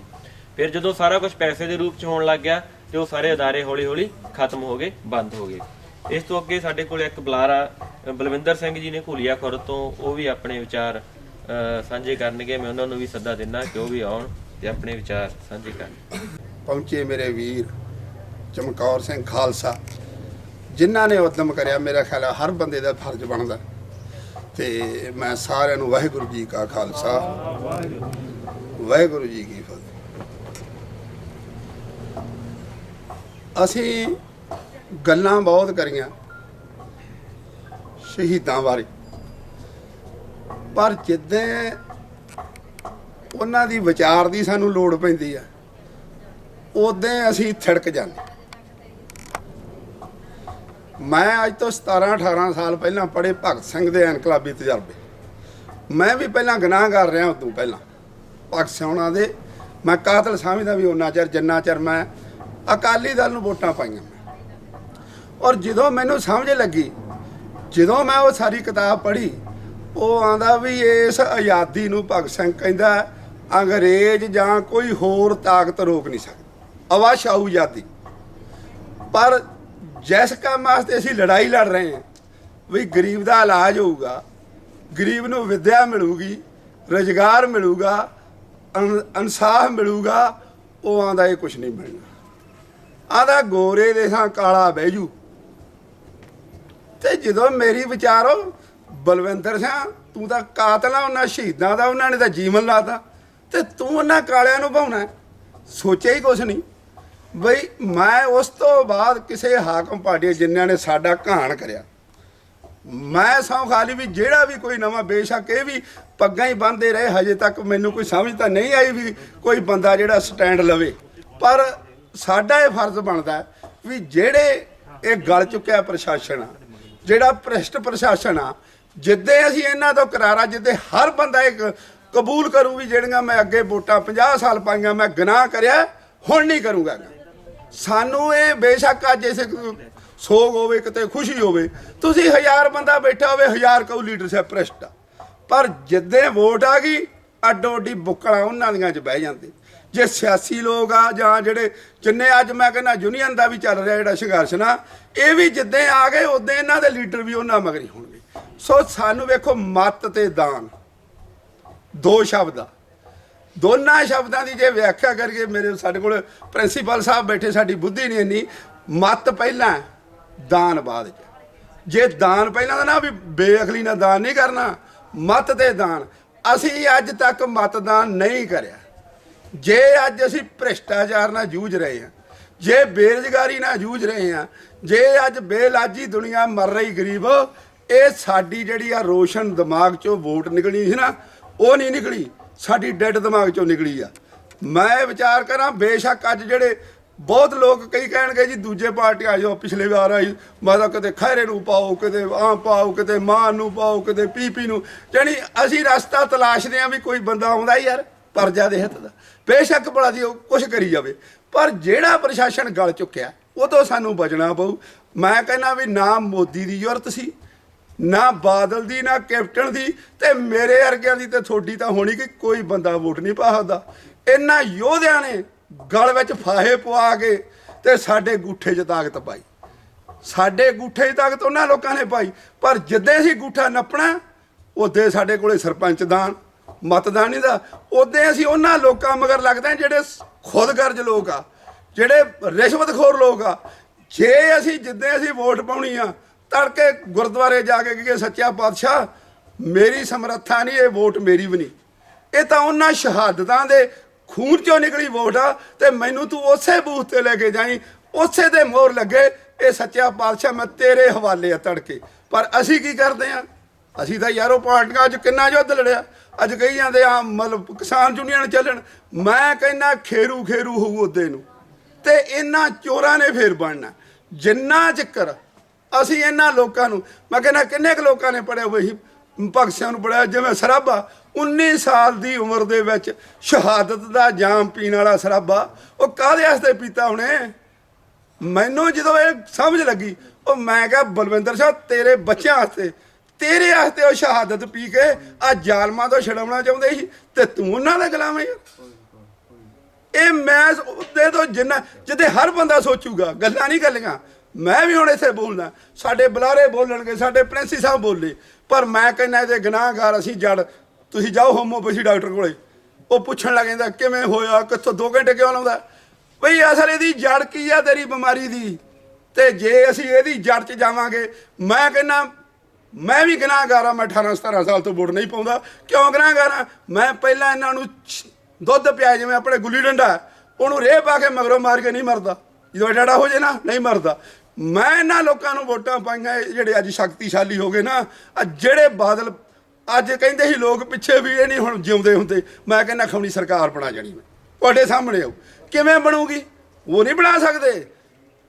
ਫਿਰ ਜਦੋਂ ਸਾਰਾ ਕੁਝ ਪੈਸੇ ਦੇ ਰੂਪ 'ਚ ਹੋਣ ਲੱਗ ਗਿਆ ਤੇ ਉਹ ਸਾਰੇ ਅਦਾਰੇ ਹੌਲੀ ਹੌਲੀ ਖਤਮ ਹੋ ਗਏ, ਬੰਦ ਹੋ ਗਏ। ਇਸ ਤੋਂ ਅੱਗੇ ਸਾਡੇ ਕੋਲ ਇੱਕ ਬੁਲਾਰਾ ਬਲਵਿੰਦਰ ਸਿੰਘ ਜੀ ਨੇ ਘੁਲੀਆ ਖੁਰਦ ਤੋਂ, ਉਹ ਵੀ ਆਪਣੇ ਵਿਚਾਰ ਸਾਂਝੇ ਕਰਨਗੇ। ਮੈਂ ਉਹਨਾਂ ਨੂੰ ਵੀ ਸੱਦਾ ਦਿੰਦਾ ਕਿ ਉਹ ਵੀ ਆਉਣ ਤੇ ਆਪਣੇ ਵਿਚਾਰ ਸਾਂਝੇ ਕਰਨ। ਪਹੁੰਚੇ ਮੇਰੇ ਵੀਰ ਚਮਕੌਰ ਸਿੰਘ ਖਾਲਸਾ, ਜਿਨ੍ਹਾਂ ਨੇ ਉਦਮ ਕਰਿਆ। ਮੇਰਾ ਖਿਆਲ ਹੈ ਹਰ ਬੰਦੇ ਦਾ ਫਰਜ਼ ਬਣਦਾ, ਤੇ ਮੈਂ ਸਾਰਿਆਂ ਨੂੰ ਵਾਹਿਗੁਰੂ ਜੀ ਕਾ ਖਾਲਸਾ, ਵਾਹਿਗੁਰੂ ਜੀ ਕੀ ਫਤਿਹ। ਅਸੀਂ ਗੱਲਾਂ ਬਹੁਤ ਕਰੀਆਂ ਸ਼ਹੀਦਾਂ ਬਾਰੇ, ਪਰ ਜਿੱਦਾਂ ਉਹਨਾਂ ਦੀ ਵਿਚਾਰ ਦੀ ਸਾਨੂੰ ਲੋੜ ਪੈਂਦੀ ਆ, ਉਦੋਂ ਅਸੀਂ ਥਿੜਕ ਜਾਂਦੇ। ਮੈਂ ਅੱਜ ਤੋਂ 17-18 ਸਾਲ ਪਹਿਲਾਂ ਪੜ੍ਹੇ ਭਗਤ ਸਿੰਘ ਦੇ ਇਨਕਲਾਬੀ ਤਜਰਬੇ। ਮੈਂ ਵੀ ਪਹਿਲਾਂ ਗੁਨਾਹਗਾਰ ਰਿਹਾ, ਉਦੋਂ ਪਹਿਲਾਂ ਭਗਤ ਸਿੰਘਾਂ ਦੇ ਮੈਂ ਕਾਤਲ ਸਮਝਦਾ ਵੀ ਉਹਨਾਂ ਚਿਰ ਜਿੰਨਾ ਚਿਰ ਮੈਂ ਅਕਾਲੀ ਦਲ ਨੂੰ ਵੋਟਾਂ ਪਾਈਆਂ। ਔਰ ਜਦੋਂ ਮੈਨੂੰ ਸਮਝ ਲੱਗੀ, ਜਦੋਂ ਮੈਂ ਉਹ ਸਾਰੀ ਕਿਤਾਬ ਪੜ੍ਹੀ, ਉਹ ਆਂਦਾ ਵੀ ਇਸ ਆਜ਼ਾਦੀ ਨੂੰ ਭਗਤ ਸਿੰਘ ਕਹਿੰਦਾ ਅੰਗਰੇਜ਼ ਜਾਂ ਕੋਈ ਹੋਰ ਤਾਕਤ ਰੋਕ ਨਹੀਂ ਸਕਦੀ, ਅਵਸ਼ ਆਊ ਆਜ਼ਾਦੀ। ਪਰ ਜਿਸ ਕੰਮ ਵਾਸਤੇ ਅਸੀਂ ਲੜਾਈ ਲੜ ਰਹੇ ਹਾਂ ਵੀ ਗਰੀਬ ਦਾ ਇਲਾਜ ਹੋਊਗਾ, ਗਰੀਬ ਨੂੰ ਵਿੱਦਿਆ ਮਿਲੂਗੀ, ਰੁਜ਼ਗਾਰ ਮਿਲੂਗਾ, ਇਨਸਾਫ ਮਿਲੂਗਾ, ਉਹ ਆਂਦਾ ਇਹ ਕੁਛ ਨਹੀਂ ਮਿਲਣਾ। ਆਂਦਾ ਗੋਰੇ ਦੇ ਥਾਂ ਕਾਲਾ ਬਹਿ ਜੂ। ਤੇ ਜਦੋਂ ਮੇਰੀ ਵਿਚਾਰੋ ਬਲਵਿੰਦਰ ਸਿੰਘ ਤੂੰ ਤਾਂ ਕਾਤਲ ਆ, ਉਹਨਾਂ ਸ਼ਹੀਦਾਂ ਦਾ ਉਹਨਾਂ ਨੇ ਤਾਂ ਜੀਵਨ ਲਾਤਾ ਤੇ ਤੂੰ ਉਹਨਾਂ ਕਾਲਿਆਂ ਨੂੰ ਭਾਉਣਾ। ਸੋਚਿਆ ਹੀ ਕੁਛ ਨਹੀਂ ਬਈ। ਮੈਂ ਉਸ ਤੋਂ ਬਾਅਦ ਕਿਸੇ ਹਾਕਮ ਪਾਰਟੀ ਜਿਨ੍ਹਾਂ ਨੇ ਸਾਡਾ ਘਾਣ ਕਰਿਆ, ਮੈਂ ਸਹੁੰ ਖਾ ਲਈ ਵੀ ਜਿਹੜਾ ਵੀ ਕੋਈ ਨਵਾਂ, ਬੇਸ਼ੱਕ ਇਹ ਵੀ ਪੱਗਾਂ ਹੀ ਬੰਨ੍ਹਦੇ ਰਹੇ, ਹਜੇ ਤੱਕ ਮੈਨੂੰ ਕੋਈ ਸਮਝ ਤਾਂ ਨਹੀਂ ਆਈ ਵੀ ਕੋਈ ਬੰਦਾ ਜਿਹੜਾ ਸਟੈਂਡ ਲਵੇ। ਪਰ ਸਾਡਾ ਇਹ ਫਰਜ਼ ਬਣਦਾ ਵੀ ਜਿਹੜੇ ਇਹ ਗਲ ਚੁੱਕਿਆ ਪ੍ਰਸ਼ਾਸਨ ਆ, ਜਿਹੜਾ ਭ੍ਰਿਸ਼ਟ ਪ੍ਰਸ਼ਾਸਨ ਆ, ਜਿੱਦੇ ਅਸੀਂ ਇਹਨਾਂ ਤੋਂ ਕਰਾਰਾ, ਜਿੱਦੇ ਹਰ ਬੰਦਾ ਇੱਕ ਕਬੂਲ ਕਰੂ ਵੀ ਜਿਹੜੀਆਂ ਮੈਂ ਅੱਗੇ ਵੋਟਾਂ 50 ਸਾਲ ਪਾਈਆਂ ਮੈਂ ਗੁਨਾਹ ਕਰਿਆ, ਹੁਣ ਨਹੀਂ ਕਰੂੰਗਾ। ਸਾਨੂੰ ਇਹ ਬੇਸ਼ੱਕ ਅੱਜ ਇਸੇ ਸੋਗ ਹੋਵੇ, ਕਿਤੇ ਖੁਸ਼ੀ ਹੋਵੇ, ਤੁਸੀਂ 1000 ਬੰਦਾ ਬੈਠਾ ਹੋਵੇ, 1000 ਕਹੂ ਲੀਡਰਸ਼ਿਪ ਭ੍ਰਿਸ਼ਟ ਆ, ਪਰ ਜਿੱਦੇ ਵੋਟ ਆ ਗਈ ਅੱਡੋ ਅੱਡੀ ਬੁੱਕਲਾਂ ਉਹਨਾਂ ਦੀਆਂ 'ਚ ਬਹਿ ਜਾਂਦੇ। ਜੇ ਸਿਆਸੀ ਲੋਕ ਆ ਜਾਂ ਜਿਹੜੇ ਜਿੰਨੇ ਅੱਜ ਮੈਂ ਕਹਿੰਦਾ ਯੂਨੀਅਨ ਦਾ ਵੀ ਚੱਲ ਰਿਹਾ ਜਿਹੜਾ ਸੰਘਰਸ਼ ਨਾ, ਇਹ ਵੀ ਜਿੱਦੇ ਆ ਗਏ ਉਦੋਂ ਇਹਨਾਂ ਦੇ ਲੀਡਰ ਵੀ ਉਹਨਾਂ ਮਗਰੀ ਹੋਣਗੇ। ਸੋ ਸਾਨੂੰ ਵੇਖੋ, ਮੱਤ ਤੇ ਦਾਨ ਦੋ ਸ਼ਬਦ ਆ, ਦੋਨਾਂ ਸ਼ਬਦਾਂ ਦੀ ਜੇ ਵਿਆਖਿਆ ਕਰਕੇ ਮੇਰੇ ਸਾਡੇ ਕੋਲ ਪ੍ਰਿੰਸੀਪਲ ਸਾਹਿਬ ਬੈਠੇ, ਸਾਡੀ ਬੁੱਧੀ ਨਹੀਂ ਇੰਨੀ। ਮੱਤ ਪਹਿਲਾਂ, ਦਾਨ ਬਾਅਦ 'ਚ। ਜੇ ਦਾਨ ਪਹਿਲਾਂ ਦਾ ਨਾ ਵੀ ਬੇਅਕਲੀ ਨਾਲ ਦਾਨ ਨਹੀਂ ਕਰਨਾ, ਮੱਤ ਤੇ ਦਾਨ। ਅਸੀਂ ਅੱਜ ਤੱਕ ਮਤਦਾਨ ਨਹੀਂ ਕਰਿਆ। ਜੇ ਅੱਜ ਅਸੀਂ ਭ੍ਰਿਸ਼ਟਾਚਾਰ ਨਾਲ ਜੂਝ ਰਹੇ ਹਾਂ, ਜੇ ਬੇਰੁਜ਼ਗਾਰੀ ਨਾਲ ਜੂਝ ਰਹੇ ਹਾਂ, ਜੇ ਅੱਜ ਬੇਲਾਜੀ ਦੁਨੀਆ ਮਰ ਰਹੀ ਗਰੀਬ, ਇਹ ਸਾਡੀ ਜਿਹੜੀ ਆ ਰੋਸ਼ਨ ਦਿਮਾਗ 'ਚੋਂ ਵੋਟ ਨਿਕਲੀ ਸੀ ਨਾ, ਉਹ ਨਹੀਂ ਨਿਕਲੀ, ਸਾਡੀ ਡੈਡ ਦਿਮਾਗ 'ਚੋਂ ਨਿਕਲੀ ਆ। ਮੈਂ ਵਿਚਾਰ ਕਰਾਂ, ਬੇਸ਼ੱਕ ਅੱਜ ਜਿਹੜੇ ਬਹੁਤ ਲੋਕ ਕਈ ਕਹਿਣਗੇ ਜੀ ਦੂਜੇ ਪਾਰਟੀ ਆ ਜਾਓ, ਪਿਛਲੇ ਵਾਰ ਆਈ ਮਾਤਾ ਕਿਤੇ ਖੈਰੇ ਨੂੰ ਪਾਓ, ਕਿਤੇ ਆਹ ਪਾਓ, ਕਿਤੇ ਮਾਂ ਨੂੰ ਪਾਓ, ਕਿਤੇ ਪੀਪੀ ਨੂੰ, ਜਾਣੀ ਅਸੀਂ ਰਸਤਾ ਤਲਾਸ਼ਦੇ ਹਾਂ ਵੀ ਕੋਈ ਬੰਦਾ ਆਉਂਦਾ ਯਾਰ ਪਰਜਾ ਦੇ ਹਿੱਤ ਦਾ। ਬੇਸ਼ੱਕ ਭਲਾ ਦੀ ਉਹ ਕੁਛ ਕਰੀ ਜਾਵੇ, ਪਰ ਜਿਹੜਾ ਪ੍ਰਸ਼ਾਸਨ ਗਲ ਚੁੱਕਿਆ ਉਹ ਤੋਂ ਸਾਨੂੰ ਬਚਣਾ ਪਊ। ਮੈਂ ਕਹਿੰਦਾ ਵੀ ਨਾ ਮੋਦੀ ਦੀ ਜ਼ਰੂਰਤ ਸੀ, ਨਾ ਬਾਦਲ ਦੀ, ਨਾ ਕੈਪਟਨ ਦੀ, ਤੇ ਮੇਰੇ ਵਰਗਿਆਂ ਦੀ ਤੇ ਤੁਹਾਡੀ ਤਾਂ ਹੋਣੀ ਕਿ ਕੋਈ ਬੰਦਾ ਵੋਟ ਨਹੀਂ ਪਾ ਸਕਦਾ। ਇਹਨਾਂ ਯੋਧਿਆਂ ਨੇ ਗਲ ਵਿੱਚ ਫਾਹੇ ਪਵਾ ਕੇ ਤੇ ਸਾਡੇ ਗੂਠੇ 'ਚ ਤਾਕਤ ਪਾਈ, ਸਾਡੇ ਗੂਠੇ 'ਚ ਤਾਕਤ ਉਹਨਾਂ ਲੋਕਾਂ ਨੇ ਪਾਈ। ਪਰ ਜਿੱਦੇ ਅਸੀਂ ਗੂਠਾ ਨੱਪਣਾ, ਉਦੇ ਸਾਡੇ ਕੋਲੇ ਸਰਪੰਚ ਦਾਨ, ਮਤਦਾਨ ਨਹੀਂ ਦਾ। ਉਦੇ ਅਸੀਂ ਉਹਨਾਂ ਲੋਕਾਂ ਮਗਰ ਲੱਗਦੇ ਜਿਹੜੇ ਖੁਦਗਰਜ਼ ਲੋਕ ਆ, ਜਿਹੜੇ ਰਿਸ਼ਵਤਖੋਰ ਲੋਕ ਆ। ਜੇ ਅਸੀਂ ਜਿੱਦੇ ਅਸੀਂ ਵੋਟ ਪਾਉਣੀ ਆ, ਤੜਕੇ ਗੁਰਦੁਆਰੇ ਜਾ ਕੇ ਕਹੀਏ ਸੱਚਾ ਪਾਤਸ਼ਾਹ ਮੇਰੀ ਸਮਰੱਥਾ ਨਹੀਂ, ਇਹ ਵੋਟ ਮੇਰੀ ਵੀ ਨਹੀਂ, ਇਹ ਤਾਂ ਉਹਨਾਂ ਸ਼ਹਾਦਤਾਂ ਦੇ ਖੂਨ 'ਚੋਂ ਨਿਕਲੀ ਵੋਟ ਆ, ਤੇ ਮੈਨੂੰ ਤੂੰ ਉਸੇ ਬੂਥ ਤੇ ਲੈ ਕੇ ਜਾਈਂ, ਉਸੇ ਦੇ ਮੋਹਰ ਲੱਗੇ ਇਹ ਸੱਚਾ ਪਾਤਸ਼ਾਹ ਮੈਂ ਤੇਰੇ ਹਵਾਲੇ ਆ ਤੜਕੇ। ਪਰ ਅਸੀਂ ਕੀ ਕਰਦੇ ਆ? ਅਸੀਂ ਤਾਂ ਯਾਰੋ ਪਾਰਟੀਆਂ 'ਚ ਕਿੰਨਾ ਯੁੱਧ ਲੜਿਆ, ਅੱਜ ਕਹੀ ਜਾਂਦੇ ਆ ਮਤਲਬ ਕਿਸਾਨ ਯੂਨੀਅਨ ਚੱਲਣ। ਮੈਂ ਕਹਿੰਦਾ ਖੇਰੂ ਖੇਰੂ ਹੋਊ ਉਹਦੇ ਨੂੰ, ਤੇ ਇਹਨਾਂ ਚੋਰਾਂ ਨੇ ਫੇਰ ਬਣਨਾ। ਜਿੰਨਾ ਚਿਰ ਅਸੀਂ ਇਹਨਾਂ ਲੋਕਾਂ ਨੂੰ, ਮੈਂ ਕਹਿੰਦਾ ਕਿੰਨੇ ਕੁ ਲੋਕਾਂ ਨੇ ਪੜਿਆ ਹੋਈ ਭਗਤ ਸਿੰਘ ਨੂੰ ਪੜਿਆ, ਜਿਵੇਂ ਸਰਾਭਾ 19 ਸਾਲ ਦੀ ਉਮਰ ਦੇ ਵਿੱਚ ਸ਼ਹਾਦਤ ਦਾ ਜਾਮ ਪੀਣ ਵਾਲਾ ਸਰਾਭਾ, ਉਹ ਕਾਹਦੇ ਵਾਸਤੇ ਪੀਤਾ ਉਹਨੇ? ਮੈਨੂੰ ਜਦੋਂ ਇਹ ਸਮਝ ਲੱਗੀ, ਉਹ ਮੈਂ ਕਿਹਾ ਬਲਵਿੰਦਰ ਸਿੰਘ ਤੇਰੇ ਬੱਚਿਆਂ ਵਾਸਤੇ, ਤੇਰੇ ਵਾਸਤੇ ਉਹ ਸ਼ਹਾਦਤ ਪੀ ਕੇ ਆ ਜ਼ਾਲਮਾਂ ਤੋਂ ਛਡਾਉਣਾ ਚਾਹੁੰਦੇ ਸੀ, ਤੇ ਤੂੰ ਉਹਨਾਂ ਦਾ ਗੁਲਾਮ ਹੈ ਯਾਰ। ਇਹ ਮੈਂ ਉਹਦੇ ਤੋਂ ਜਿੰਨਾ ਜਿੱਦੇ ਹਰ ਬੰਦਾ ਸੋਚੂਗਾ, ਗੱਲਾਂ ਨਹੀਂ ਗੱਲੀਆਂ। ਮੈਂ ਵੀ ਹੁਣ ਇੱਥੇ ਬੋਲਦਾ, ਸਾਡੇ ਬੁਲਾਰੇ ਬੋਲਣਗੇ, ਸਾਡੇ ਪ੍ਰਿੰਸੀ ਸਾਹਿਬ ਬੋਲੇ, ਪਰ ਮੈਂ ਕਹਿੰਦਾ ਇਹਦੇ ਗੁਨਾਹਗਾਰ ਅਸੀਂ ਜੜ। ਤੁਸੀਂ ਜਾਓ ਹੋਮੋਪੈਥੀ ਡਾਕਟਰ ਕੋਲੇ, ਉਹ ਪੁੱਛਣ ਲੱਗ ਜਾਂਦਾ ਕਿਵੇਂ ਹੋਇਆ, ਕਿੱਥੋਂ 2 ਘੰਟੇ ਕਿਉਂ ਲਾਉਂਦਾ? ਬਈ ਅਸਲ ਇਹਦੀ ਜੜ ਕੀ ਆ ਤੇਰੀ ਬਿਮਾਰੀ ਦੀ? ਤੇ ਜੇ ਅਸੀਂ ਇਹਦੀ ਜੜ 'ਚ ਜਾਵਾਂਗੇ, ਮੈਂ ਕਹਿੰਦਾ ਮੈਂ ਵੀ ਗੁਨਾਹਗਾਰ ਆ। ਮੈਂ 18-17 ਸਾਲ ਤੋਂ ਵੋਟ ਨਹੀਂ ਪਾਉਂਦਾ। ਕਿਉਂ ਗੁਨਾਹਗਾਰ ਆ? ਮੈਂ ਪਹਿਲਾਂ ਇਹਨਾਂ ਨੂੰ ਦੁੱਧ ਪਿਆ, ਜਿਵੇਂ ਆਪਣੇ ਗੁੱਲੀ ਡੰਡਾ, ਉਹਨੂੰ ਰੇਹ ਪਾ ਕੇ ਮਗਰੋਂ ਮਾਰ ਕੇ ਨਹੀਂ ਮਰਦਾ, ਜਦੋਂ ਡਾੜਾ ਹੋ ਜੇ ਨਾ ਨਹੀਂ ਮਰਦਾ। ਮੈਂ ਇਹਨਾਂ ਲੋਕਾਂ ਨੂੰ ਵੋਟਾਂ ਪਾਈਆਂ ਜਿਹੜੇ ਅੱਜ ਸ਼ਕਤੀਸ਼ਾਲੀ ਹੋ ਗਏ ਨਾ, ਜਿਹੜੇ ਬਾਦਲ ਅੱਜ ਕਹਿੰਦੇ ਸੀ ਲੋਕ ਪਿੱਛੇ ਵੀ ਇਹ ਨਹੀਂ ਹੁਣ ਜਿਉਂਦੇ ਹੁੰਦੇ। ਮੈਂ ਕਹਿੰਦਾ ਖਮਣੀ ਸਰਕਾਰ ਬਣਾ ਜਾਣੀ, ਮੈਂ ਤੁਹਾਡੇ ਸਾਹਮਣੇ ਆਉ। ਕਿਵੇਂ ਬਣੂਗੀ? ਉਹ ਨਹੀਂ ਬਣਾ ਸਕਦੇ,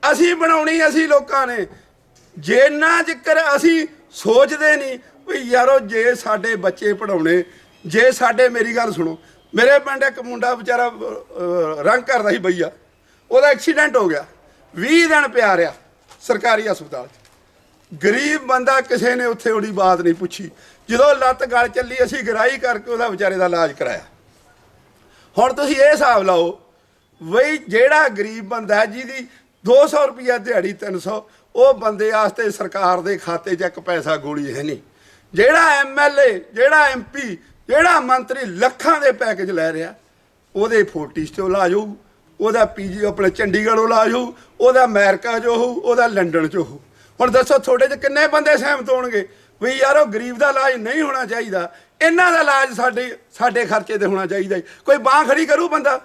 ਅਸੀਂ ਬਣਾਉਣੀ। ਅਸੀਂ ਲੋਕਾਂ ਨੇ ਜਿੰਨਾ ਚਿਰ ਅਸੀਂ ਸੋਚਦੇ ਨਹੀਂ ਵੀ ਯਾਰੋ ਜੇ ਸਾਡੇ ਬੱਚੇ ਪੜਾਉਣੇ, ਜੇ ਸਾਡੇ, ਮੇਰੀ ਗੱਲ ਸੁਣੋ, ਮੇਰੇ ਪਿੰਡ ਇੱਕ ਮੁੰਡਾ ਵਿਚਾਰਾ ਰੰਗ ਕਰਦਾ ਸੀ ਬਈਆ, ਉਹਦਾ ਐਕਸੀਡੈਂਟ ਹੋ ਗਿਆ, 20 ਦਿਨ ਪਿਆ ਰਿਹਾ ਸਰਕਾਰੀ ਹਸਪਤਾਲ 'ਚ। ਗਰੀਬ ਬੰਦਾ, ਕਿਸੇ ਨੇ ਉੱਥੇ ਉਹਦੀ ਬਾਤ ਨਹੀਂ ਪੁੱਛੀ। ਜਦੋਂ ਲੱਤ ਗਲ ਚੱਲੀ, ਅਸੀਂ ਗਰਾਈ ਕਰਕੇ ਉਹਦਾ ਵਿਚਾਰੇ ਦਾ ਇਲਾਜ ਕਰਾਇਆ। ਹੁਣ ਤੁਸੀਂ ਇਹ ਹਿਸਾਬ ਲਾਓ ਬਈ ਜਿਹੜਾ ਗਰੀਬ ਬੰਦਾ ਜਿਹਦੀ 200 ਰੁਪਈਆ ਦਿਹਾੜੀ, 300, ਉਹ ਬੰਦੇ ਵਾਸਤੇ ਸਰਕਾਰ ਦੇ ਖਾਤੇ 'ਚ ਇੱਕ ਪੈਸਾ ਗੋਲੀ ਹੈ ਨਹੀਂ। ਜਿਹੜਾ MLA, ਜਿਹੜਾ MP, ਜਿਹੜਾ ਮੰਤਰੀ ਲੱਖਾਂ ਦੇ ਪੈਕੇਜ ਲੈ ਰਿਹਾ, ਉਹਦੇ ਫੋਰਟਿਸ 'ਚੋਂ ਇਲਾਜ ਹੋਊ, ਉਹਦਾ PG ਆਪਣੇ ਚੰਡੀਗੜ੍ਹੋਂ ਇਲਾਜ ਹੋਊ, ਉਹਦਾ ਅਮਰੀਕਾ 'ਚੋਂ ਹੋਊ, ਉਹਦਾ ਲੰਡਨ 'ਚੋਂ ਹੋਊ। ਹੁਣ ਦੱਸੋ ਤੁਹਾਡੇ 'ਚ ਕਿੰਨੇ ਬੰਦੇ ਸਹਿਮਤ ਹੋਣਗੇ? ਵੀ ਯਾਰ ਉਹ ਗਰੀਬ ਦਾ ਇਲਾਜ ਨਹੀਂ ਹੋਣਾ ਚਾਹੀਦਾ, ਇਹਨਾਂ ਦਾ ਇਲਾਜ ਸਾਡੇ ਖਰਚੇ ਤੇ ਹੋਣਾ ਚਾਹੀਦਾ। ਕੋਈ ਬਾਂਹ ਖੜੀ ਕਰੂ ਬੰਦਾ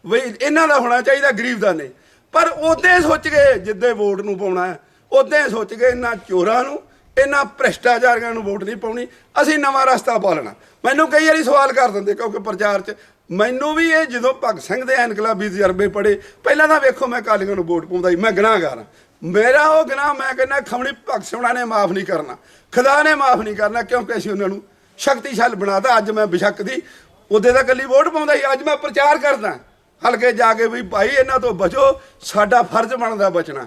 ਵੀ ਇਹਨਾਂ ਦਾ ਹੋਣਾ ਚਾਹੀਦਾ, ਗਰੀਬ ਦਾ ਨਹੀਂ। ਪਰ ਉਦੋਂ ਹੀ ਸੋਚ ਗਏ ਜਿੱਦੇ ਵੋਟ ਨੂੰ ਪਾਉਣਾ ਹੈ, ਉਦੋਂ ਹੀ ਸੋਚ ਗਏ ਇਹਨਾਂ ਚੋਰਾਂ ਨੂੰ, ਇਹਨਾਂ ਭ੍ਰਿਸ਼ਟਾਚਾਰੀਆਂ ਨੂੰ ਵੋਟ ਨਹੀਂ ਪਾਉਣੀ, ਅਸੀਂ ਨਵਾਂ ਰਸਤਾ ਪਾਲਣਾ। ਮੈਨੂੰ ਕਈ ਵਾਰੀ ਸਵਾਲ ਕਰ ਦਿੰਦੇ ਕਿਉਂਕਿ ਪ੍ਰਚਾਰ 'ਚ ਮੈਨੂੰ ਵੀ ਇਹ ਜਦੋਂ ਭਗਤ ਸਿੰਘ ਦੇ ਇਨਕਲਾਬੀ ਤਜਰਬੇ ਪੜ੍ਹੇ, ਪਹਿਲਾਂ ਤਾਂ ਵੇਖੋ ਮੈਂ ਅਕਾਲੀਆਂ ਨੂੰ ਵੋਟ ਪਾਉਂਦਾ ਸੀ, ਮੈਂ ਗੁਨਾਹਗਾਰ ਹਾਂ। ਮੇਰਾ ਉਹ ਗੁਨਾਹ ਮੈਂ ਕਹਿੰਦਾ ਖਮਣੀ ਭਗਤ ਸਿੰਘਾਂ ਨੇ ਮਾਫ ਨਹੀਂ ਕਰਨਾ, ਖੁਦਾ ਨੇ ਮਾਫ ਨਹੀਂ ਕਰਨਾ, ਕਿਉਂਕਿ ਅਸੀਂ ਉਹਨਾਂ ਨੂੰ ਸ਼ਕਤੀਸ਼ਾਲੀ ਬਣਾਤਾ। ਅੱਜ ਮੈਂ ਬੇਸ਼ੱਕ ਦੀ ਉਹਦੇ ਤਾਂ ਇਕੱਲੀ ਵੋਟ ਪਾਉਂਦਾ ਸੀ, ਅੱਜ ਮੈਂ ਪ੍ਰਚਾਰ ਕਰਦਾ ਹਲਕੇ ਜਾ ਕੇ ਵੀ ਭਾਈ ਇਹਨਾਂ ਤੋਂ ਬਚੋ, ਸਾਡਾ ਫਰਜ਼ ਬਣਦਾ ਬਚਣਾ।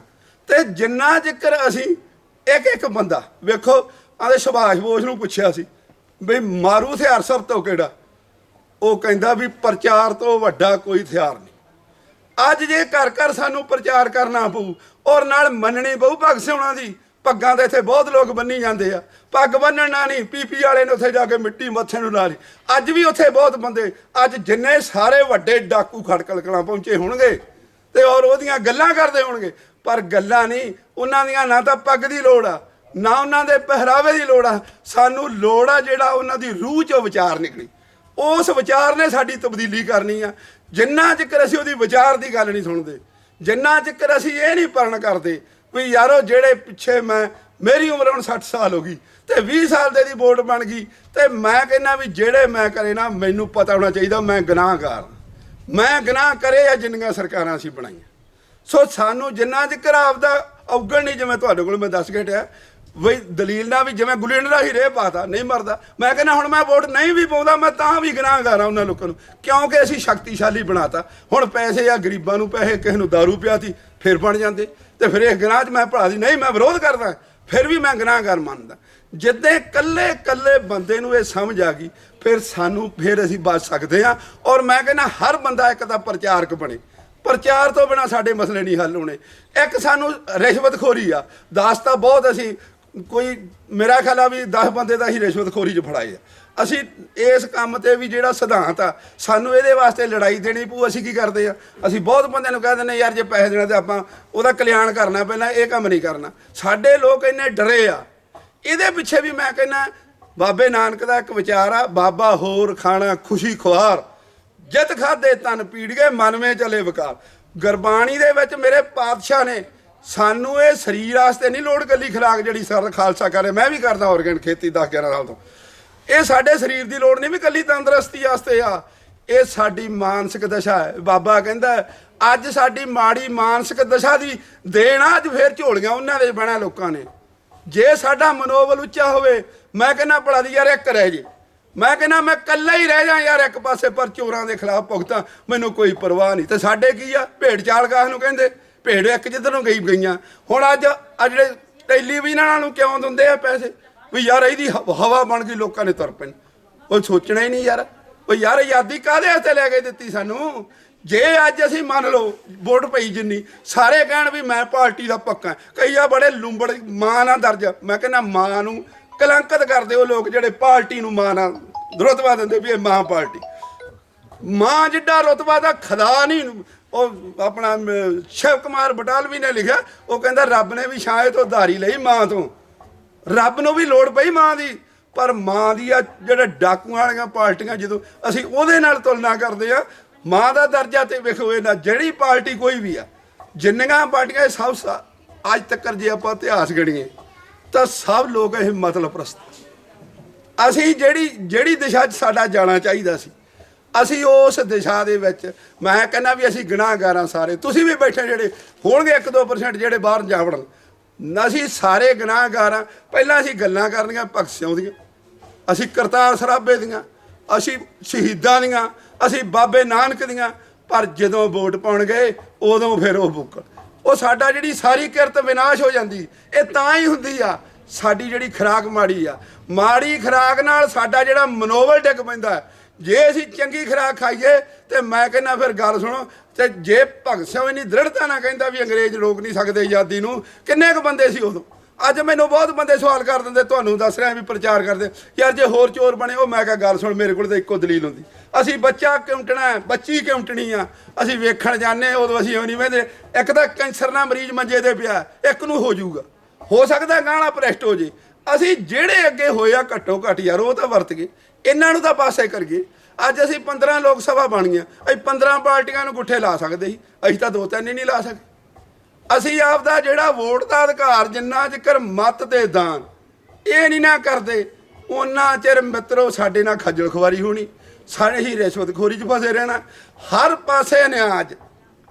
ਤੇ ਜਿੰਨਾ ਚਿਰ ਅਸੀਂ ਇੱਕ ਬੰਦਾ ਵੇਖੋ, ਆਦੇ ਸੁਭਾਸ਼ ਬੋਸ ਨੂੰ ਪੁੱਛਿਆ ਸੀ ਵੀ ਮਾਰੂ ਹਥਿਆਰ ਸਭ ਤੋਂ ਕਿਹੜਾ, ਉਹ ਕਹਿੰਦਾ ਵੀ ਪ੍ਰਚਾਰ ਤੋਂ ਵੱਡਾ ਕੋਈ ਹਥਿਆਰ ਨਹੀਂ। ਅੱਜ ਜੇ ਘਰ ਘਰ ਸਾਨੂੰ ਪ੍ਰਚਾਰ ਕਰਨਾ ਪਊ ਔਰ ਨਾਲ ਮੰਨਣੀ ਪਊ ਭਗਤ ਸਿੰਘਾਂ ਦੀ। ਪੱਗਾਂ ਦੇ ਇੱਥੇ ਬਹੁਤ ਲੋਕ ਬੰਨੀ ਜਾਂਦੇ ਆ, ਪੱਗ ਬੰਨਣਾ ਨਹੀਂ, ਪੀਪੀ ਵਾਲੇ ਨੇ ਉੱਥੇ ਜਾ ਕੇ ਮਿੱਟੀ ਮੱਥੇ ਨੂੰ ਲਾ ਲਈ। ਅੱਜ ਵੀ ਉੱਥੇ ਬਹੁਤ ਬੰਦੇ, ਅੱਜ ਜਿੰਨੇ ਸਾਰੇ ਵੱਡੇ ਡਾਕੂ ਖੜਕਲ ਕਲਾਂ ਪਹੁੰਚੇ ਹੋਣਗੇ ਤੇ ਔਰ ਉਹਦੀਆਂ ਗੱਲਾਂ ਕਰਦੇ ਹੋਣਗੇ, ਪਰ ਗੱਲਾਂ ਨਹੀਂ ਉਹਨਾਂ ਦੀਆਂ, ਨਾ ਤਾਂ ਪੱਗ ਦੀ ਲੋੜ ਆ, ਨਾ ਉਹਨਾਂ ਦੇ ਪਹਿਰਾਵੇ ਦੀ ਲੋੜ ਆ। ਸਾਨੂੰ ਲੋੜ ਆ ਜਿਹੜਾ ਉਹਨਾਂ ਦੀ ਰੂਹ 'ਚੋਂ ਵਿਚਾਰ ਨਿਕਲੀ, ਉਸ ਵਿਚਾਰ ਨੇ ਸਾਡੀ ਤਬਦੀਲੀ ਕਰਨੀ ਆ। ਜਿੰਨਾ ਚਿਰ ਅਸੀਂ ਉਹਦੀ ਵਿਚਾਰ ਦੀ ਗੱਲ ਨਹੀਂ ਸੁਣਦੇ, ਜਿੰਨਾ ਚਿਰ ਅਸੀਂ ਇਹ ਨਹੀਂ ਪਰਨ ਕਰਦੇ ਵੀ ਯਾਰੋ ਜਿਹੜੇ ਪਿੱਛੇ ਮੇਰੀ ਉਮਰ ਹੁਣ 60 ਸਾਲ ਹੋ ਗਈ ਤੇ 20 ਸਾਲ ਦੇ ਦੀ ਵੋਟ ਬਣ ਗਈ, ਤੇ ਮੈਂ ਕਹਿੰਦਾ ਵੀ ਜਿਹੜੇ ਮੈਂ ਕਰੇ ਨਾ, ਮੈਨੂੰ ਪਤਾ ਹੋਣਾ ਚਾਹੀਦਾ ਮੈਂ ਗੁਨਾਹਗਾਰ, ਮੈਂ ਗੁਨਾਹ ਕਰੇ ਆ ਜਿੰਨੀਆਂ ਸਰਕਾਰਾਂ ਅਸੀਂ ਬਣਾਈਆਂ। ਸੋ ਸਾਨੂੰ ਜਿੰਨਾ ਚਿਰ ਆਪਦਾ ਅਵਗਣ ਨਹੀਂ, ਜਿਵੇਂ ਤੁਹਾਡੇ ਕੋਲ ਮੈਂ ਦੱਸ ਕੇ ਹਟਿਆ ਬਈ ਦਲੀਲ ਨਾਲ ਵੀ ਜਿਵੇਂ ਗੁੱਲੀ ਡੰਡਾ ਹੀ ਰੇਹ ਪਾਤਾ ਨਹੀਂ ਮਰਦਾ, ਮੈਂ ਕਹਿੰਦਾ ਹੁਣ ਮੈਂ ਵੋਟ ਨਹੀਂ ਵੀ ਪਾਉਂਦਾ, ਮੈਂ ਤਾਂ ਵੀ ਗੁਨਾਹਗਾਰ ਆ ਉਹਨਾਂ ਲੋਕਾਂ ਨੂੰ, ਕਿਉਂਕਿ ਅਸੀਂ ਸ਼ਕਤੀਸ਼ਾਲੀ ਬਣਾਤਾ। ਹੁਣ ਪੈਸੇ ਆ ਗਰੀਬਾਂ ਨੂੰ ਪੈਸੇ, ਕਿਸੇ ਨੂੰ ਦਾਰੂ ਪਿਆਤੀ ਫਿਰ ਬਣ ਜਾਂਦੇ, ਤੇ ਫਿਰ ਇਸ ਗੁਨਾਹ 'ਚ ਮੈਂ ਭਲਾ ਦੀ ਨਹੀਂ, ਮੈਂ ਵਿਰੋਧ ਕਰਦਾ, ਫਿਰ ਵੀ ਮੈਂ ਗੁਨਾਹਗਾਰ ਮੰਨਦਾ। ਜਿੱਦੇ ਕੱਲੇ ਬੰਦੇ ਨੂੰ ਇਹ ਸਮਝ ਆ ਗਈ, ਫਿਰ ਅਸੀਂ ਬਚ ਸਕਦੇ ਹਾਂ। ਔਰ ਮੈਂ ਕਹਿੰਦਾ ਹਰ ਬੰਦਾ ਇੱਕ ਤਾਂ ਪ੍ਰਚਾਰਕ ਬਣੇ, ਪ੍ਰਚਾਰ ਤੋਂ ਬਿਨਾਂ ਸਾਡੇ ਮਸਲੇ ਨਹੀਂ ਹੱਲ ਹੋਣੇ। ਇੱਕ ਸਾਨੂੰ ਰਿਸ਼ਵਤਖੋਰੀ ਆ, 10 ਤਾਂ ਬਹੁਤ ਅਸੀਂ ਕੋਈ ਮੇਰਾ ਖਿਆਲ ਆ ਵੀ 10 ਬੰਦੇ ਤਾਂ ਅਸੀਂ ਰਿਸ਼ਵਤਖੋਰੀ 'ਚ ਫੜਾਏ ਆ। ਅਸੀਂ ਇਸ ਕੰਮ ਤੇ ਵੀ ਜਿਹੜਾ ਸਿਧਾਂਤ ਆ, ਸਾਨੂੰ ਇਹਦੇ ਵਾਸਤੇ ਲੜਾਈ ਦੇਣੀ ਪਊ। ਅਸੀਂ ਕੀ ਕਰਦੇ ਆ, ਅਸੀਂ ਬਹੁਤ ਬੰਦਿਆਂ ਨੂੰ ਕਹਿ ਦਿੰਦੇ ਯਾਰ ਜੇ ਪੈਸੇ ਦੇਣਾ ਤੇ ਆਪਾਂ ਉਹਦਾ ਕਲਿਆਣ ਕਰਨਾ, ਪਹਿਲਾਂ ਇਹ ਕੰਮ ਨਹੀਂ ਕਰਨਾ। ਸਾਡੇ ਲੋਕ ਇੰਨੇ ਡਰੇ ਆ, ਇਹਦੇ ਪਿੱਛੇ ਵੀ ਮੈਂ ਕਹਿੰਦਾ ਬਾਬੇ ਨਾਨਕ ਦਾ ਇੱਕ ਵਿਚਾਰ ਆ, ਬਾਬਾ ਹੋਰ ਖਾਣਾ ਖੁਸ਼ੀ ਖੁਆਰ, ਜਿੱਤ ਖਾਦੇ ਤਨ ਪੀੜੀਏ ਮਨਵੇਂ ਚਲੇ ਵਿਕਾਰ। ਗੁਰਬਾਣੀ ਦੇ ਵਿੱਚ ਮੇਰੇ ਪਾਤਸ਼ਾਹ ਨੇ ਸਾਨੂੰ ਇਹ ਸਰੀਰ ਵਾਸਤੇ ਨਹੀਂ ਲੋੜ ਕੱਲੀ ਖੁਰਾਕ ਜਿਹੜੀ ਸਰ ਖਾਲਸਾ ਕਰੇ, ਮੈਂ ਵੀ ਕਰਦਾ ਆਰਗੈਨਿਕ ਖੇਤੀ 10-11 ਸਾਲ ਤੋਂ, ਇਹ ਸਾਡੇ ਸਰੀਰ ਦੀ ਲੋੜ ਨਹੀਂ ਵੀ ਕੱਲੀ ਤੰਦਰੁਸਤੀ ਵਾਸਤੇ ਆ, ਇਹ ਸਾਡੀ ਮਾਨਸਿਕ ਦਸ਼ਾ ਹੈ। ਬਾਬਾ ਕਹਿੰਦਾ ਅੱਜ ਸਾਡੀ ਮਾੜੀ ਮਾਨਸਿਕ ਦਸ਼ਾ ਦੀ ਦੇਣਾ, ਅੱਜ ਫੇਰ ਝੋਲੀਆਂ ਉਹਨਾਂ ਦੇ ਬਣਾ ਲੋਕਾਂ ਨੇ। ਜੇ ਸਾਡਾ ਮਨੋਬਲ ਉੱਚਾ ਹੋਵੇ, ਮੈਂ ਕਹਿੰਦਾ ਭਲਾ ਦੀ ਯਾਰ ਇੱਕ ਰਹਿ ਜੇ, ਮੈਂ ਕਹਿੰਦਾ ਮੈਂ ਇਕੱਲਾ ਹੀ ਰਹਿ ਜਾ ਯਾਰ ਇੱਕ ਪਾਸੇ, ਪਰ ਚੋਰਾਂ ਦੇ ਖਿਲਾਫ ਭੁਗਤਾਂ, ਮੈਨੂੰ ਕੋਈ ਪਰਵਾਹ ਨਹੀਂ। ਤੇ ਸਾਡੇ ਕੀ ਆ, ਭੇਡ ਚਾਲਕਾਹ ਨੂੰ ਕਹਿੰਦੇ, ਭੇਡ ਇੱਕ ਜਿੱਧਰ ਨੂੰ ਗਈਆਂ। ਹੁਣ ਅੱਜ ਜਿਹੜੇ ਟੈਲੀਵਿਜ਼ਨਾਂ ਨੂੰ ਕਿਉਂ ਦਿੰਦੇ ਆ ਪੈਸੇ ਵੀ ਯਾਰ ਇਹਦੀ ਹਵਾ ਬਣ ਗਈ, ਲੋਕਾਂ ਨੇ ਤੁਰ ਪੈਣ। ਉਹ ਸੋਚਣਾ ਹੀ ਨਹੀਂ ਯਾਰ, ਉਹ ਯਾਰ ਆਜ਼ਾਦੀ ਕਾਹਦੇ ਵਾਸਤੇ ਲੈ ਕੇ ਦਿੱਤੀ ਸਾਨੂੰ? ਜੇ ਅੱਜ ਅਸੀਂ ਮੰਨ ਲਓ ਵੋਟ ਪਈ ਜਿੰਨੀ, ਸਾਰੇ ਕਹਿਣ ਵੀ ਮੈਂ ਪਾਰਟੀ ਦਾ ਪੱਕਾ, ਕਈ ਆ ਬੜੇ ਲੂੰਬੜ ਮਾਂ ਨਾਲ ਦਰਜ, ਮੈਂ ਕਹਿੰਦਾ ਮਾਂ ਨੂੰ ਕਲੰਕਿਤ ਕਰਦੇ ਉਹ ਲੋਕ ਜਿਹੜੇ ਪਾਰਟੀ ਨੂੰ ਮਾਂ ਨਾਲ ਰੁਤਬਾ ਦਿੰਦੇ ਵੀ ਇਹ ਮਾਂ ਪਾਰਟੀ। ਮਾਂ ਜਿੱਡਾ ਰੁਤਬਾ ਦਾ ਖੁਦਾ ਨਹੀਂ। ਉਹ ਆਪਣਾ ਸ਼ਿਵ ਕੁਮਾਰ ਬਟਾਲਵੀ ਨੇ ਲਿਖਿਆ, ਉਹ ਕਹਿੰਦਾ ਰੱਬ ਨੇ ਵੀ ਸ਼ਾਇਦ ਤੋਂ ਉਧਾਰੀ ਲਈ ਮਾਂ ਤੋਂ, ਰੱਬ ਨੂੰ ਵੀ ਲੋੜ ਪਈ ਮਾਂ ਦੀ, ਪਰ ਮਾਂ ਦੀ ਆ ਜਿਹੜੇ ਡਾਕੂਆਂ ਵਾਲੀਆਂ ਪਾਰਟੀਆਂ ਜਦੋਂ ਅਸੀਂ ਉਹਦੇ ਨਾਲ ਤੁਲਨਾ ਕਰਦੇ ਆ, ਮਾਂ ਦਾ ਦਰਜਾ ਤੇ ਵੇਖੋ ਇਹਨਾਂ ਜਿਹੜੀ ਪਾਰਟੀ ਕੋਈ ਵੀ ਆ, ਜਿੰਨੀਆਂ ਪਾਰਟੀਆਂ ਸਭ ਅੱਜ ਤੱਕ ਜੇ ਆਪਾਂ ਇਤਿਹਾਸ ਗਣੀਏ ਤਾਂ ਸਭ ਲੋਕ ਇਹ ਮਤਲਬ ਪ੍ਰਸਤ। ਅਸੀਂ ਜਿਹੜੀ ਦਿਸ਼ਾ 'ਚ ਸਾਡਾ ਜਾਣਾ ਚਾਹੀਦਾ ਸੀ, ਅਸੀਂ ਉਸ ਦਿਸ਼ਾ ਦੇ ਵਿੱਚ, ਮੈਂ ਕਹਿੰਦਾ ਵੀ ਅਸੀਂ ਗੁਨਾਹਗਾਰਾਂ ਸਾਰੇ, ਤੁਸੀਂ ਵੀ ਬੈਠੇ ਜਿਹੜੇ ਹੋਣਗੇ 1-2% ਜਿਹੜੇ ਬਾਹਰ ਜਾ ਵੜਨ, ਅਸੀਂ ਸਾਰੇ ਗੁਨਾਹਗਾਰ ਹਾਂ। ਪਹਿਲਾਂ ਅਸੀਂ ਗੱਲਾਂ ਕਰਨੀਆਂ ਭਗਤ ਸਿੰਘ ਦੀਆਂ, ਅਸੀਂ ਕਰਤਾਰ ਸਰਾਭੇ ਦੀਆਂ, ਅਸੀਂ ਸ਼ਹੀਦਾਂ ਦੀਆਂ, ਅਸੀਂ ਬਾਬੇ ਨਾਨਕ ਦੀਆਂ, ਪਰ ਜਦੋਂ ਵੋਟ ਪਾਉਣ ਗਏ ਉਦੋਂ ਫਿਰ ਉਹ ਬੁੱਕਲ, ਉਹ ਸਾਡਾ ਜਿਹੜੀ ਸਾਰੀ ਕਿਰਤ ਵਿਨਾਸ਼ ਹੋ ਜਾਂਦੀ। ਇਹ ਤਾਂ ਹੀ ਹੁੰਦੀ ਆ, ਸਾਡੀ ਜਿਹੜੀ ਖੁਰਾਕ ਮਾੜੀ ਆ, ਮਾੜੀ ਖੁਰਾਕ ਨਾਲ ਸਾਡਾ ਜਿਹੜਾ ਮਨੋਬਲ ਡਿੱਗ ਪੈਂਦਾ। ਜੇ ਅਸੀਂ ਚੰਗੀ ਖੁਰਾਕ ਖਾਈਏ ਤੇ ਮੈਂ ਕਹਿੰਦਾ ਫਿਰ ਗੱਲ ਸੁਣੋ, ਤੇ ਜੇ ਭਗਤ ਸਿੰਘ ਇੰਨੀ ਦ੍ਰਿੜਤਾ ਨਾਲ ਕਹਿੰਦਾ ਵੀ ਅੰਗਰੇਜ਼ ਰੋਕ ਨਹੀਂ ਸਕਦੇ ਆਜ਼ਾਦੀ ਨੂੰ, ਕਿੰਨੇ ਕੁ ਬੰਦੇ ਸੀ ਉਦੋਂ? ਅੱਜ ਮੈਨੂੰ ਬਹੁਤ ਬੰਦੇ ਸਵਾਲ ਕਰ ਦਿੰਦੇ, ਤੁਹਾਨੂੰ ਦੱਸ ਰਿਹਾ ਵੀ ਪ੍ਰਚਾਰ ਕਰਦੇ ਯਾਰ ਜੇ ਹੋਰ ਚੋਰ ਬਣੇ। ਉਹ ਮੈਂ ਕਿਹਾ ਗੱਲ ਸੁਣ, ਮੇਰੇ ਕੋਲ ਤਾਂ ਇੱਕੋ ਦਲੀਲ ਹੁੰਦੀ, ਅਸੀਂ ਬੱਚਾ ਕਿਉਂਟਣਾ, ਬੱਚੀ ਕਿਉਂਟਣੀ ਆ, ਅਸੀਂ ਵੇਖਣ ਜਾਂਦੇ ਉਦੋਂ ਅਸੀਂ ਉਹ ਨਹੀਂ ਵੇਂਦੇ। ਇੱਕ ਤਾਂ ਕੈਂਸਰ ਨਾਲ ਮਰੀਜ਼ ਮੰਜੇ ਤੇ ਪਿਆ, ਇੱਕ ਨੂੰ ਹੋ ਜਾਊਗਾ, ਹੋ ਸਕਦਾ ਗਾਣਾ ਪ੍ਰੈਸਟ ਹੋ ਜੇ, ਅਸੀਂ ਜਿਹੜੇ ਅੱਗੇ ਹੋਏ ਆ ਘੱਟੋ ਘੱਟ ਯਾਰ ਉਹ ਤਾਂ ਵਰਤ ਗਏ, ਇਹਨਾਂ ਨੂੰ ਤਾਂ ਪਾਸੇ ਕਰ ਗਏ। ਅੱਜ ਅਸੀਂ 15 ਲੋਕ ਸਭਾ ਬਣ ਗਈਆਂ, ਅਸੀਂ 15 ਪਾਰਟੀਆਂ ਨੂੰ ਗੁੱਠੇ ਲਾ ਸਕਦੇ ਸੀ, ਅਸੀਂ ਤਾਂ 2-3 ਹੀ ਨਹੀਂ ਲਾ ਸਕਦੇ। ਅਸੀਂ ਆਪਦਾ ਜਿਹੜਾ ਵੋਟ ਦਾ ਅਧਿਕਾਰ ਜਿੰਨਾ ਚਿਰ ਮਤ ਤੇ ਦਾਨ ਇਹ ਨਹੀਂ ਨਾ ਕਰਦੇ ਉਹਨਾਂ ਚਿਰ ਮਿੱਤਰੋ ਸਾਡੇ ਨਾਲ ਖੱਜਲ ਖੁਆਰੀ ਹੋਣੀ, ਸਾਡੇ ਹੀ ਰਿਸ਼ਵਤਖੋਰੀ 'ਚ ਫਸੇ ਰਹਿਣਾ। ਹਰ ਪਾਸੇ ਨਿਆਜ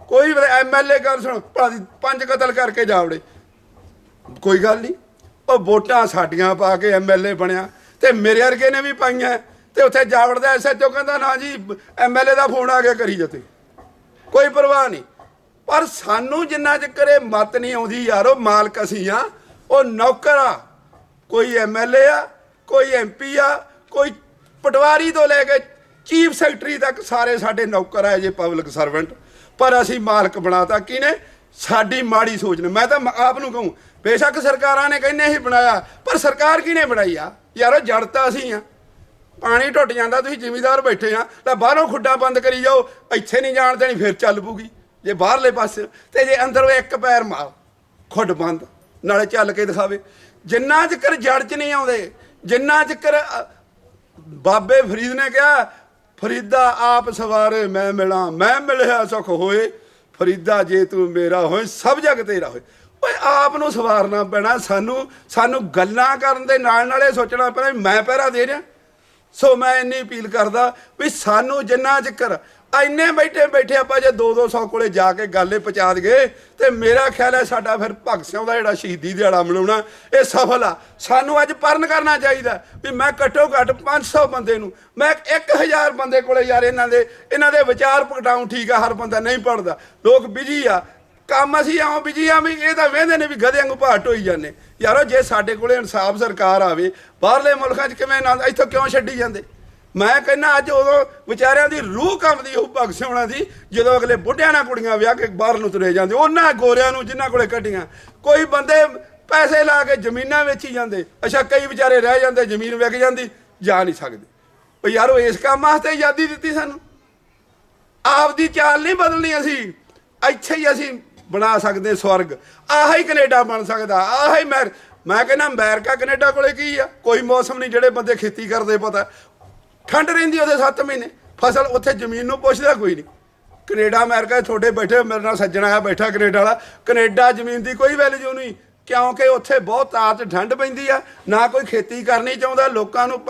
ਕੋਈ MLA ਗੱਲ ਸੁਣ 5 ਕਤਲ ਕਰਕੇ ਜਾਵੜੇ, ਕੋਈ ਗੱਲ ਨਹੀਂ, ਉਹ ਵੋਟਾਂ ਸਾਡੀਆਂ ਪਾ ਕੇ MLA ਬਣਿਆ ਤੇ ਮੇਰੇ ਵਰਗੇ ਨੇ ਵੀ ਪਾਈਆਂ ਤੇ ਉੱਥੇ ਜਾਵੜਦਾ SHO ਕਹਿੰਦਾ ਨਾ ਜੀ MLA ਦਾ ਫੋਨ ਆ ਗਿਆ ਕਰੀ ਜਾਂਦੇ, ਕੋਈ ਪਰਵਾਹ ਨਹੀਂ। ਪਰ ਸਾਨੂੰ ਜਿੰਨਾ ਚਿਰ ਇਹ ਮਤ ਨਹੀਂ ਆਉਂਦੀ ਯਾਰੋ, ਮਾਲਕ ਅਸੀਂ ਆ, ਉਹ ਨੌਕਰ ਆ। ਕੋਈ MLA ਆ, ਕੋਈ MP ਆ, ਕੋਈ ਪਟਵਾਰੀ ਤੋਂ ਲੈ ਕੇ ਚੀਫ ਸੈਕਟਰੀ ਤੱਕ ਸਾਰੇ ਸਾਡੇ ਨੌਕਰ ਆ ਜੇ ਪਬਲਿਕ ਸਰਵੈਂਟ। ਪਰ ਅਸੀਂ ਮਾਲਕ ਬਣਾਤਾ ਕਿਹਨੇ? ਸਾਡੀ ਮਾੜੀ ਸੋਚ ਨੇ। ਮੈਂ ਤਾਂ ਆਪ ਨੂੰ ਕਹੂੰ ਬੇਸ਼ੱਕ ਸਰਕਾਰਾਂ ਨੇ ਕਹਿੰਦੇ ਹੀ ਬਣਾਇਆ, ਪਰ ਸਰਕਾਰ ਕਿਹਨੇ ਬਣਾਈ ਆ ਯਾਰੋ? ਜੜ ਤਾਂ ਅਸੀਂ ਆ। ਪਾਣੀ ਟੁੱਟ ਜਾਂਦਾ, ਤੁਸੀਂ ਜ਼ਿਮੀਦਾਰ ਬੈਠੇ ਆ ਤਾਂ ਬਾਹਰੋਂ ਖੁੱਡਾਂ ਬੰਦ ਕਰੀ ਜਾਓ, ਇੱਥੇ ਨਹੀਂ ਜਾਣ ਦੇਣੀ, ਫਿਰ ਚੱਲ ਪੂਗੀ ਜੇ ਬਾਹਰਲੇ ਪਾਸੇ, ਤੇ ਜੇ ਅੰਦਰ ਇੱਕ ਪੈਰ ਮਾਰ ਖੁੱਡ ਬੰਦ ਨਾਲੇ ਚੱਲ ਕੇ ਦਿਖਾਵੇ। ਜਿੰਨਾ ਚਿਰ ਜੜ 'ਚ ਨਹੀਂ ਆਉਂਦੇ, ਜਿੰਨਾ ਚਿਰ ਬਾਬੇ ਫਰੀਦ ਨੇ ਕਿਹਾ ਫਰੀਦਾ ਆਪ ਸਵਾਰੇ ਮੈਂ ਮਿਲਾਂ, ਮੈਂ ਮਿਲਿਆ ਸੁਖ ਹੋਏ, ਫਰੀਦਾ ਜੇ ਤੂੰ ਮੇਰਾ ਹੋਏ ਸਭ ਜਗ ਤੇਰਾ ਹੋਏ। ਓਏ ਆਪ ਨੂੰ ਸਵਾਰਨਾ ਪੈਣਾ ਸਾਨੂੰ ਗੱਲਾਂ ਕਰਨ ਦੇ ਨਾਲ ਇਹ ਸੋਚਣਾ ਪੈਣਾ ਮੈਂ ਪਹਿਰਾ ਦੇ ਰਿਹਾ। ਸੋ ਮੈਂ ਇੰਨੀ ਅਪੀਲ ਕਰਦਾ ਵੀ ਸਾਨੂੰ ਜਿੰਨਾ ਚਿਰ ਇੰਨੇ ਬੈਠੇ ਆਪਾਂ ਜੇ 200 ਕੋਲੇ ਜਾ ਕੇ ਗੱਲ ਇਹ ਪਹੁੰਚਾ ਦਈਏ ਤੇ ਮੇਰਾ ਖਿਆਲ ਹੈ ਸਾਡਾ ਫਿਰ ਭਗਤ ਸਿੰਘ ਦਾ ਜਿਹੜਾ ਸ਼ਹੀਦੀ ਦਿਹਾੜਾ ਮਨਾਉਣਾ ਇਹ ਸਫਲ ਆ। ਸਾਨੂੰ ਅੱਜ ਪਰਨ ਕਰਨਾ ਚਾਹੀਦਾ ਵੀ ਮੈਂ ਘੱਟੋ ਘੱਟ 500 ਬੰਦੇ ਨੂੰ, ਮੈਂ 1000 ਬੰਦੇ ਕੋਲੇ ਯਾਰ ਇਹਨਾਂ ਦੇ ਵਿਚਾਰ ਪ੍ਰਗਟਾਉਂ। ਠੀਕ ਆ, ਹਰ ਬੰਦਾ ਨਹੀਂ ਪੜਦਾ, ਲੋਕ ਬਿਜੀ ਆ, ਕੰਮ ਅਸੀਂ ਆਉਂ ਬਿਜੀ ਆ ਵੀ ਇਹ ਤਾਂ ਵੇਂਦੇ ਨੇ ਵੀ ਗਧੇ ਵਾਂਗੂ ਭਾਟ ਹੋਈ ਜਾਂਦੇ ਯਾਰੋ। ਜੇ ਸਾਡੇ ਕੋਲੇ ਇਨਸਾਫ ਸਰਕਾਰ ਆਵੇ, ਬਾਹਰਲੇ ਮੁਲਕਾਂ 'ਚ ਕਿਵੇਂ ਨਾ ਇੱਥੋਂ ਕਿਉਂ ਛੱਡੀ ਜਾਂਦੇ? ਮੈਂ ਕਹਿੰਦਾ ਅੱਜ ਉਦੋਂ ਵਿਚਾਰਿਆਂ ਦੀ ਰੂਹ ਕੰਬਦੀ ਹੋਊ ਭਗਤ ਸਿੰਘਾਂ ਦੀ ਜਦੋਂ ਅਗਲੇ ਬੁੱਢਿਆਂ ਨਾਲ ਕੁੜੀਆਂ ਵਿਆਹ ਕੇ ਬਾਹਰ ਨੂੰ ਤੁਰੇ ਜਾਂਦੇ, ਉਹਨਾਂ ਗੋਰਿਆਂ ਨੂੰ ਜਿਨ੍ਹਾਂ ਕੋਲੇ ਕੱਢੀਆਂ। ਕੋਈ ਬੰਦੇ ਪੈਸੇ ਲਾ ਕੇ ਜ਼ਮੀਨਾਂ ਵੇਚੀ ਜਾਂਦੇ, ਅੱਛਾ ਕਈ ਵਿਚਾਰੇ ਰਹਿ ਜਾਂਦੇ, ਜ਼ਮੀਨ ਵਿਕ ਜਾਂਦੀ, ਜਾ ਨਹੀਂ ਸਕਦੇ। ਉਹ ਯਾਰੋ ਇਸ ਕੰਮ ਵਾਸਤੇ ਆਜ਼ਾਦੀ ਦਿੱਤੀ ਸਾਨੂੰ, ਆਪਦੀ ਚਾਲ ਨਹੀਂ ਬਦਲਣੀ। ਅਸੀਂ ਇੱਥੇ ਹੀ ਅਸੀਂ ਬਣਾ ਸਕਦੇ ਸਵਰਗ, ਆਹ ਹੀ ਕੈਨੇਡਾ ਬਣ ਸਕਦਾ, ਆਹ ਹੀ ਮੈਂ ਕਹਿੰਦਾ ਅਮਰੀਕਾ ਕੈਨੇਡਾ ਕੋਲੇ ਕੀ ਆ? ਕੋਈ ਮੌਸਮ ਨਹੀਂ, ਜਿਹੜੇ ਬੰਦੇ ਖੇਤੀ ਕਰਦੇ ਪਤਾ ਠੰਡ ਰਹਿੰਦੀ ਉਹਦੇ 7 ਮਹੀਨੇ, ਫਸਲ ਉੱਥੇ ਜ਼ਮੀਨ ਨੂੰ ਪੁੱਛਦਾ ਕੋਈ ਨਹੀਂ। ਕੈਨੇਡਾ ਅਮਰੀਕਾ ਤੁਹਾਡੇ ਬੈਠੇ, ਮੇਰੇ ਨਾਲ ਸੱਜਣ ਆਇਆ ਬੈਠਾ ਕੈਨੇਡਾ ਵਾਲਾ, ਕੈਨੇਡਾ ਜ਼ਮੀਨ ਦੀ ਕੋਈ ਵੈਲਿਊ ਨਹੀਂ, ਕਿਉਂਕਿ ਉੱਥੇ ਬਹੁਤ ਤਾਤ ਠੰਡ ਪੈਂਦੀ ਆ, ਨਾ ਕੋਈ ਖੇਤੀ ਕਰਨੀ ਚਾਹੁੰਦਾ, ਲੋਕਾਂ ਨੂੰ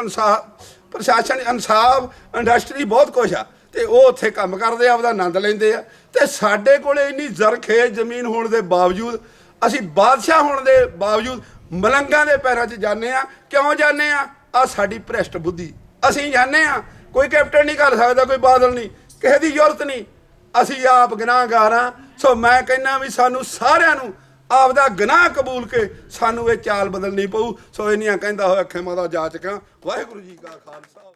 ਪ੍ਰਸ਼ਾਸਨ ਇਨਸਾਫ ਇੰਡਸਟਰੀ ਬਹੁਤ ਕੁਛ ਆ ਤੇ ਉਹ ਉੱਥੇ ਕੰਮ ਕਰਦੇ ਆ, ਆਪਦਾ ਆਨੰਦ ਲੈਂਦੇ ਆ। ਤੇ ਸਾਡੇ ਕੋਲੇ ਇੰਨੀ ਜ਼ਰਖੇਜ਼ ਜ਼ਮੀਨ ਹੋਣ ਦੇ ਬਾਵਜੂਦ, ਅਸੀਂ ਬਾਦਸ਼ਾਹ ਹੋਣ ਦੇ ਬਾਵਜੂਦ ਮਲੰਗਾਂ ਦੇ ਪੈਰਾਂ 'ਚ ਜਾਂਦੇ ਆ। ਕਿਉਂ ਜਾਂਦੇ ਆ? ਆ ਸਾਡੀ ਭ੍ਰਿਸ਼ਟ ਬੁੱਧੀ। ਅਸੀਂ ਜਾਂਦੇ ਆ, ਕੋਈ ਕੈਪਟਨ ਨਹੀਂ ਕਰ ਸਕਦਾ, ਕੋਈ ਬਾਦਲ ਨਹੀਂ, ਕਿਸੇ ਦੀ ਜ਼ਰੂਰਤ ਨਹੀਂ, ਅਸੀਂ ਆਪ ਗੁਨਾਹਗਾਰ ਆ। ਸੋ ਮੈਂ ਕਹਿੰਦਾ ਵੀ ਸਾਨੂੰ ਸਾਰਿਆਂ ਨੂੰ ਆਪਦਾ ਗੁਨਾਹ ਕਬੂਲ ਕੇ ਸਾਨੂੰ ਇਹ ਚਾਲ ਬਦਲਣੀ ਪਊ। ਸੋ ਇੰਨੀਆਂ ਕਹਿੰਦਾ ਹੋਇਆ ਖਿਮਾ ਦਾ ਜਾਚਕਾਂ। ਵਾਹਿਗੁਰੂ ਜੀ ਕਾ ਖਾਲਸਾ।